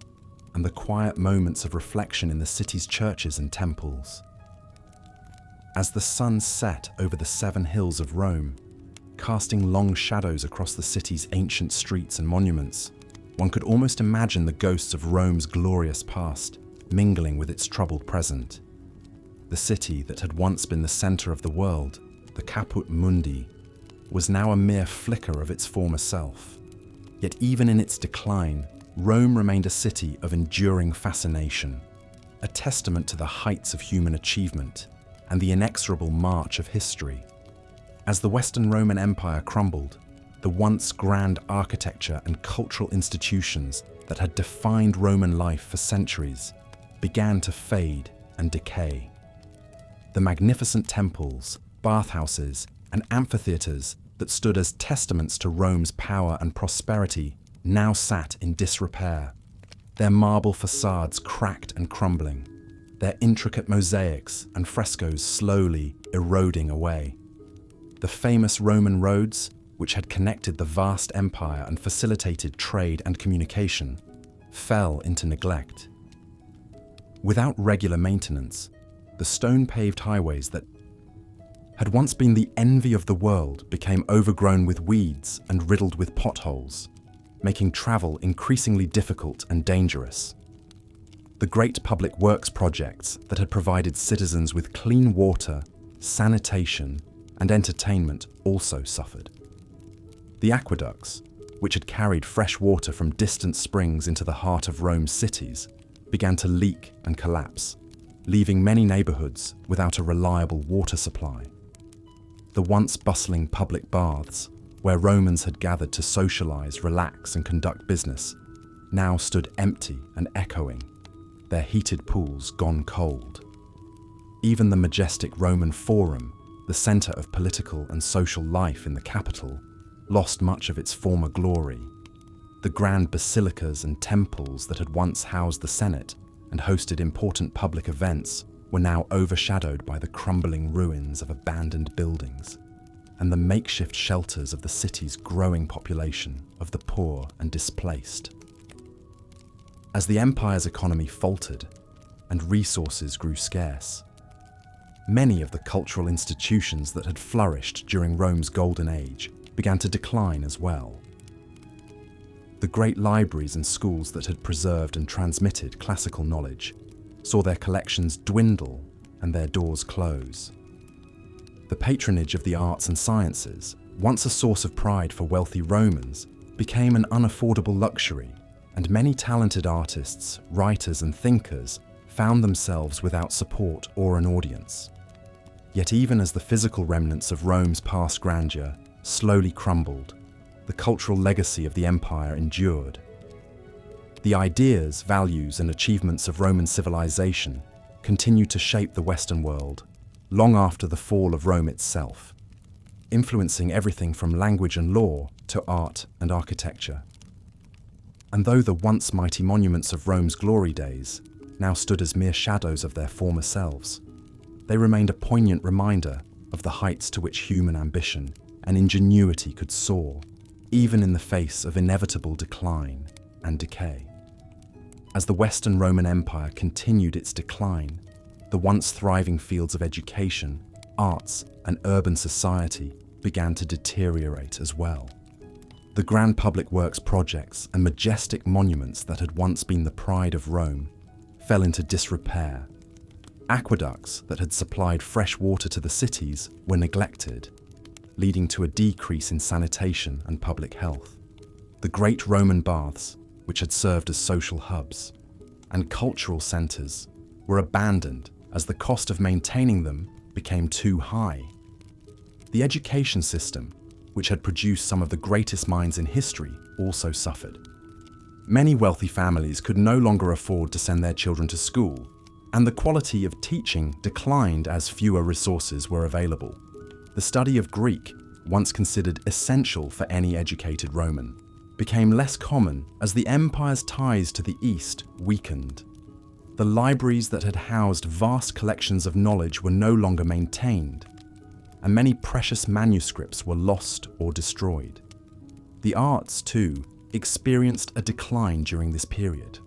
and the quiet moments of reflection in the city's churches and temples. As the sun set over the 7 hills of Rome, casting long shadows across the city's ancient streets and monuments. One could almost imagine the ghosts of Rome's glorious past mingling with its troubled present. The city that had once been the center of the world, the Caput Mundi, was now a mere flicker of its former self. Yet even in its decline, Rome remained a city of enduring fascination, a testament to the heights of human achievement and the inexorable march of history. As the Western Roman Empire crumbled, the once grand architecture and cultural institutions that had defined Roman life for centuries began to fade and decay. The magnificent temples, bathhouses, and amphitheatres that stood as testaments to Rome's power and prosperity now sat in disrepair, their marble facades cracked and crumbling, their intricate mosaics and frescoes slowly eroding away. The famous Roman roads, which had connected the vast empire and facilitated trade and communication, fell into neglect. Without regular maintenance, the stone-paved highways that had once been the envy of the world became overgrown with weeds and riddled with potholes, making travel increasingly difficult and dangerous. The great public works projects that had provided citizens with clean water, sanitation, and entertainment also suffered. The aqueducts, which had carried fresh water from distant springs into the heart of Rome's cities, began to leak and collapse, leaving many neighborhoods without a reliable water supply. The once bustling public baths, where Romans had gathered to socialize, relax, and conduct business, now stood empty and echoing, their heated pools gone cold. Even the majestic Roman Forum, the center of political and social life in the capital, lost much of its former glory. The grand basilicas and temples that had once housed the Senate and hosted important public events were now overshadowed by the crumbling ruins of abandoned buildings and the makeshift shelters of the city's growing population of the poor and displaced. As the empire's economy faltered and resources grew scarce, many of the cultural institutions that had flourished during Rome's golden age began to decline as well. The great libraries and schools that had preserved and transmitted classical knowledge saw their collections dwindle and their doors close. The patronage of the arts and sciences, once a source of pride for wealthy Romans, became an unaffordable luxury, and many talented artists, writers, and thinkers found themselves without support or an audience. Yet even as the physical remnants of Rome's past grandeur slowly crumbled, the cultural legacy of the empire endured. The ideas, values, and achievements of Roman civilization continued to shape the Western world long after the fall of Rome itself, influencing everything from language and law to art and architecture. And though the once mighty monuments of Rome's glory days now stood as mere shadows of their former selves, they remained a poignant reminder of the heights to which human ambition and ingenuity could soar, even in the face of inevitable decline and decay. As the Western Roman Empire continued its decline, the once thriving fields of education, arts, and urban society began to deteriorate as well. The grand public works projects and majestic monuments that had once been the pride of Rome fell into disrepair. Aqueducts that had supplied fresh water to the cities were neglected, leading to a decrease in sanitation and public health. The great Roman baths, which had served as social hubs and cultural centers, were abandoned as the cost of maintaining them became too high. The education system, which had produced some of the greatest minds in history, also suffered. Many wealthy families could no longer afford to send their children to school, and the quality of teaching declined as fewer resources were available. The study of Greek, once considered essential for any educated Roman, became less common as the empire's ties to the East weakened. The libraries that had housed vast collections of knowledge were no longer maintained, and many precious manuscripts were lost or destroyed. The arts, too, experienced a decline during this period.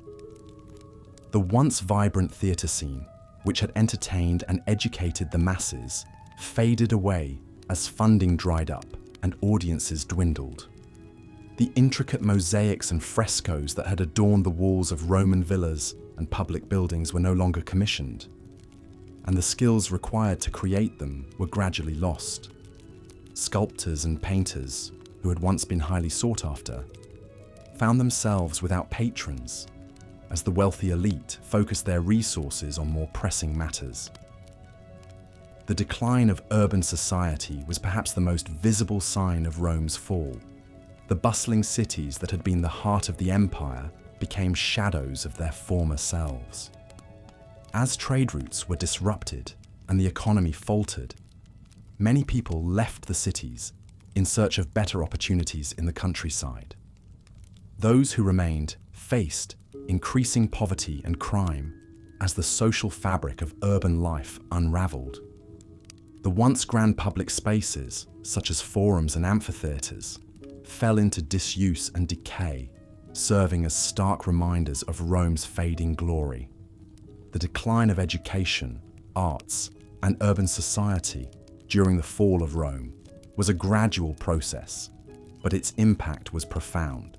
The once vibrant theatre scene, which had entertained and educated the masses, faded away as funding dried up, and audiences dwindled. The intricate mosaics and frescoes that had adorned the walls of Roman villas and public buildings were no longer commissioned, and the skills required to create them were gradually lost. Sculptors and painters, who had once been highly sought after, found themselves without patrons as the wealthy elite focused their resources on more pressing matters. The decline of urban society was perhaps the most visible sign of Rome's fall. The bustling cities that had been the heart of the empire became shadows of their former selves. As trade routes were disrupted and the economy faltered, many people left the cities in search of better opportunities in the countryside. Those who remained faced increasing poverty and crime as the social fabric of urban life unraveled. The once grand public spaces, such as forums and amphitheatres, fell into disuse and decay, serving as stark reminders of Rome's fading glory. The decline of education, arts, and urban society during the fall of Rome was a gradual process, but its impact was profound.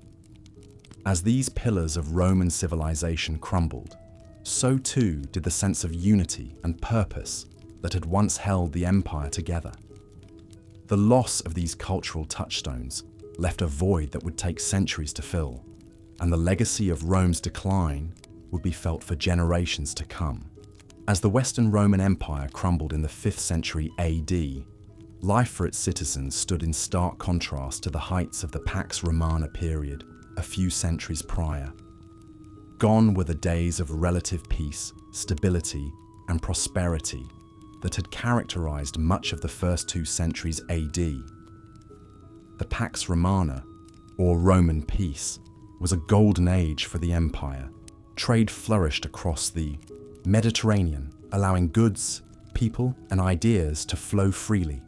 As these pillars of Roman civilization crumbled, so too did the sense of unity and purpose that had once held the empire together. The loss of these cultural touchstones left a void that would take centuries to fill, and the legacy of Rome's decline would be felt for generations to come. As the Western Roman Empire crumbled in the 5th century AD, life for its citizens stood in stark contrast to the heights of the Pax Romana period a few centuries prior. Gone were the days of relative peace, stability, and prosperity that had characterized much of the first 2 centuries AD. The Pax Romana, or Roman peace, was a golden age for the empire. Trade flourished across the Mediterranean, allowing goods, people, and ideas to flow freely.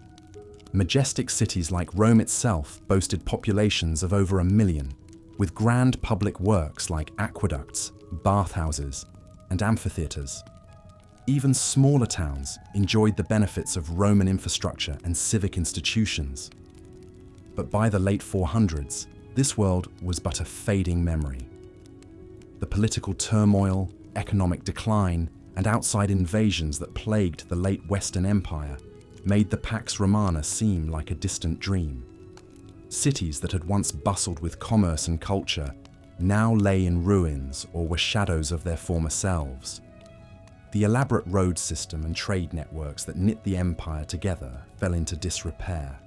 Majestic cities like Rome itself boasted populations of over 1 million, with grand public works like aqueducts, bathhouses, and amphitheatres. Even smaller towns enjoyed the benefits of Roman infrastructure and civic institutions. But by the late 400s, this world was but a fading memory. The political turmoil, economic decline, and outside invasions that plagued the late Western Empire made the Pax Romana seem like a distant dream. Cities that had once bustled with commerce and culture now lay in ruins or were shadows of their former selves. The elaborate road system and trade networks that knit the empire together fell into disrepair.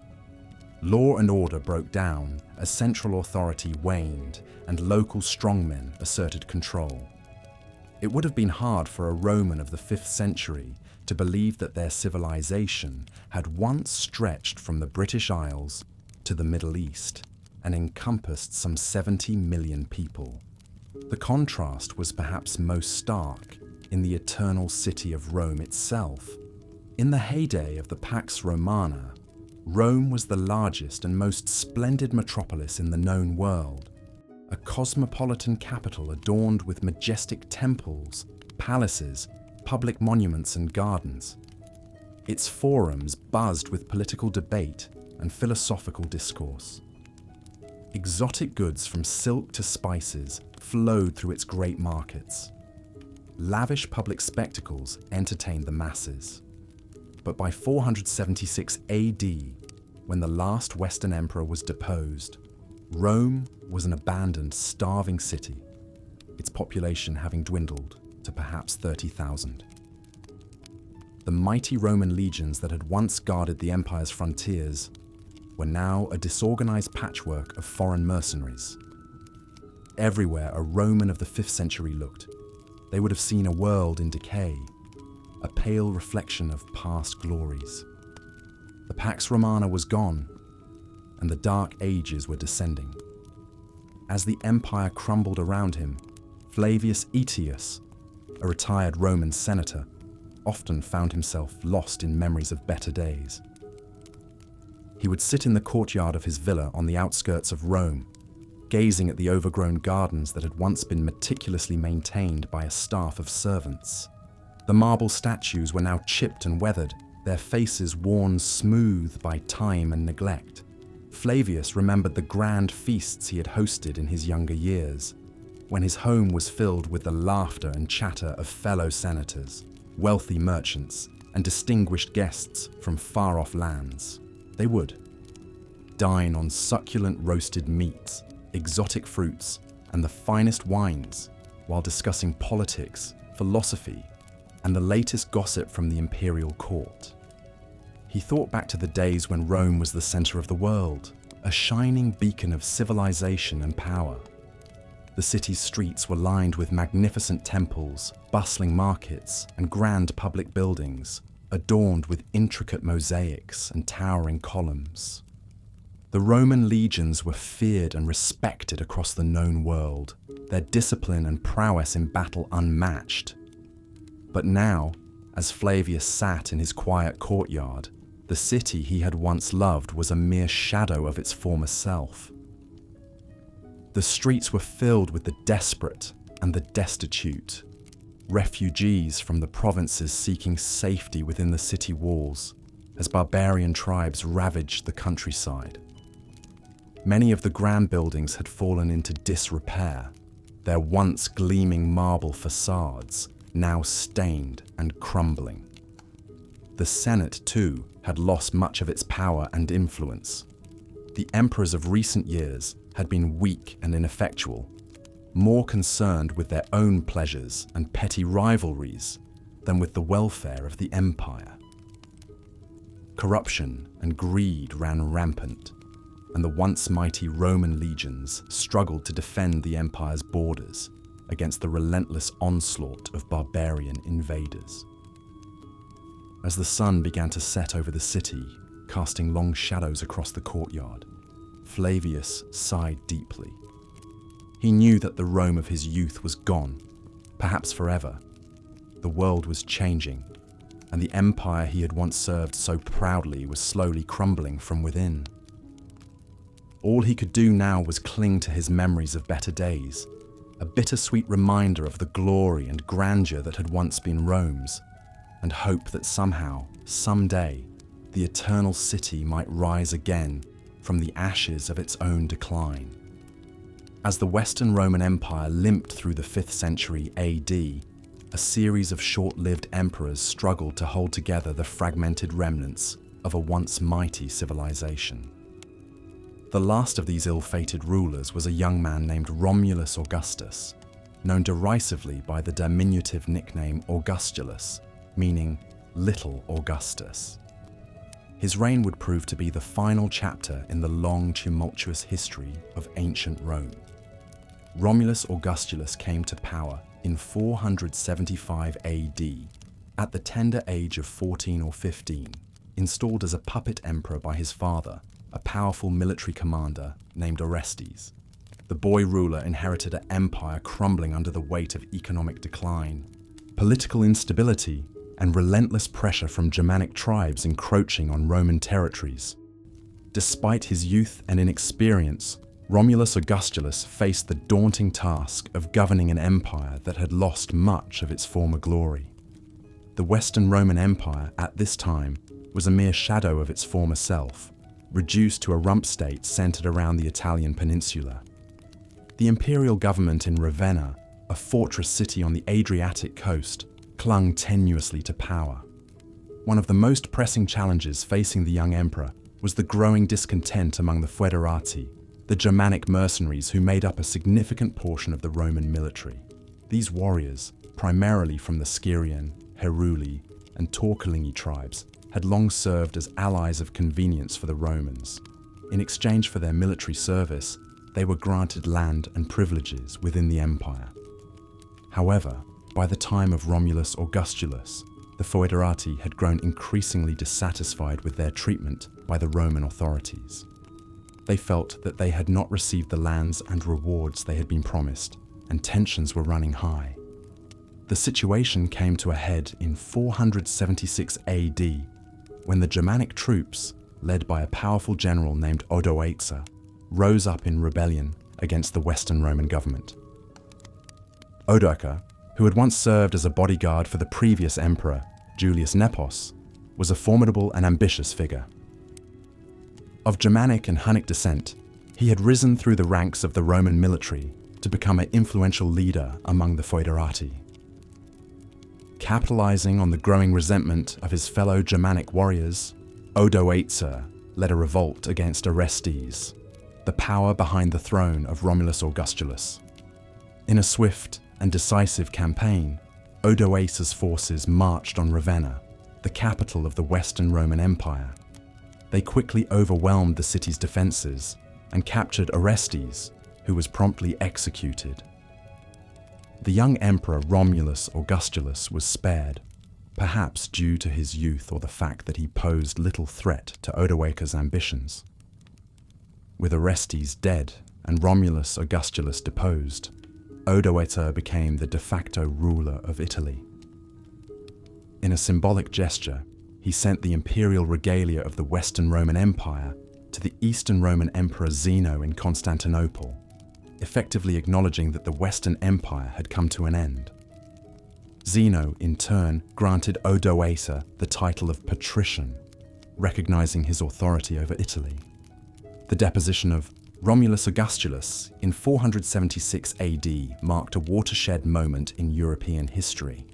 Law and order broke down as central authority waned and local strongmen asserted control. It would have been hard for a Roman of the 5th century to believe that their civilization had once stretched from the British Isles to the Middle East and encompassed some 70 million people. The contrast was perhaps most stark in the eternal city of Rome itself. In the heyday of the Pax Romana, Rome was the largest and most splendid metropolis in the known world, a cosmopolitan capital adorned with majestic temples, palaces, public monuments and gardens. Its forums buzzed with political debate and philosophical discourse. Exotic goods from silk to spices flowed through its great markets. Lavish public spectacles entertained the masses. But by 476 AD, when the last Western emperor was deposed, Rome was an abandoned, starving city, its population having dwindled to perhaps 30,000. The mighty Roman legions that had once guarded the empire's frontiers were now a disorganized patchwork of foreign mercenaries. Everywhere a Roman of the 5th century looked, they would have seen a world in decay, a pale reflection of past glories. The Pax Romana was gone, and the Dark Ages were descending. As the empire crumbled around him, Flavius Aetius, a retired Roman senator, often found himself lost in memories of better days. He would sit in the courtyard of his villa on the outskirts of Rome, gazing at the overgrown gardens that had once been meticulously maintained by a staff of servants. The marble statues were now chipped and weathered, their faces worn smooth by time and neglect. Flavius remembered the grand feasts he had hosted in his younger years, when his home was filled with the laughter and chatter of fellow senators, wealthy merchants, and distinguished guests from far-off lands. They would dine on succulent roasted meats, exotic fruits, and the finest wines, while discussing politics, philosophy, and the latest gossip from the imperial court. He thought back to the days when Rome was the center of the world, a shining beacon of civilization and power. The city's streets were lined with magnificent temples, bustling markets, and grand public buildings, adorned with intricate mosaics and towering columns. The Roman legions were feared and respected across the known world, their discipline and prowess in battle unmatched. But now, as Flavius sat in his quiet courtyard, the city he had once loved was a mere shadow of its former self. The streets were filled with the desperate and the destitute, refugees from the provinces seeking safety within the city walls, as barbarian tribes ravaged the countryside. Many of the grand buildings had fallen into disrepair, their once gleaming marble facades now stained and crumbling. The Senate, too, had lost much of its power and influence. The emperors of recent years had been weak and ineffectual, more concerned with their own pleasures and petty rivalries than with the welfare of the empire. Corruption and greed ran rampant, and the once mighty Roman legions struggled to defend the empire's borders against the relentless onslaught of barbarian invaders. As the sun began to set over the city, casting long shadows across the courtyard, Flavius sighed deeply. He knew that the Rome of his youth was gone, perhaps forever. The world was changing, and the empire he had once served so proudly was slowly crumbling from within. All he could do now was cling to his memories of better days, a bittersweet reminder of the glory and grandeur that had once been Rome's, and hope that somehow, someday, the eternal city might rise again from the ashes of its own decline. As the Western Roman Empire limped through the 5th century AD, a series of short-lived emperors struggled to hold together the fragmented remnants of a once mighty civilization. The last of these ill-fated rulers was a young man named Romulus Augustus, known derisively by the diminutive nickname Augustulus, meaning Little Augustus. His reign would prove to be the final chapter in the long, tumultuous history of ancient Rome. Romulus Augustulus came to power in 475 AD, at the tender age of 14 or 15, installed as a puppet emperor by his father, a powerful military commander named Orestes. The boy ruler inherited an empire crumbling under the weight of economic decline, political instability, and relentless pressure from Germanic tribes encroaching on Roman territories. Despite his youth and inexperience, Romulus Augustulus faced the daunting task of governing an empire that had lost much of its former glory. The Western Roman Empire at this time was a mere shadow of its former self, reduced to a rump state centered around the Italian peninsula. The imperial government in Ravenna, a fortress city on the Adriatic coast, clung tenuously to power. One of the most pressing challenges facing the young emperor was the growing discontent among the foederati, the Germanic mercenaries who made up a significant portion of the Roman military. These warriors, primarily from the Skirian, Heruli, and Torquelini tribes, had long served as allies of convenience for the Romans. In exchange for their military service, they were granted land and privileges within the empire. However, by the time of Romulus Augustulus, the foederati had grown increasingly dissatisfied with their treatment by the Roman authorities. They felt that they had not received the lands and rewards they had been promised, and tensions were running high. The situation came to a head in 476 AD, when the Germanic troops, led by a powerful general named Odoacer, rose up in rebellion against the Western Roman government. Odoacer, who had once served as a bodyguard for the previous emperor, Julius Nepos, was a formidable and ambitious figure. Of Germanic and Hunnic descent, he had risen through the ranks of the Roman military to become an influential leader among the foederati. Capitalizing on the growing resentment of his fellow Germanic warriors, Odoacer led a revolt against Orestes, the power behind the throne of Romulus Augustulus. In a swift and decisive campaign, Odoacer's forces marched on Ravenna, the capital of the Western Roman Empire. They quickly overwhelmed the city's defenses and captured Orestes, who was promptly executed. The young emperor Romulus Augustulus was spared, perhaps due to his youth or the fact that he posed little threat to Odoacer's ambitions. With Orestes dead and Romulus Augustulus deposed, Odoacer became the de facto ruler of Italy. In a symbolic gesture, he sent the imperial regalia of the Western Roman Empire to the Eastern Roman Emperor Zeno in Constantinople, effectively acknowledging that the Western Empire had come to an end. Zeno, in turn, granted Odoacer the title of patrician, recognizing his authority over Italy. The deposition of Romulus Augustulus in 476 AD marked a watershed moment in European history.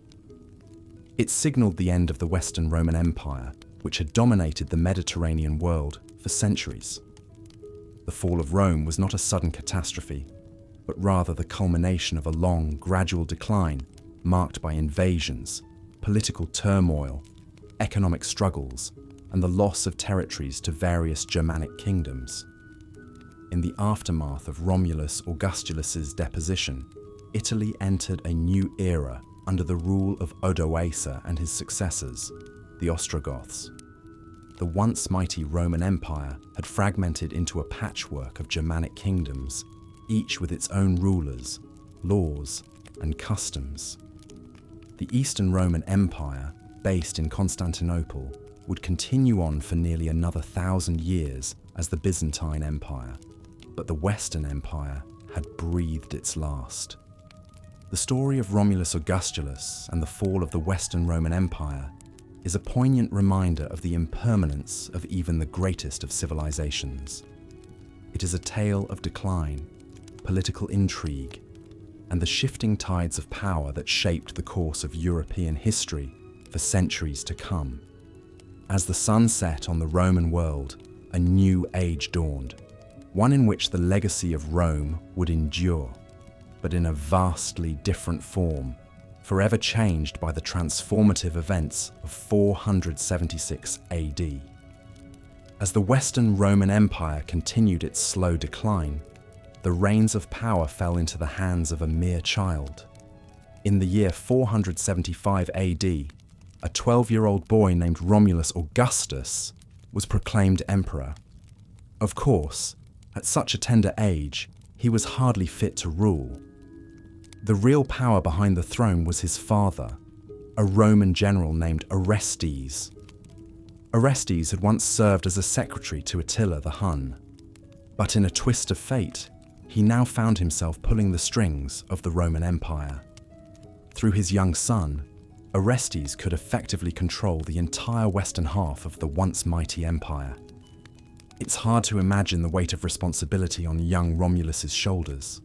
It signaled the end of the Western Roman Empire, which had dominated the Mediterranean world for centuries. The fall of Rome was not a sudden catastrophe, but rather the culmination of a long, gradual decline marked by invasions, political turmoil, economic struggles, and the loss of territories to various Germanic kingdoms. In the aftermath of Romulus Augustulus's deposition, Italy entered a new era under the rule of Odoacer and his successors, the Ostrogoths. The once mighty Roman Empire had fragmented into a patchwork of Germanic kingdoms, each with its own rulers, laws, and customs. The Eastern Roman Empire, based in Constantinople, would continue on for nearly another 1,000 years as the Byzantine Empire, but the Western Empire had breathed its last. The story of Romulus Augustulus and the fall of the Western Roman Empire is a poignant reminder of the impermanence of even the greatest of civilizations. It is a tale of decline, political intrigue, and the shifting tides of power that shaped the course of European history for centuries to come. As the sun set on the Roman world, a new age dawned, one in which the legacy of Rome would endure, but in a vastly different form, forever changed by the transformative events of 476 AD. As the Western Roman Empire continued its slow decline, the reins of power fell into the hands of a mere child. In the year 475 AD, a 12-year-old boy named Romulus Augustus was proclaimed emperor. Of course, at such a tender age, he was hardly fit to rule. The real power behind the throne was his father, a Roman general named Orestes. Orestes had once served as a secretary to Attila the Hun, but in a twist of fate, he now found himself pulling the strings of the Roman Empire. Through his young son, Orestes could effectively control the entire western half of the once mighty empire. It's hard to imagine the weight of responsibility on young Romulus's shoulders.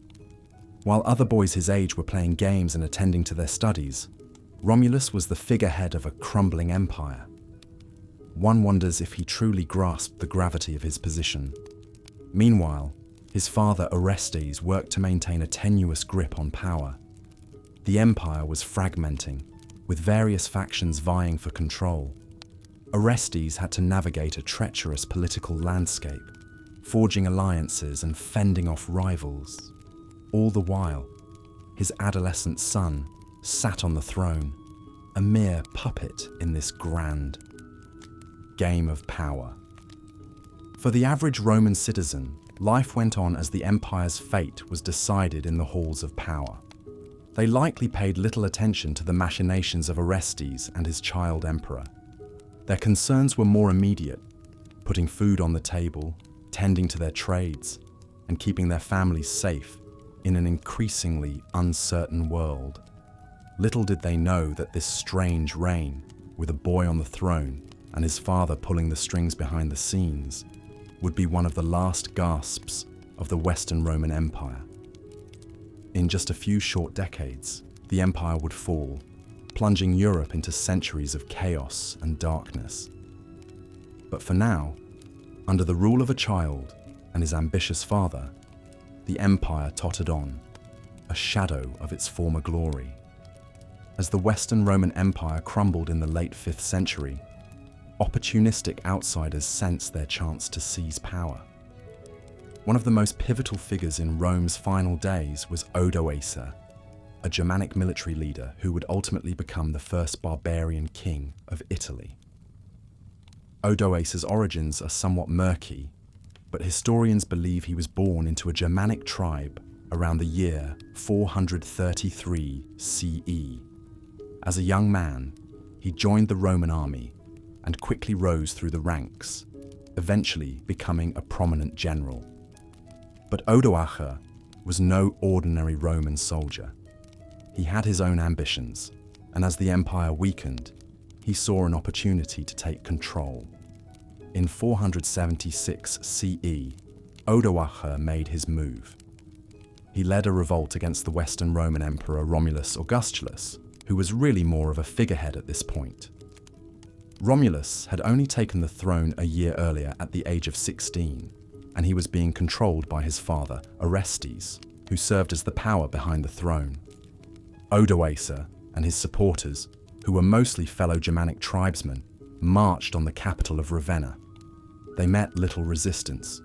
While other boys his age were playing games and attending to their studies, Romulus was the figurehead of a crumbling empire. One wonders if he truly grasped the gravity of his position. Meanwhile, his father Orestes worked to maintain a tenuous grip on power. The empire was fragmenting, with various factions vying for control. Orestes had to navigate a treacherous political landscape, forging alliances and fending off rivals. All the while, his adolescent son sat on the throne, a mere puppet in this grand game of power. For the average Roman citizen, life went on as the empire's fate was decided in the halls of power. They likely paid little attention to the machinations of Orestes and his child emperor. Their concerns were more immediate, putting food on the table, tending to their trades, and keeping their families safe in an increasingly uncertain world. Little did they know that this strange reign, with a boy on the throne and his father pulling the strings behind the scenes, would be one of the last gasps of the Western Roman Empire. In just a few short decades, the empire would fall, plunging Europe into centuries of chaos and darkness. But for now, under the rule of a child and his ambitious father, the empire tottered on, a shadow of its former glory. As the Western Roman Empire crumbled in the late 5th century, opportunistic outsiders sensed their chance to seize power. One of the most pivotal figures in Rome's final days was Odoacer, a Germanic military leader who would ultimately become the first barbarian king of Italy. Odoacer's origins are somewhat murky, but historians believe he was born into a Germanic tribe around the year 433 CE. As a young man, he joined the Roman army and quickly rose through the ranks, eventually becoming a prominent general. But Odoacer was no ordinary Roman soldier. He had his own ambitions, and as the empire weakened, he saw an opportunity to take control. In 476 CE, Odoacer made his move. He led a revolt against the Western Roman Emperor Romulus Augustulus, who was really more of a figurehead at this point. Romulus had only taken the throne a year earlier at the age of 16, and he was being controlled by his father, Orestes, who served as the power behind the throne. Odoacer and his supporters, who were mostly fellow Germanic tribesmen, marched on the capital of Ravenna. They met little resistance.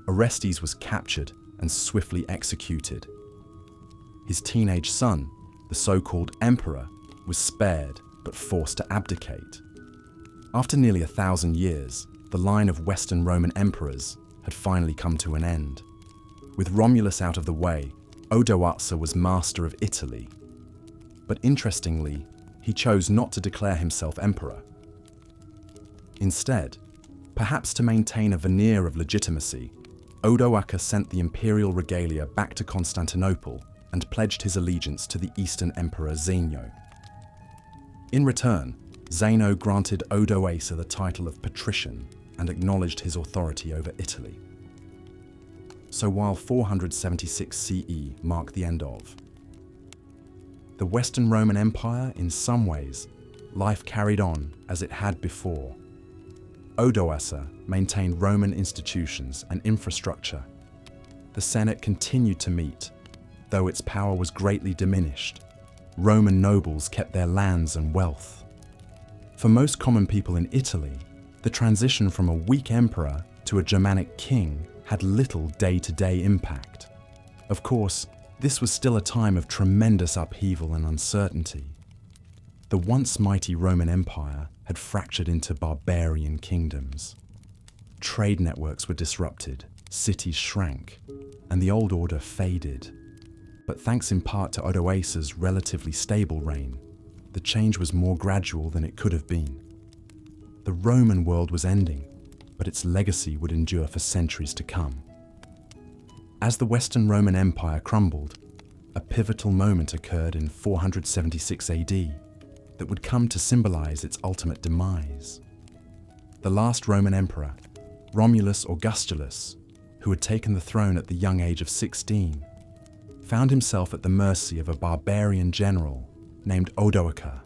Orestes was captured and swiftly executed. His teenage son, the so-called emperor, was spared but forced to abdicate. After nearly 1,000 years, the line of Western Roman emperors had finally come to an end. With Romulus out of the way, Odoacer was master of Italy. But interestingly, he chose not to declare himself emperor. Instead, perhaps to maintain a veneer of legitimacy, Odoacer sent the imperial regalia back to Constantinople and pledged his allegiance to the Eastern Emperor Zeno. In return, Zeno granted Odoacer the title of patrician and acknowledged his authority over Italy. So while 476 CE marked the end of the Western Roman Empire, in some ways, life carried on as it had before. Odoacer maintained Roman institutions and infrastructure. The Senate continued to meet, though its power was greatly diminished. Roman nobles kept their lands and wealth. For most common people in Italy, the transition from a weak emperor to a Germanic king had little day-to-day impact. Of course, this was still a time of tremendous upheaval and uncertainty. The once mighty Roman Empire had fractured into barbarian kingdoms. Trade networks were disrupted, cities shrank, and the old order faded. But thanks in part to Odoacer's relatively stable reign, the change was more gradual than it could have been. The Roman world was ending, but its legacy would endure for centuries to come. As the Western Roman Empire crumbled, a pivotal moment occurred in 476 AD that would come to symbolize its ultimate demise. The last Roman emperor, Romulus Augustulus, who had taken the throne at the young age of 16, found himself at the mercy of a barbarian general named Odoacer.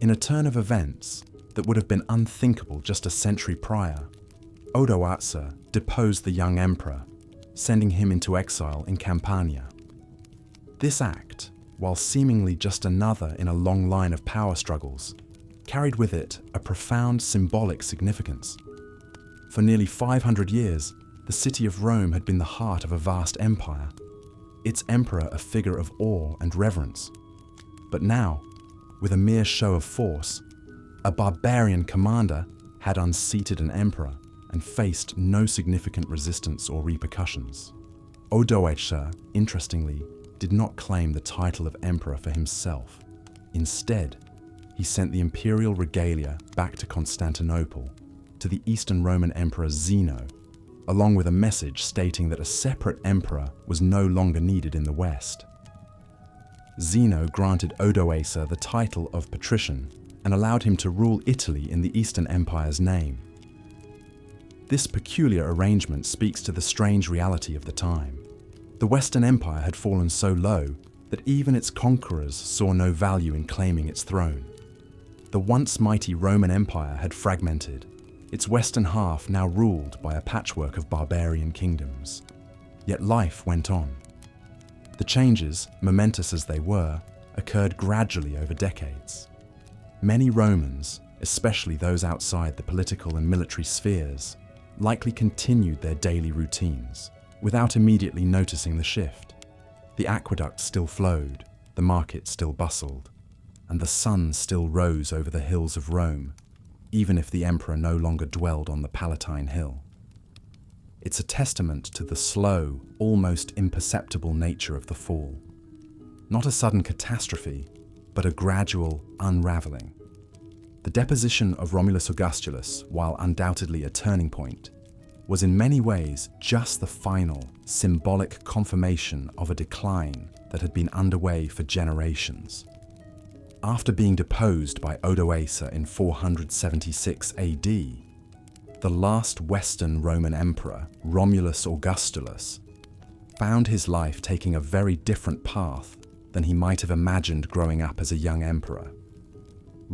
In a turn of events that would have been unthinkable just a century prior, Odoacer deposed the young emperor, sending him into exile in Campania. This act, while seemingly just another in a long line of power struggles, carried with it a profound symbolic significance. For nearly 500 years, the city of Rome had been the heart of a vast empire, its emperor a figure of awe and reverence. But now, with a mere show of force, a barbarian commander had unseated an emperor and faced no significant resistance or repercussions. Odoacer, interestingly, did not claim the title of emperor for himself. Instead, he sent the imperial regalia back to Constantinople, to the Eastern Roman Emperor Zeno, along with a message stating that a separate emperor was no longer needed in the West. Zeno granted Odoacer the title of patrician and allowed him to rule Italy in the Eastern Empire's name. This peculiar arrangement speaks to the strange reality of the time. The Western Empire had fallen so low that even its conquerors saw no value in claiming its throne. The once mighty Roman Empire had fragmented, its western half now ruled by a patchwork of barbarian kingdoms. Yet life went on. The changes, momentous as they were, occurred gradually over decades. Many Romans, especially those outside the political and military spheres, likely continued their daily routines without immediately noticing the shift. The aqueducts still flowed, the market still bustled, and the sun still rose over the hills of Rome, even if the emperor no longer dwelled on the Palatine Hill. It's a testament to the slow, almost imperceptible nature of the fall. Not a sudden catastrophe, but a gradual unraveling. The deposition of Romulus Augustulus, while undoubtedly a turning point, was in many ways just the final, symbolic confirmation of a decline that had been underway for generations. After being deposed by Odoacer in 476 AD, the last Western Roman emperor, Romulus Augustulus, found his life taking a very different path than he might have imagined growing up as a young emperor.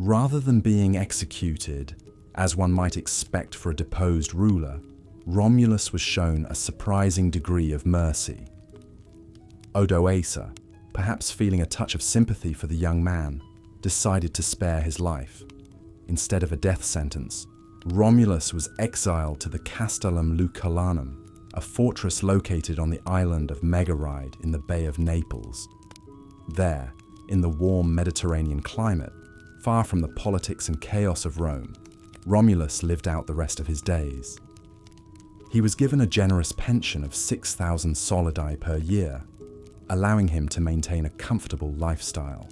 Rather than being executed, as one might expect for a deposed ruler, Romulus was shown a surprising degree of mercy. Odoacer, perhaps feeling a touch of sympathy for the young man, decided to spare his life. Instead of a death sentence, Romulus was exiled to the Castellum Lucullanum, a fortress located on the island of Megaride in the Bay of Naples. There, in the warm Mediterranean climate, far from the politics and chaos of Rome, Romulus lived out the rest of his days. He was given a generous pension of 6,000 solidi per year, allowing him to maintain a comfortable lifestyle.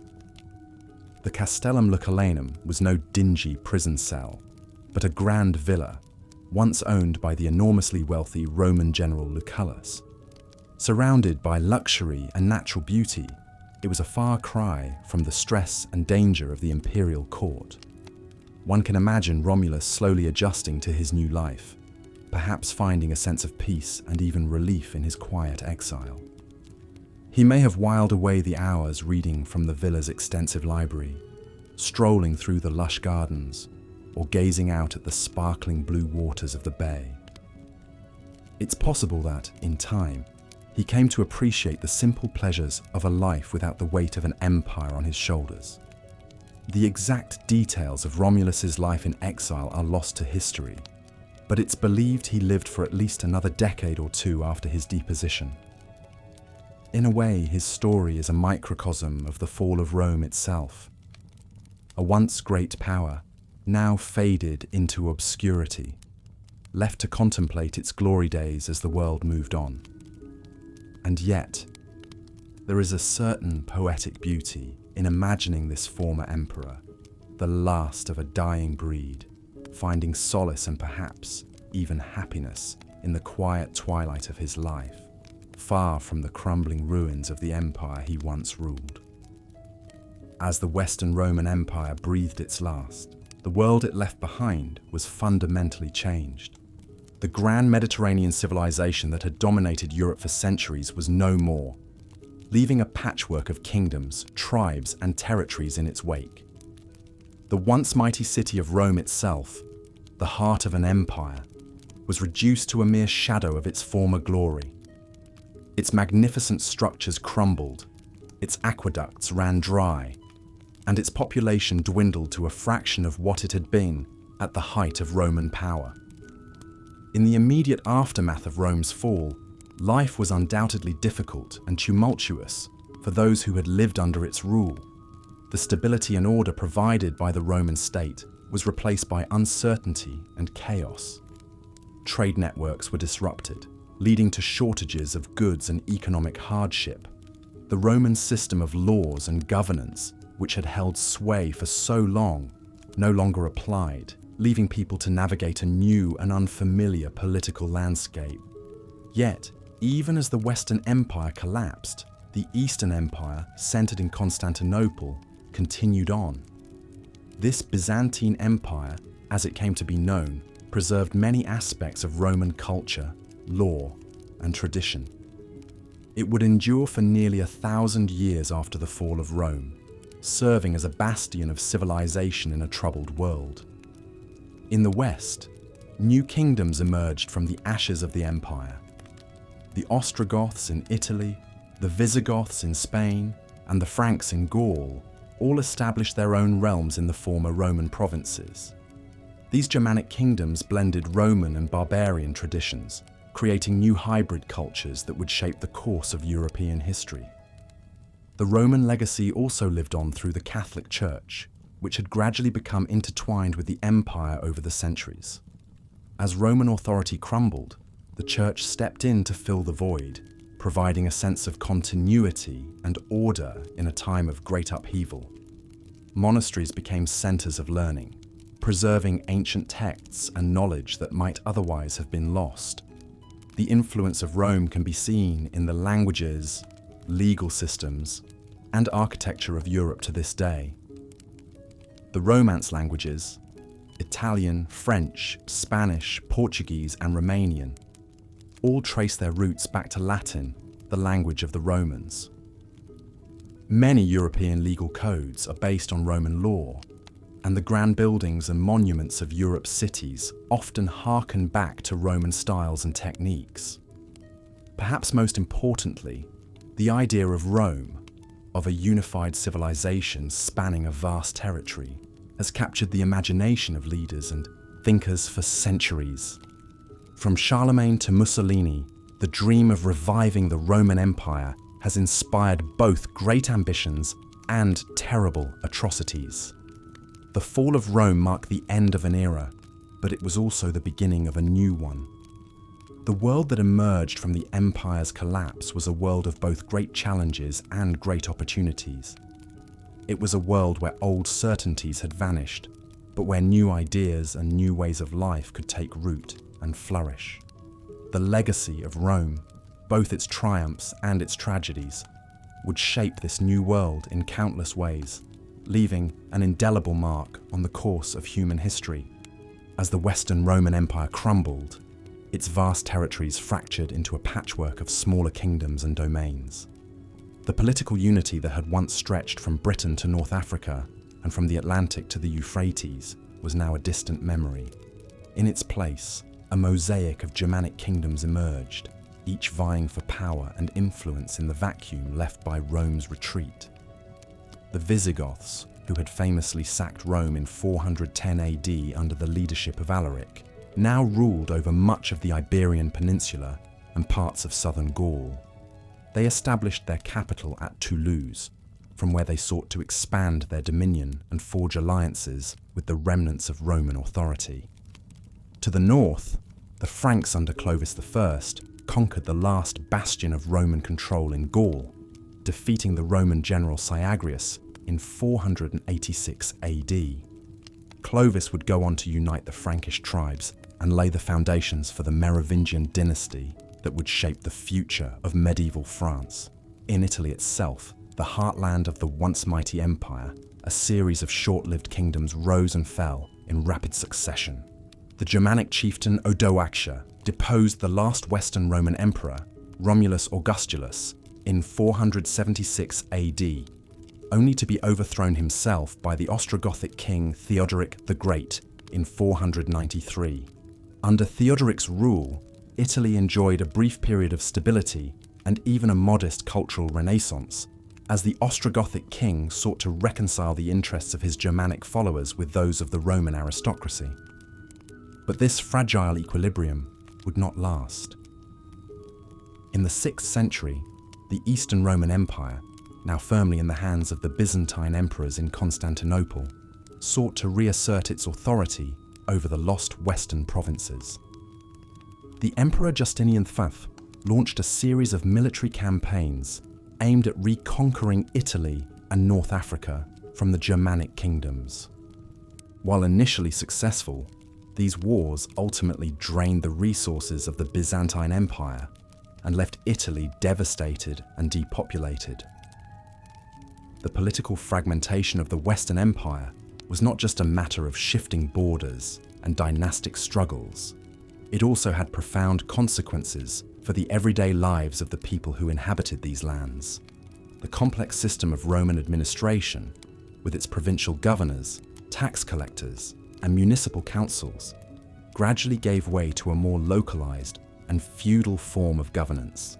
The Castellum Lucullanum was no dingy prison cell, but a grand villa, once owned by the enormously wealthy Roman general Lucullus. Surrounded by luxury and natural beauty, it was a far cry from the stress and danger of the imperial court. One can imagine Romulus slowly adjusting to his new life, perhaps finding a sense of peace and even relief in his quiet exile. He may have whiled away the hours reading from the villa's extensive library, strolling through the lush gardens, or gazing out at the sparkling blue waters of the bay. It's possible that, in time, he came to appreciate the simple pleasures of a life without the weight of an empire on his shoulders. The exact details of Romulus's life in exile are lost to history, but it's believed he lived for at least another decade or two after his deposition. In a way, his story is a microcosm of the fall of Rome itself. A once great power, now faded into obscurity, left to contemplate its glory days as the world moved on. And yet, there is a certain poetic beauty in imagining this former emperor, the last of a dying breed, finding solace and perhaps even happiness in the quiet twilight of his life, far from the crumbling ruins of the empire he once ruled. As the Western Roman Empire breathed its last, the world it left behind was fundamentally changed. The grand Mediterranean civilization that had dominated Europe for centuries was no more, leaving a patchwork of kingdoms, tribes, and territories in its wake. The once mighty city of Rome itself, the heart of an empire, was reduced to a mere shadow of its former glory. Its magnificent structures crumbled, its aqueducts ran dry, and its population dwindled to a fraction of what it had been at the height of Roman power. In the immediate aftermath of Rome's fall, life was undoubtedly difficult and tumultuous for those who had lived under its rule. The stability and order provided by the Roman state was replaced by uncertainty and chaos. Trade networks were disrupted, leading to shortages of goods and economic hardship. The Roman system of laws and governance, which had held sway for so long, no longer applied, leaving people to navigate a new and unfamiliar political landscape. Yet, even as the Western Empire collapsed, the Eastern Empire, centered in Constantinople, continued on. This Byzantine Empire, as it came to be known, preserved many aspects of Roman culture, law, and tradition. It would endure for nearly 1,000 years after the fall of Rome, serving as a bastion of civilization in a troubled world. In the West, new kingdoms emerged from the ashes of the empire. The Ostrogoths in Italy, the Visigoths in Spain, and the Franks in Gaul all established their own realms in the former Roman provinces. These Germanic kingdoms blended Roman and barbarian traditions, creating new hybrid cultures that would shape the course of European history. The Roman legacy also lived on through the Catholic Church, which had gradually become intertwined with the empire over the centuries. As Roman authority crumbled, the Church stepped in to fill the void, providing a sense of continuity and order in a time of great upheaval. Monasteries became centers of learning, preserving ancient texts and knowledge that might otherwise have been lost. The influence of Rome can be seen in the languages, legal systems, and architecture of Europe to this day. The Romance languages, Italian, French, Spanish, Portuguese, and Romanian, all trace their roots back to Latin, the language of the Romans. Many European legal codes are based on Roman law, and the grand buildings and monuments of Europe's cities often harken back to Roman styles and techniques. Perhaps most importantly, the idea of Rome, of a unified civilization spanning a vast territory, has captured the imagination of leaders and thinkers for centuries. From Charlemagne to Mussolini, the dream of reviving the Roman Empire has inspired both great ambitions and terrible atrocities. The fall of Rome marked the end of an era, but it was also the beginning of a new one. The world that emerged from the empire's collapse was a world of both great challenges and great opportunities. It was a world where old certainties had vanished, but where new ideas and new ways of life could take root and flourish. The legacy of Rome, both its triumphs and its tragedies, would shape this new world in countless ways, leaving an indelible mark on the course of human history. As the Western Roman Empire crumbled, its vast territories fractured into a patchwork of smaller kingdoms and domains. The political unity that had once stretched from Britain to North Africa and from the Atlantic to the Euphrates was now a distant memory. In its place, a mosaic of Germanic kingdoms emerged, each vying for power and influence in the vacuum left by Rome's retreat. The Visigoths, who had famously sacked Rome in 410 AD under the leadership of Alaric, now ruled over much of the Iberian Peninsula and parts of southern Gaul. They established their capital at Toulouse, from where they sought to expand their dominion and forge alliances with the remnants of Roman authority. To the north, the Franks under Clovis I conquered the last bastion of Roman control in Gaul, defeating the Roman general Syagrius in 486 AD. Clovis would go on to unite the Frankish tribes and lay the foundations for the Merovingian dynasty that would shape the future of medieval France. In Italy itself, the heartland of the once mighty empire, a series of short-lived kingdoms rose and fell in rapid succession. The Germanic chieftain Odoacer deposed the last Western Roman emperor, Romulus Augustulus, in 476 AD, only to be overthrown himself by the Ostrogothic king Theodoric the Great in 493. Under Theodoric's rule, Italy enjoyed a brief period of stability and even a modest cultural renaissance, as the Ostrogothic king sought to reconcile the interests of his Germanic followers with those of the Roman aristocracy. But this fragile equilibrium would not last. In the 6th century, the Eastern Roman Empire, now firmly in the hands of the Byzantine emperors in Constantinople, sought to reassert its authority over the lost Western provinces. The Emperor Justinian V launched a series of military campaigns aimed at reconquering Italy and North Africa from the Germanic kingdoms. While initially successful, these wars ultimately drained the resources of the Byzantine Empire and left Italy devastated and depopulated. The political fragmentation of the Western Empire was not just a matter of shifting borders and dynastic struggles. It also had profound consequences for the everyday lives of the people who inhabited these lands. The complex system of Roman administration, with its provincial governors, tax collectors, and municipal councils, gradually gave way to a more localized and feudal form of governance.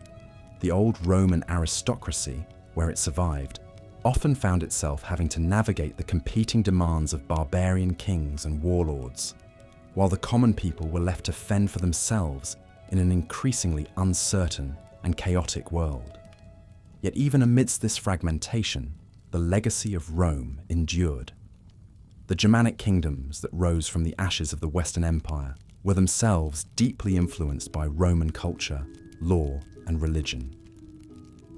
The old Roman aristocracy, where it survived, often found itself having to navigate the competing demands of barbarian kings and warlords, while the common people were left to fend for themselves in an increasingly uncertain and chaotic world. Yet even amidst this fragmentation, the legacy of Rome endured. The Germanic kingdoms that rose from the ashes of the Western Empire were themselves deeply influenced by Roman culture, law, and religion.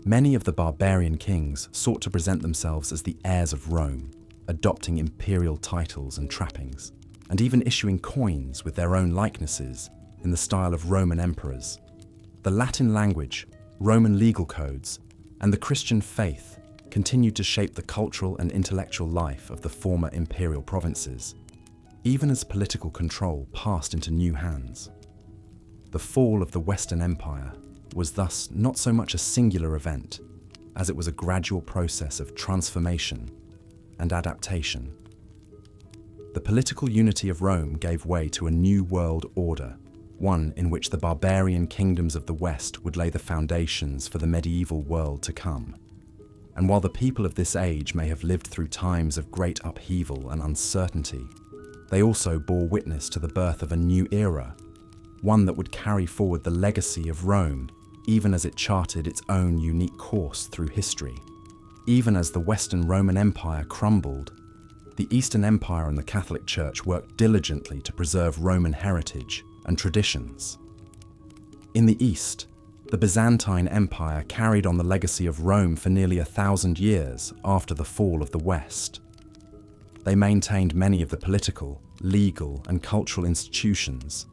Many of the barbarian kings sought to present themselves as the heirs of Rome, adopting imperial titles and trappings, and even issuing coins with their own likenesses in the style of Roman emperors. The Latin language, Roman legal codes, and the Christian faith continued to shape the cultural and intellectual life of the former imperial provinces, even as political control passed into new hands. The fall of the Western Empire was thus not so much a singular event, as it was a gradual process of transformation and adaptation. The political unity of Rome gave way to a new world order, one in which the barbarian kingdoms of the West would lay the foundations for the medieval world to come. And while the people of this age may have lived through times of great upheaval and uncertainty, they also bore witness to the birth of a new era, one that would carry forward the legacy of Rome, even as it charted its own unique course through history. Even as the Western Roman Empire crumbled, the Eastern Empire and the Catholic Church worked diligently to preserve Roman heritage and traditions. In the East, the Byzantine Empire carried on the legacy of Rome for nearly 1,000 years after the fall of the West. They maintained many of the political, legal, and cultural institutions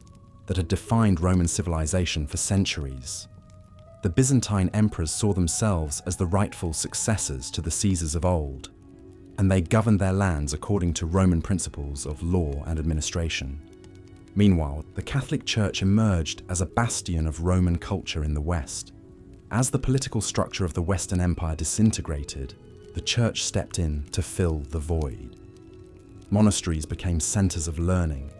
that had defined Roman civilization for centuries. The Byzantine emperors saw themselves as the rightful successors to the Caesars of old, and they governed their lands according to Roman principles of law and administration. Meanwhile, the Catholic Church emerged as a bastion of Roman culture in the West. As the political structure of the Western Empire disintegrated, the Church stepped in to fill the void. Monasteries became centers of learning,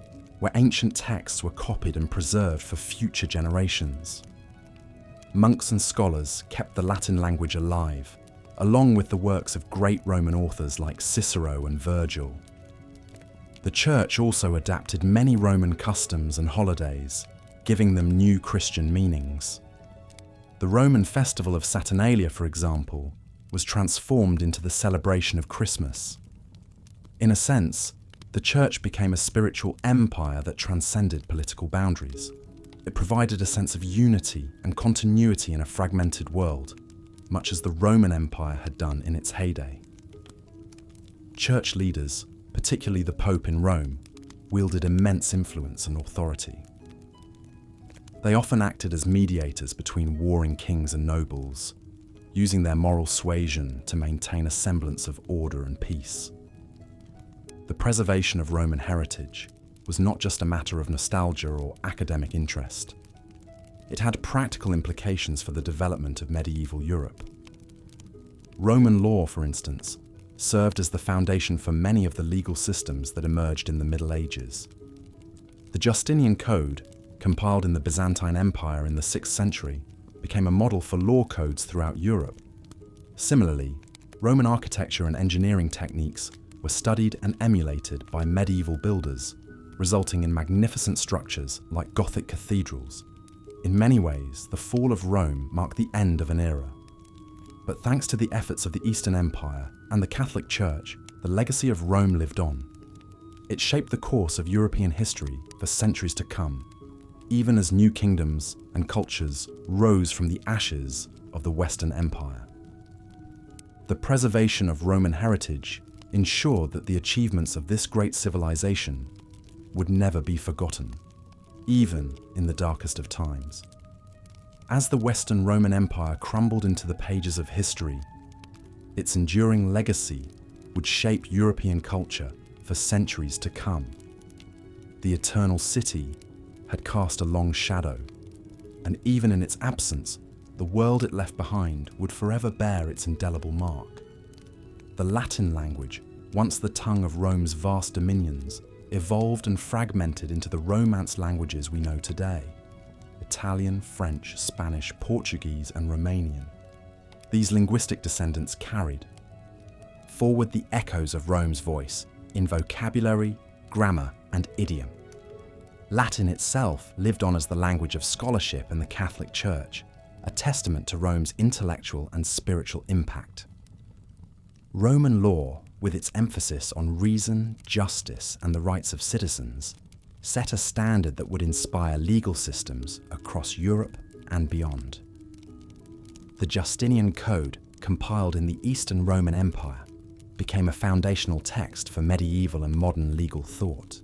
where ancient texts were copied and preserved for future generations. Monks and scholars kept the Latin language alive, along with the works of great Roman authors like Cicero and Virgil. The Church also adapted many Roman customs and holidays, giving them new Christian meanings. The Roman festival of Saturnalia, for example, was transformed into the celebration of Christmas. In a sense, the Church became a spiritual empire that transcended political boundaries. It provided a sense of unity and continuity in a fragmented world, much as the Roman Empire had done in its heyday. Church leaders, particularly the Pope in Rome, wielded immense influence and authority. They often acted as mediators between warring kings and nobles, using their moral suasion to maintain a semblance of order and peace. The preservation of Roman heritage was not just a matter of nostalgia or academic interest. It had practical implications for the development of medieval Europe. Roman law, for instance, served as the foundation for many of the legal systems that emerged in the Middle Ages. The Justinian Code, compiled in the Byzantine Empire in the 6th century, became a model for law codes throughout Europe. Similarly, Roman architecture and engineering techniques were studied and emulated by medieval builders, resulting in magnificent structures like Gothic cathedrals. In many ways, the fall of Rome marked the end of an era. But thanks to the efforts of the Eastern Empire and the Catholic Church, the legacy of Rome lived on. It shaped the course of European history for centuries to come, even as new kingdoms and cultures rose from the ashes of the Western Empire. The preservation of Roman heritage ensured that the achievements of this great civilization would never be forgotten, even in the darkest of times. As the Western Roman Empire crumbled into the pages of history, its enduring legacy would shape European culture for centuries to come. The eternal city had cast a long shadow, and even in its absence, the world it left behind would forever bear its indelible mark. The Latin language, once the tongue of Rome's vast dominions, evolved and fragmented into the Romance languages we know today: Italian, French, Spanish, Portuguese, and Romanian. These linguistic descendants carried forward the echoes of Rome's voice in vocabulary, grammar, and idiom. Latin itself lived on as the language of scholarship and the Catholic Church, a testament to Rome's intellectual and spiritual impact. Roman law, with its emphasis on reason, justice, and the rights of citizens, set a standard that would inspire legal systems across Europe and beyond. The Justinian Code, compiled in the Eastern Roman Empire, became a foundational text for medieval and modern legal thought.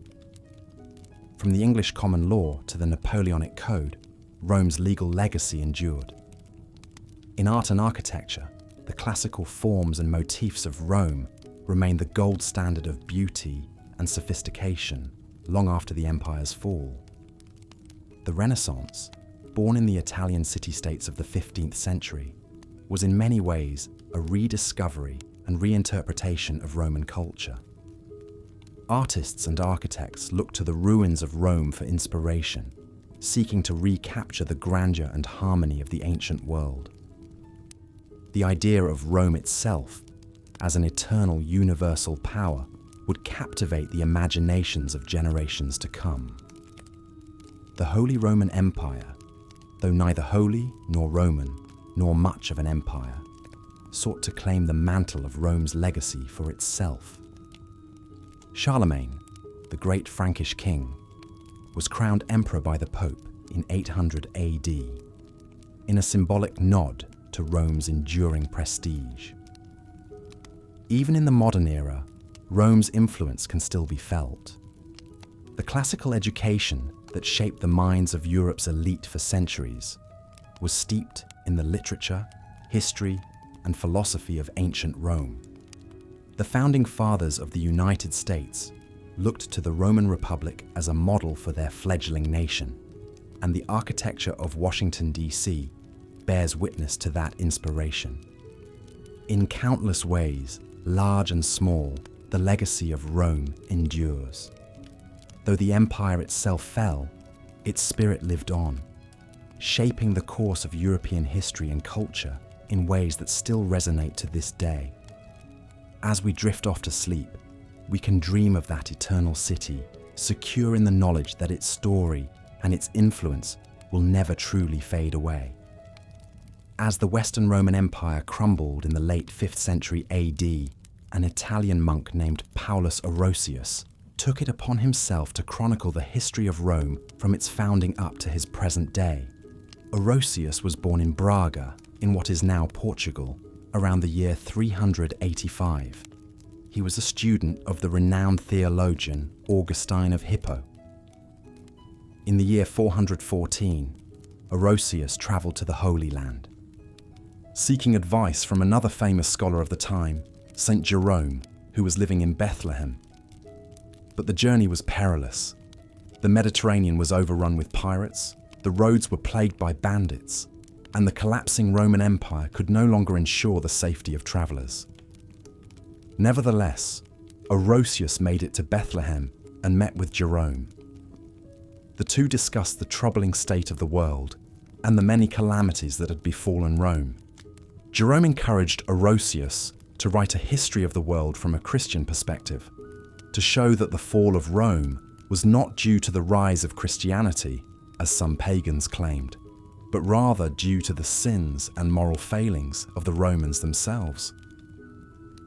From the English common law to the Napoleonic Code, Rome's legal legacy endured. In art and architecture, the classical forms and motifs of Rome remained the gold standard of beauty and sophistication long after the empire's fall. The Renaissance, born in the Italian city-states of the 15th century, was in many ways a rediscovery and reinterpretation of Roman culture. Artists and architects looked to the ruins of Rome for inspiration, seeking to recapture the grandeur and harmony of the ancient world. The idea of Rome itself as an eternal universal power would captivate the imaginations of generations to come. The Holy Roman Empire, though neither holy nor Roman nor much of an empire, sought to claim the mantle of Rome's legacy for itself. Charlemagne, the great Frankish king, was crowned emperor by the Pope in 800 AD, in a symbolic nod to Rome's enduring prestige. Even in the modern era, Rome's influence can still be felt. The classical education that shaped the minds of Europe's elite for centuries was steeped in the literature, history, and philosophy of ancient Rome. The founding fathers of the United States looked to the Roman Republic as a model for their fledgling nation, and the architecture of Washington, D.C. bears witness to that inspiration. In countless ways, large and small, the legacy of Rome endures. Though the empire itself fell, its spirit lived on, shaping the course of European history and culture in ways that still resonate to this day. As we drift off to sleep, we can dream of that eternal city, secure in the knowledge that its story and its influence will never truly fade away. As the Western Roman Empire crumbled in the late 5th century AD, an Italian monk named Paulus Orosius took it upon himself to chronicle the history of Rome from its founding up to his present day. Orosius was born in Braga, in what is now Portugal, around the year 385. He was a student of the renowned theologian Augustine of Hippo. In the year 414, Orosius travelled to the Holy Land, seeking advice from another famous scholar of the time, Saint Jerome, who was living in Bethlehem. But the journey was perilous. The Mediterranean was overrun with pirates, the roads were plagued by bandits, and the collapsing Roman Empire could no longer ensure the safety of travellers. Nevertheless, Orosius made it to Bethlehem and met with Jerome. The two discussed the troubling state of the world and the many calamities that had befallen Rome. Jerome encouraged Orosius to write a history of the world from a Christian perspective, to show that the fall of Rome was not due to the rise of Christianity, as some pagans claimed, but rather due to the sins and moral failings of the Romans themselves.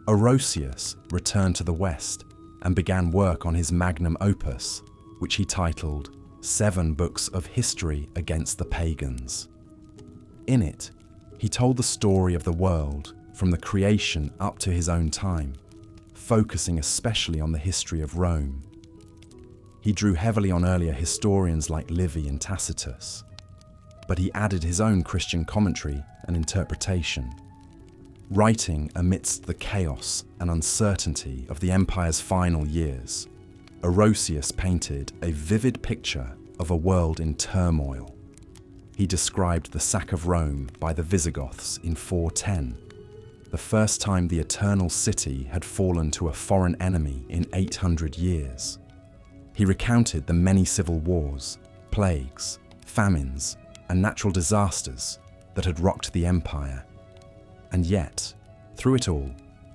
Orosius returned to the West and began work on his magnum opus, which he titled 7 Books of History Against the Pagans. In it, he told the story of the world from the creation up to his own time, focusing especially on the history of Rome. He drew heavily on earlier historians like Livy and Tacitus, but he added his own Christian commentary and interpretation. Writing amidst the chaos and uncertainty of the empire's final years, Orosius painted a vivid picture of a world in turmoil. He described the sack of Rome by the Visigoths in 410, the first time the eternal city had fallen to a foreign enemy in 800 years. He recounted the many civil wars, plagues, famines, and natural disasters that had rocked the empire. And yet, through it all,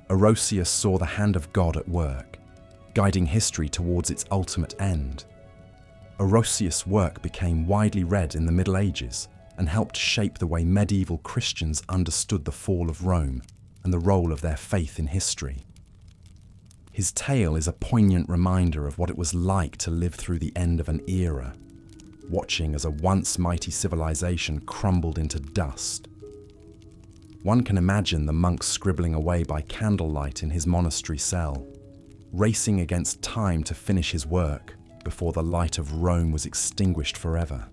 Orosius saw the hand of God at work, guiding history towards its ultimate end. Orosius' work became widely read in the Middle Ages and helped shape the way medieval Christians understood the fall of Rome and the role of their faith in history. His tale is a poignant reminder of what it was like to live through the end of an era, watching as a once mighty civilization crumbled into dust. One can imagine the monk scribbling away by candlelight in his monastery cell, racing against time to finish his work before the light of Rome was extinguished forever.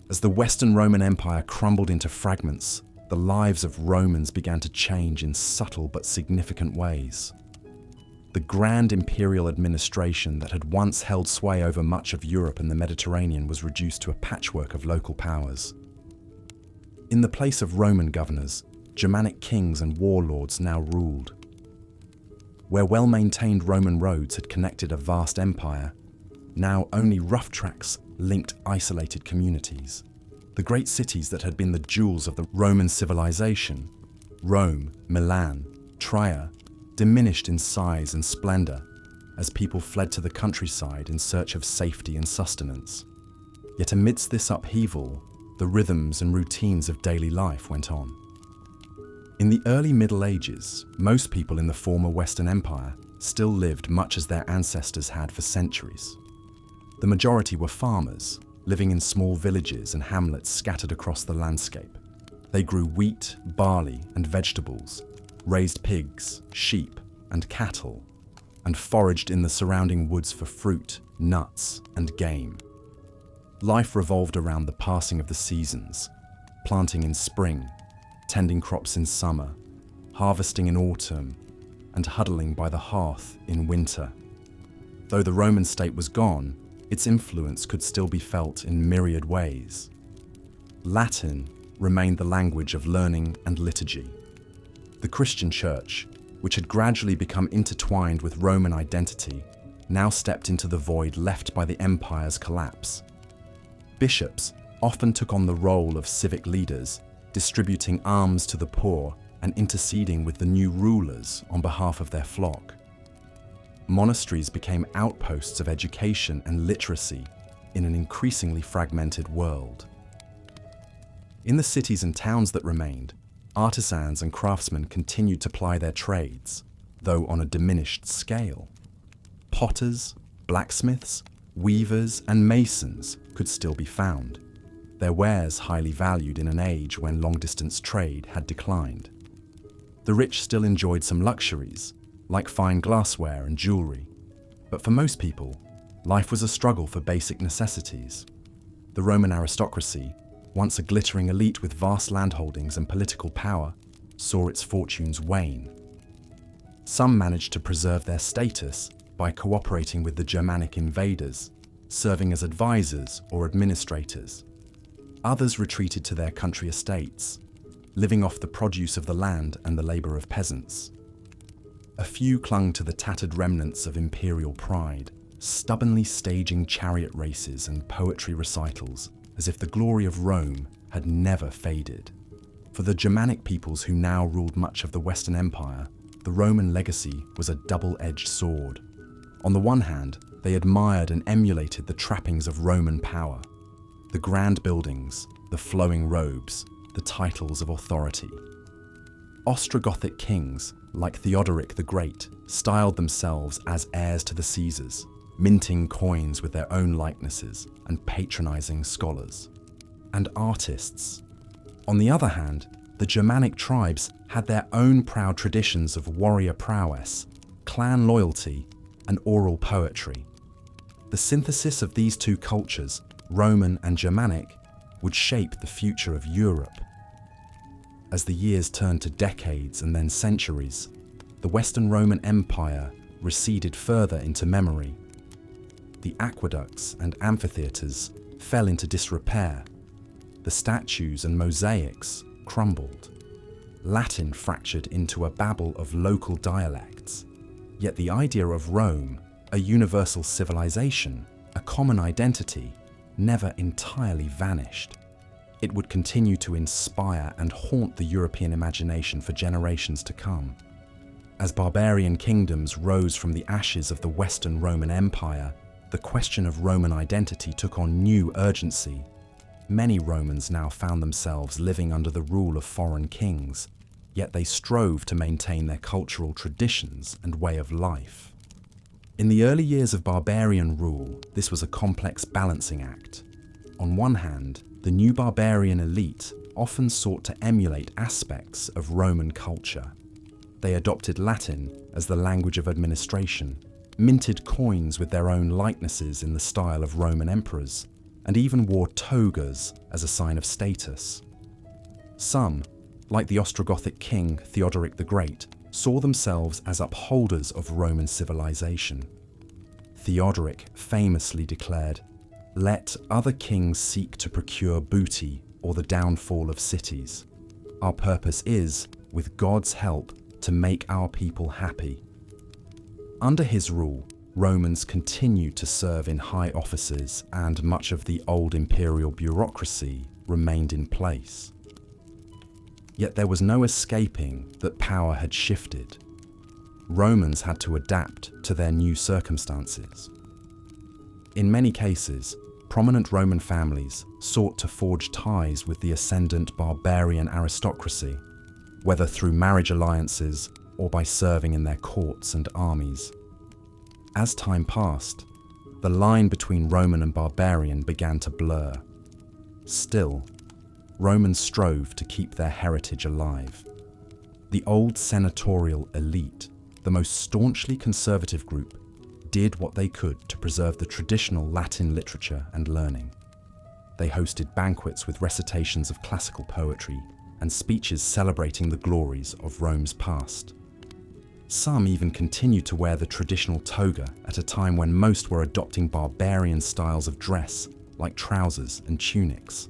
As the Western Roman Empire crumbled into fragments, the lives of Romans began to change in subtle but significant ways. The grand imperial administration that had once held sway over much of Europe and the Mediterranean was reduced to a patchwork of local powers. In the place of Roman governors, Germanic kings and warlords now ruled. Where well-maintained Roman roads had connected a vast empire, now only rough tracks linked isolated communities. The great cities that had been the jewels of the Roman civilization, Rome, Milan, Trier, diminished in size and splendor as people fled to the countryside in search of safety and sustenance. Yet amidst this upheaval, the rhythms and routines of daily life went on. In the early Middle Ages, most people in the former Western Empire still lived much as their ancestors had for centuries. The majority were farmers, living in small villages and hamlets scattered across the landscape. They grew wheat, barley, and vegetables, raised pigs, sheep, and cattle, and foraged in the surrounding woods for fruit, nuts, and game. Life revolved around the passing of the seasons, planting in spring, tending crops in summer, harvesting in autumn, and huddling by the hearth in winter. Though the Roman state was gone, its influence could still be felt in myriad ways. Latin remained the language of learning and liturgy. The Christian Church, which had gradually become intertwined with Roman identity, now stepped into the void left by the empire's collapse. Bishops often took on the role of civic leaders, distributing alms to the poor and interceding with the new rulers on behalf of their flock. Monasteries became outposts of education and literacy in an increasingly fragmented world. In the cities and towns that remained, artisans and craftsmen continued to ply their trades, though on a diminished scale. Potters, blacksmiths, weavers, and masons could still be found, their wares highly valued in an age when long-distance trade had declined. The rich still enjoyed some luxuries, like fine glassware and jewelry, but for most people, life was a struggle for basic necessities. The Roman aristocracy, once a glittering elite with vast landholdings and political power, saw its fortunes wane. Some managed to preserve their status by cooperating with the Germanic invaders, serving as advisors or administrators. Others retreated to their country estates, living off the produce of the land and the labor of peasants. A few clung to the tattered remnants of imperial pride, stubbornly staging chariot races and poetry recitals as if the glory of Rome had never faded. For the Germanic peoples who now ruled much of the Western Empire, the Roman legacy was a double-edged sword. On the one hand, they admired and emulated the trappings of Roman power, the grand buildings, the flowing robes, the titles of authority. Ostrogothic kings, like Theodoric the Great, styled themselves as heirs to the Caesars, minting coins with their own likenesses and patronizing scholars. And artists. On the other hand, the Germanic tribes had their own proud traditions of warrior prowess, clan loyalty, and oral poetry. The synthesis of these two cultures, Roman and Germanic, would shape the future of Europe. as the years turned to decades and then centuries, the Western Roman Empire receded further into memory. The aqueducts and amphitheatres fell into disrepair. The statues and mosaics crumbled. Latin fractured into a babble of local dialects. Yet the idea of Rome, a universal civilization, a common identity, never entirely vanished. It would continue to inspire and haunt the European imagination for generations to come. As barbarian kingdoms rose from the ashes of the Western Roman Empire, the question of Roman identity took on new urgency. Many Romans now found themselves living under the rule of foreign kings, yet they strove to maintain their cultural traditions and way of life. In the early years of barbarian rule, this was a complex balancing act. On one hand, the new barbarian elite often sought to emulate aspects of Roman culture. They adopted Latin as the language of administration, minted coins with their own likenesses in the style of Roman emperors, and even wore togas as a sign of status. Some, like the Ostrogothic king Theodoric the Great, saw themselves as upholders of Roman civilization. Theodoric famously declared, "Let other kings seek to procure booty or the downfall of cities. Our purpose is, with God's help, to make our people happy." Under his rule, Romans continued to serve in high offices, and much of the old imperial bureaucracy remained in place. Yet there was no escaping that power had shifted. Romans had to adapt to their new circumstances. In many cases, prominent Roman families sought to forge ties with the ascendant barbarian aristocracy, whether through marriage alliances or by serving in their courts and armies. As time passed, the line between Roman and barbarian began to blur. Still, Romans strove to keep their heritage alive. The old senatorial elite, the most staunchly conservative group, did what they could to preserve the traditional Latin literature and learning. They hosted banquets with recitations of classical poetry and speeches celebrating the glories of Rome's past. Some even continued to wear the traditional toga at a time when most were adopting barbarian styles of dress, like trousers and tunics.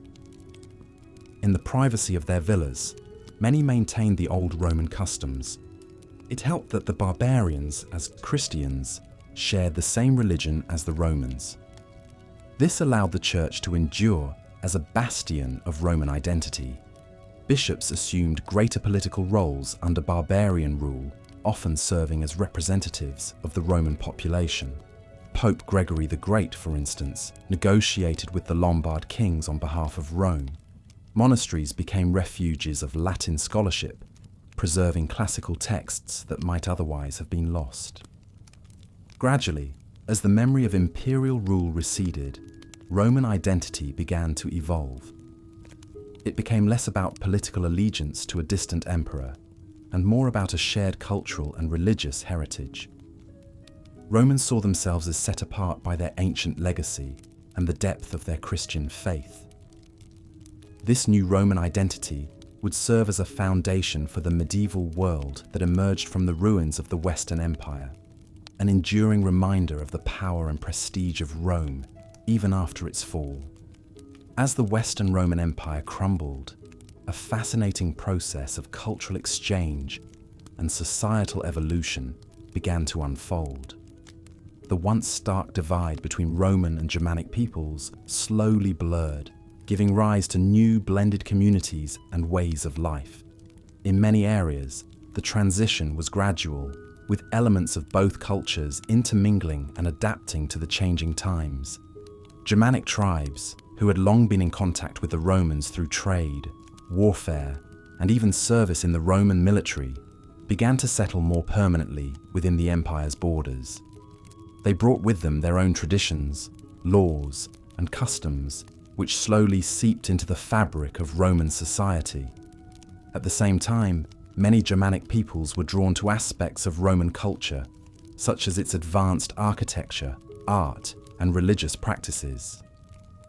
In the privacy of their villas, many maintained the old Roman customs. It helped that the barbarians, as Christians, shared the same religion as the Romans. This allowed the church to endure as a bastion of Roman identity. Bishops assumed greater political roles under barbarian rule, often serving as representatives of the Roman population. Pope Gregory the Great, for instance, negotiated with the Lombard kings on behalf of Rome. Monasteries became refuges of Latin scholarship, preserving classical texts that might otherwise have been lost. Gradually, as the memory of imperial rule receded, Roman identity began to evolve. It became less about political allegiance to a distant emperor, and more about a shared cultural and religious heritage. Romans saw themselves as set apart by their ancient legacy and the depth of their Christian faith. This new Roman identity would serve as a foundation for the medieval world that emerged from the ruins of the Western Empire, an enduring reminder of the power and prestige of Rome, even after its fall. As the Western Roman Empire crumbled, a fascinating process of cultural exchange and societal evolution began to unfold. The once stark divide between Roman and Germanic peoples slowly blurred, giving rise to new blended communities and ways of life. In many areas, the transition was gradual, with elements of both cultures intermingling and adapting to the changing times. Germanic tribes, who had long been in contact with the Romans through trade, warfare, and even service in the Roman military, began to settle more permanently within the empire's borders. They brought with them their own traditions, laws, and customs, which slowly seeped into the fabric of Roman society. At the same time, many Germanic peoples were drawn to aspects of Roman culture, such as its advanced architecture, art, and religious practices.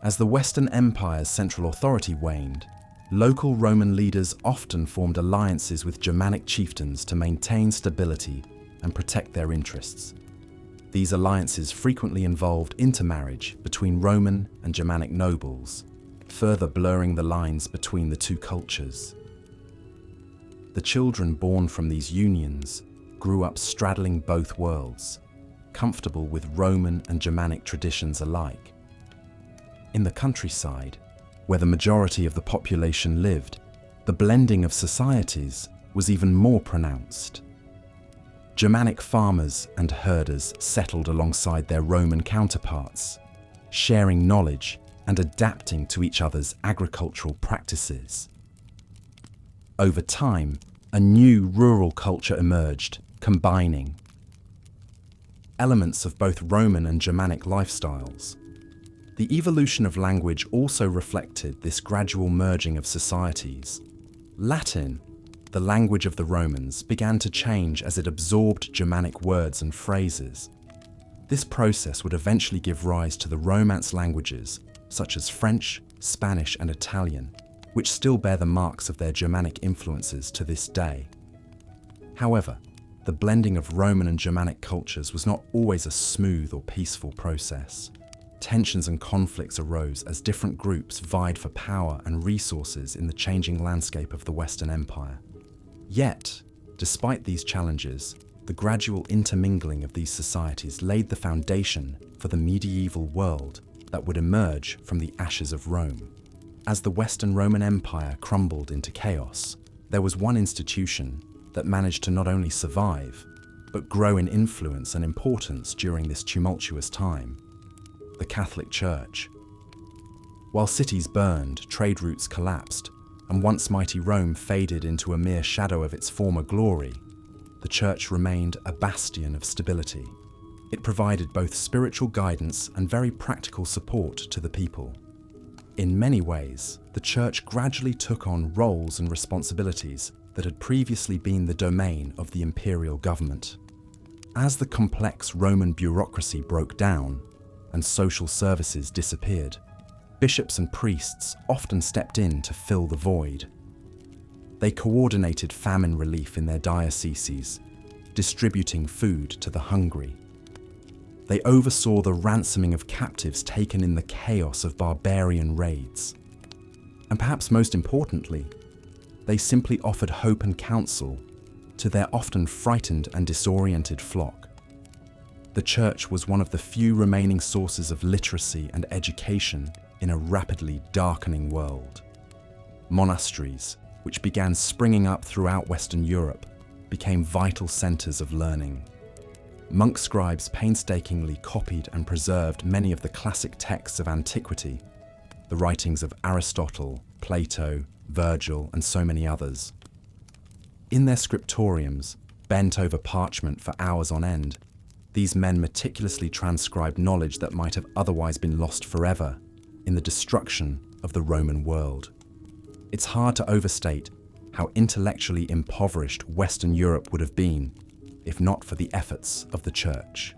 As the Western Empire's central authority waned, Local Roman leaders often formed alliances with Germanic chieftains to maintain stability and protect their interests. These alliances frequently involved intermarriage between Roman and Germanic nobles, further blurring the lines between the two cultures. The children born from these unions grew up straddling both worlds, comfortable with Roman and Germanic traditions alike. In the countryside, where the majority of the population lived, the blending of societies was even more pronounced. Germanic farmers and herders settled alongside their Roman counterparts, sharing knowledge and adapting to each other's agricultural practices. Over time, a new rural culture emerged, combining elements of both Roman and Germanic lifestyles. The evolution of language also reflected this gradual merging of societies. Latin, the language of the Romans, began to change as it absorbed Germanic words and phrases. This process would eventually give rise to the Romance languages, such as French, Spanish, and Italian, which still bear the marks of their Germanic influences to this day. However, the blending of Roman and Germanic cultures was not always a smooth or peaceful process. Tensions and conflicts arose as different groups vied for power and resources in the changing landscape of the Western Empire. Yet, despite these challenges, the gradual intermingling of these societies laid the foundation for the medieval world that would emerge from the ashes of Rome. As the Western Roman Empire crumbled into chaos, there was one institution that managed to not only survive, but grow in influence and importance during this tumultuous time: the Catholic Church. While cities burned, trade routes collapsed, and once mighty Rome faded into a mere shadow of its former glory, the Church remained a bastion of stability. It provided both spiritual guidance and very practical support to the people. In many ways, the Church gradually took on roles and responsibilities that had previously been the domain of the imperial government. As the complex Roman bureaucracy broke down and social services disappeared, bishops and priests often stepped in to fill the void. They coordinated famine relief in their dioceses, distributing food to the hungry. They oversaw the ransoming of captives taken in the chaos of barbarian raids. And perhaps most importantly, they simply offered hope and counsel to their often frightened and disoriented flock. The Church was one of the few remaining sources of literacy and education in a rapidly darkening world. Monasteries, which began springing up throughout Western Europe, became vital centers of learning. Monk scribes painstakingly copied and preserved many of the classic texts of antiquity, the writings of Aristotle, Plato, Virgil, and so many others. In their scriptoriums, bent over parchment for hours on end, these men meticulously transcribed knowledge that might have otherwise been lost forever in the destruction of the Roman world. It's hard to overstate how intellectually impoverished Western Europe would have been if not for the efforts of the Church.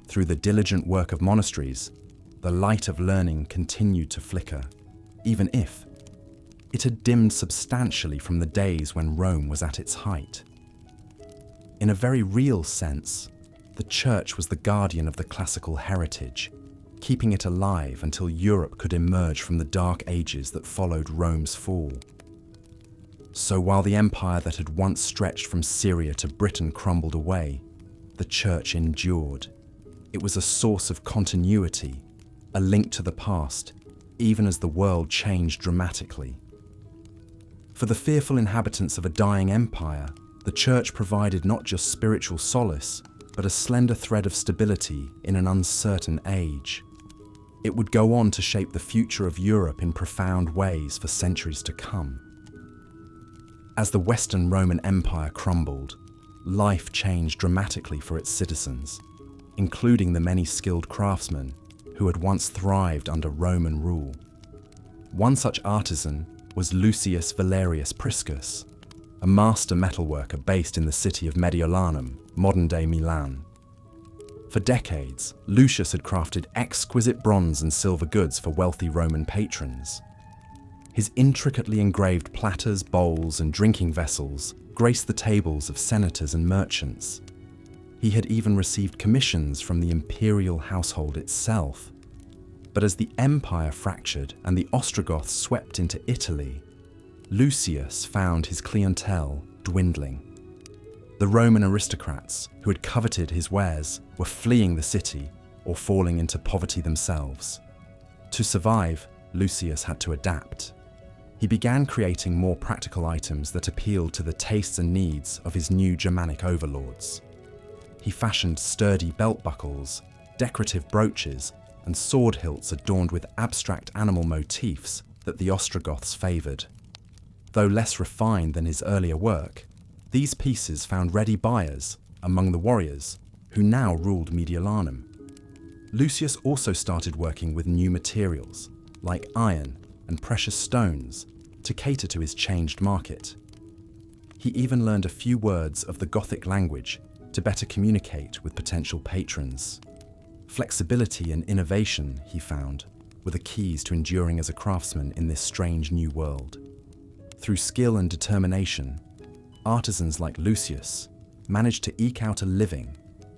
Through the diligent work of monasteries, the light of learning continued to flicker, even if it had dimmed substantially from the days when Rome was at its height. In a very real sense, the Church was the guardian of the classical heritage, keeping it alive until Europe could emerge from the dark ages that followed Rome's fall. So while the empire that had once stretched from Syria to Britain crumbled away, the Church endured. It was a source of continuity, a link to the past, even as the world changed dramatically. For the fearful inhabitants of a dying empire, the Church provided not just spiritual solace, but a slender thread of stability in an uncertain age. It would go on to shape the future of Europe in profound ways for centuries to come. As the Western Roman Empire crumbled, life changed dramatically for its citizens, including the many skilled craftsmen who had once thrived under Roman rule. One such artisan was Lucius Valerius Priscus, a master metalworker based in the city of Mediolanum, modern-day Milan. For decades, Lucius had crafted exquisite bronze and silver goods for wealthy Roman patrons. His intricately engraved platters, bowls, and drinking vessels graced the tables of senators and merchants. He had even received commissions from the imperial household itself. But as the empire fractured and the Ostrogoths swept into Italy, Lucius found his clientele dwindling. The Roman aristocrats who had coveted his wares were fleeing the city or falling into poverty themselves. To survive, Lucius had to adapt. He began creating more practical items that appealed to the tastes and needs of his new Germanic overlords. He fashioned sturdy belt buckles, decorative brooches, and sword hilts adorned with abstract animal motifs that the Ostrogoths favoured. Though less refined than his earlier work, these pieces found ready buyers among the warriors who now ruled Mediolanum. Lucius also started working with new materials, like iron and precious stones, to cater to his changed market. He even learned a few words of the Gothic language to better communicate with potential patrons. Flexibility and innovation, he found, were the keys to enduring as a craftsman in this strange new world. Through skill and determination, artisans like Lucius managed to eke out a living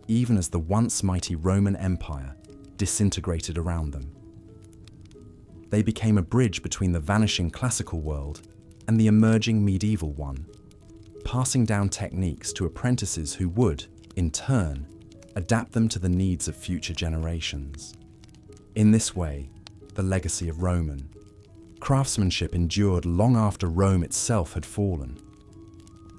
even as the once mighty Roman Empire disintegrated around them. They became a bridge between the vanishing classical world and the emerging medieval one, passing down techniques to apprentices who would, in turn, adapt them to the needs of future generations. In this way, the legacy of Roman craftsmanship endured long after Rome itself had fallen.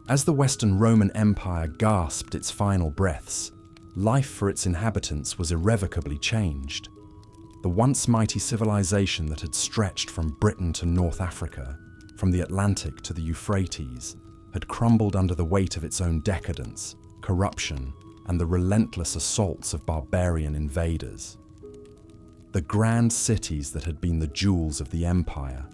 As the Western Roman Empire gasped its final breaths, life for its inhabitants was irrevocably changed. The once mighty civilization that had stretched from Britain to North Africa, from the Atlantic to the Euphrates, had crumbled under the weight of its own decadence, corruption, and the relentless assaults of barbarian invaders. The grand cities that had been the jewels of the empire,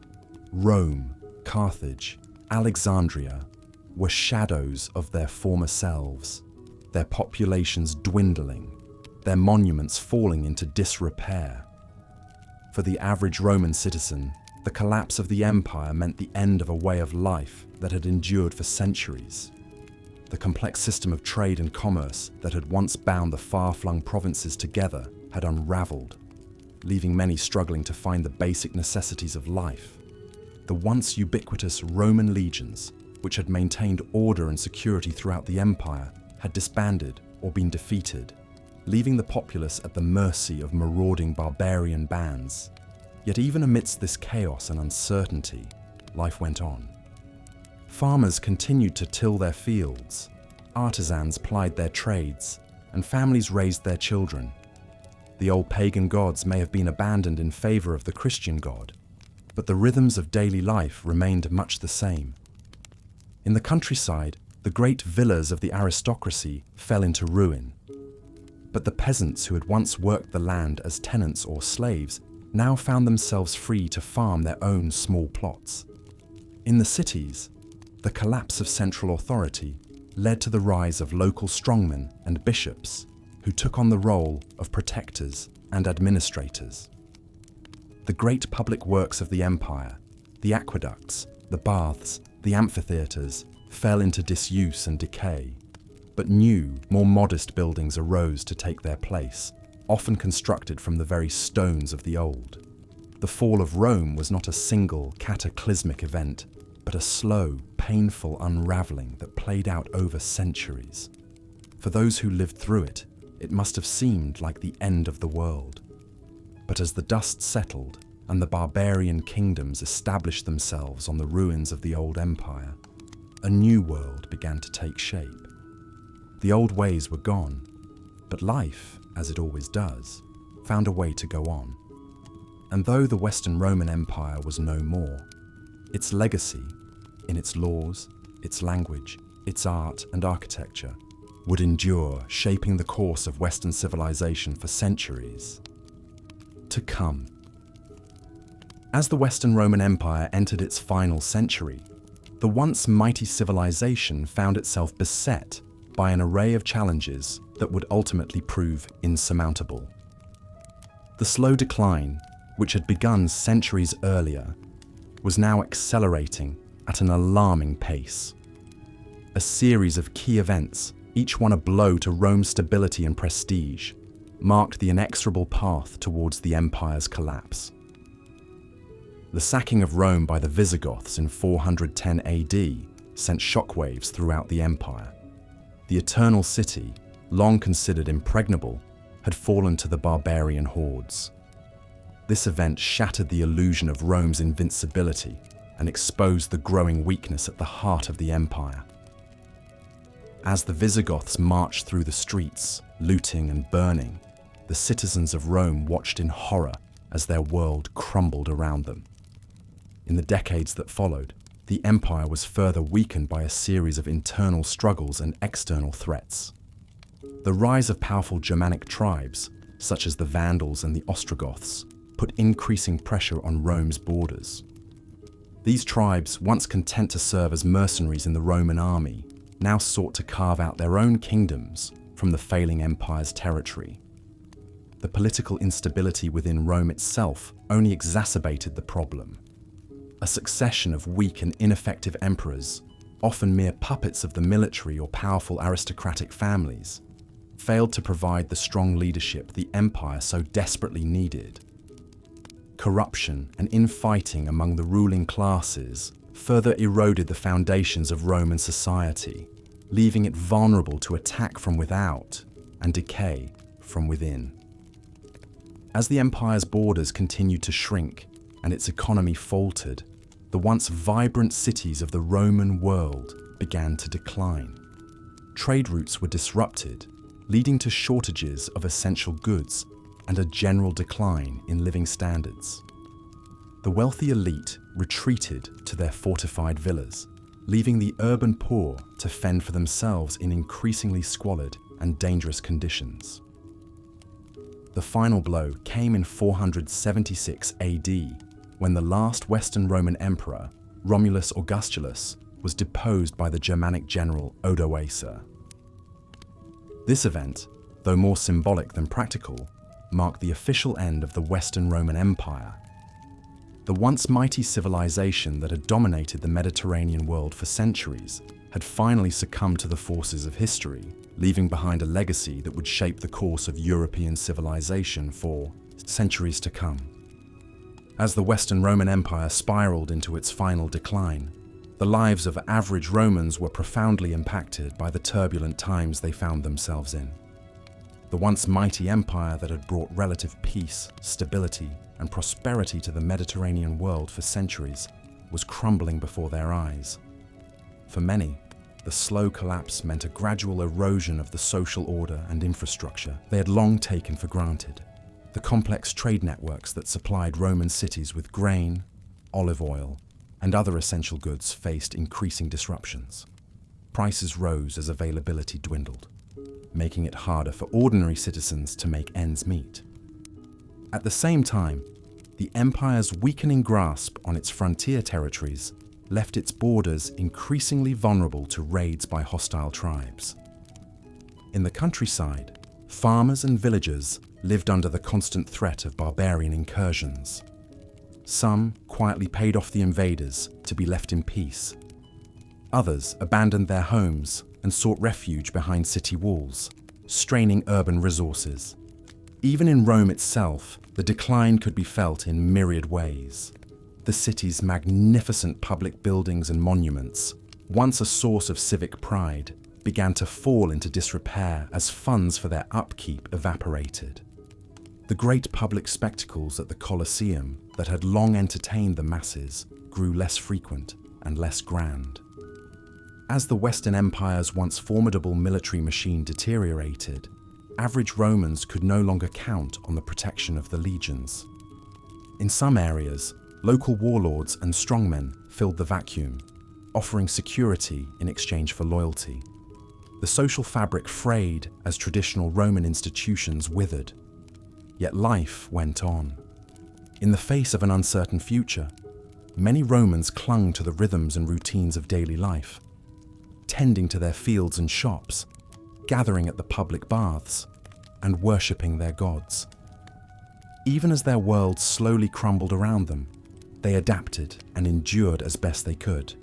Rome, Carthage, Alexandria, were shadows of their former selves, their populations dwindling, their monuments falling into disrepair. For the average Roman citizen, the collapse of the empire meant the end of a way of life that had endured for centuries. The complex system of trade and commerce that had once bound the far-flung provinces together had unraveled, leaving many struggling to find the basic necessities of life. The once ubiquitous Roman legions, which had maintained order and security throughout the empire, had disbanded or been defeated, leaving the populace at the mercy of marauding barbarian bands. Yet even amidst this chaos and uncertainty, life went on. Farmers continued to till their fields, artisans plied their trades, and families raised their children. The old pagan gods may have been abandoned in favor of the Christian god, but the rhythms of daily life remained much the same. In the countryside, the great villas of the aristocracy fell into ruin, but the peasants who had once worked the land as tenants or slaves now found themselves free to farm their own small plots. In the cities, the collapse of central authority led to the rise of local strongmen and bishops who took on the role of protectors and administrators. The great public works of the empire, the aqueducts, the baths, the amphitheatres, fell into disuse and decay, but new, more modest buildings arose to take their place, often constructed from the very stones of the old. The fall of Rome was not a single, cataclysmic event, but a slow, painful unravelling that played out over centuries. For those who lived through it, it must have seemed like the end of the world. But as the dust settled and the barbarian kingdoms established themselves on the ruins of the old empire, a new world began to take shape. The old ways were gone, but life, as it always does, found a way to go on. And though the Western Roman Empire was no more, its legacy, in its laws, its language, its art and architecture, would endure, shaping the course of Western civilization for centuries to come. As the Western Roman Empire entered its final century, the once mighty civilization found itself beset by an array of challenges that would ultimately prove insurmountable. The slow decline, which had begun centuries earlier, was now accelerating at an alarming pace. A series of key events, each one a blow to Rome's stability and prestige, marked the inexorable path towards the empire's collapse. The sacking of Rome by the Visigoths in 410 AD sent shockwaves throughout the empire. The Eternal City, long considered impregnable, had fallen to the barbarian hordes. This event shattered the illusion of Rome's invincibility and exposed the growing weakness at the heart of the empire. As the Visigoths marched through the streets, looting and burning, the citizens of Rome watched in horror as their world crumbled around them. In the decades that followed, the empire was further weakened by a series of internal struggles and external threats. The rise of powerful Germanic tribes, such as the Vandals and the Ostrogoths, put increasing pressure on Rome's borders. These tribes, once content to serve as mercenaries in the Roman army, now sought to carve out their own kingdoms from the failing empire's territory. The political instability within Rome itself only exacerbated the problem. A succession of weak and ineffective emperors, often mere puppets of the military or powerful aristocratic families, failed to provide the strong leadership the empire so desperately needed. Corruption and infighting among the ruling classes further eroded the foundations of Roman society, leaving it vulnerable to attack from without and decay from within. As the empire's borders continued to shrink and its economy faltered, the once vibrant cities of the Roman world began to decline. Trade routes were disrupted, leading to shortages of essential goods and a general decline in living standards. The wealthy elite retreated to their fortified villas, leaving the urban poor to fend for themselves in increasingly squalid and dangerous conditions. The final blow came in 476 AD, when the last Western Roman emperor, Romulus Augustulus, was deposed by the Germanic general Odoacer. This event, though more symbolic than practical, marked the official end of the Western Roman Empire. The once mighty civilization that had dominated the Mediterranean world for centuries had finally succumbed to the forces of history, leaving behind a legacy that would shape the course of European civilization for centuries to come. As the Western Roman Empire spiraled into its final decline, the lives of average Romans were profoundly impacted by the turbulent times they found themselves in. The once mighty empire that had brought relative peace, stability, and prosperity to the Mediterranean world for centuries was crumbling before their eyes. For many, the slow collapse meant a gradual erosion of the social order and infrastructure they had long taken for granted. The complex trade networks that supplied Roman cities with grain, olive oil, and other essential goods faced increasing disruptions. Prices rose as availability dwindled, making it harder for ordinary citizens to make ends meet. At the same time, the empire's weakening grasp on its frontier territories left its borders increasingly vulnerable to raids by hostile tribes. In the countryside, farmers and villagers lived under the constant threat of barbarian incursions. Some quietly paid off the invaders to be left in peace. Others abandoned their homes and sought refuge behind city walls, straining urban resources. Even in Rome itself, the decline could be felt in myriad ways. The city's magnificent public buildings and monuments, once a source of civic pride, began to fall into disrepair as funds for their upkeep evaporated. The great public spectacles at the Colosseum that had long entertained the masses grew less frequent and less grand. As the Western Empire's once formidable military machine deteriorated, average Romans could no longer count on the protection of the legions. In some areas, local warlords and strongmen filled the vacuum, offering security in exchange for loyalty. The social fabric frayed as traditional Roman institutions withered. Yet life went on. In the face of an uncertain future, many Romans clung to the rhythms and routines of daily life, tending to their fields and shops, gathering at the public baths, and worshipping their gods. Even as their world slowly crumbled around them, They adapted and endured as best they could,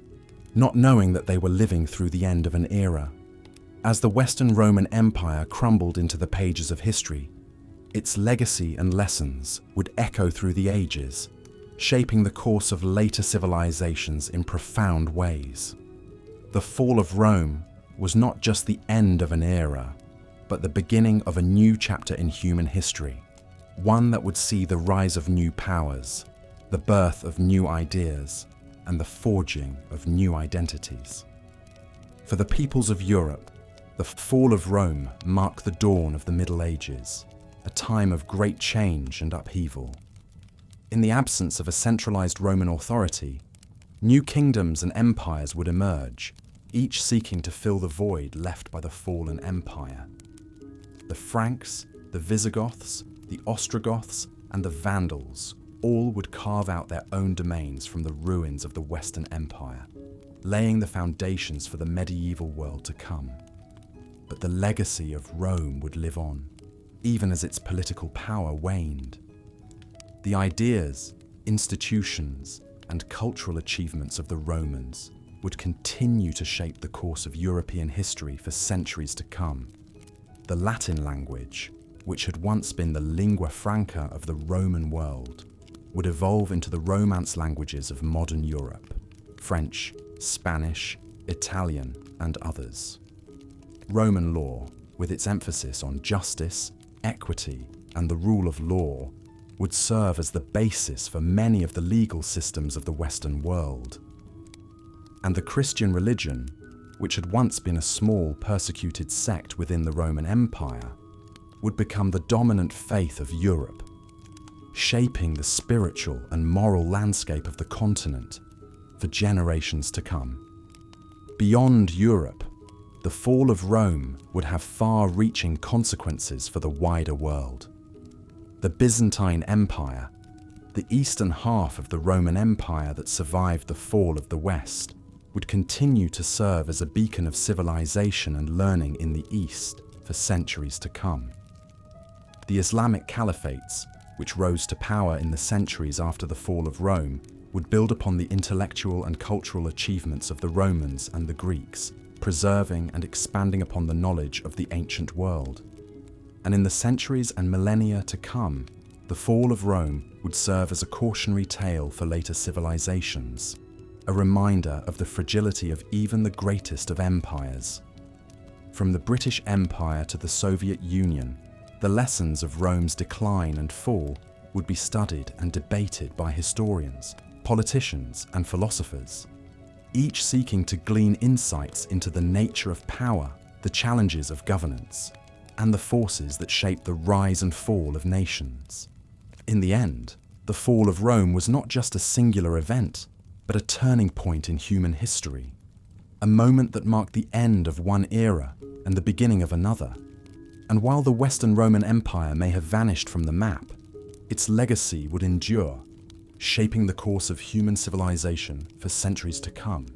not knowing that they were living through the end of an era. As the Western Roman Empire crumbled into the pages of history, its legacy and lessons would echo through the ages, shaping the course of later civilizations in profound ways. The fall of Rome was not just the end of an era, but the beginning of a new chapter in human history, one that would see the rise of new powers, the birth of new ideas, and the forging of new identities. For the peoples of Europe, the fall of Rome marked the dawn of the Middle Ages, a time of great change and upheaval. In the absence of a centralized Roman authority, new kingdoms and empires would emerge, each seeking to fill the void left by the fallen empire. The Franks, the Visigoths, the Ostrogoths, and the Vandals all would carve out their own domains from the ruins of the Western Empire, laying the foundations for the medieval world to come. But the legacy of Rome would live on, even as its political power waned. The ideas, institutions, and cultural achievements of the Romans would continue to shape the course of European history for centuries to come. The Latin language, which had once been the lingua franca of the Roman world, would evolve into the Romance languages of modern Europe: French, Spanish, Italian, and others. Roman law, with its emphasis on justice, equity, and the rule of law, would serve as the basis for many of the legal systems of the Western world. And the Christian religion, which had once been a small persecuted sect within the Roman Empire, would become the dominant faith of Europe, shaping the spiritual and moral landscape of the continent for generations to come. Beyond Europe, the fall of Rome would have far-reaching consequences for the wider world. The Byzantine Empire, the eastern half of the Roman Empire that survived the fall of the West, would continue to serve as a beacon of civilization and learning in the East for centuries to come. The Islamic caliphates, which rose to power in the centuries after the fall of Rome, would build upon the intellectual and cultural achievements of the Romans and the Greeks, preserving and expanding upon the knowledge of the ancient world. And in the centuries and millennia to come, the fall of Rome would serve as a cautionary tale for later civilizations, a reminder of the fragility of even the greatest of empires. From the British Empire to the Soviet Union, the lessons of Rome's decline and fall would be studied and debated by historians, politicians, and philosophers, each seeking to glean insights into the nature of power, the challenges of governance, and the forces that shape the rise and fall of nations. In the end, the fall of Rome was not just a singular event, but a turning point in human history, a moment that marked the end of one era and the beginning of another. And while the Western Roman Empire may have vanished from the map, its legacy would endure, shaping the course of human civilization for centuries to come.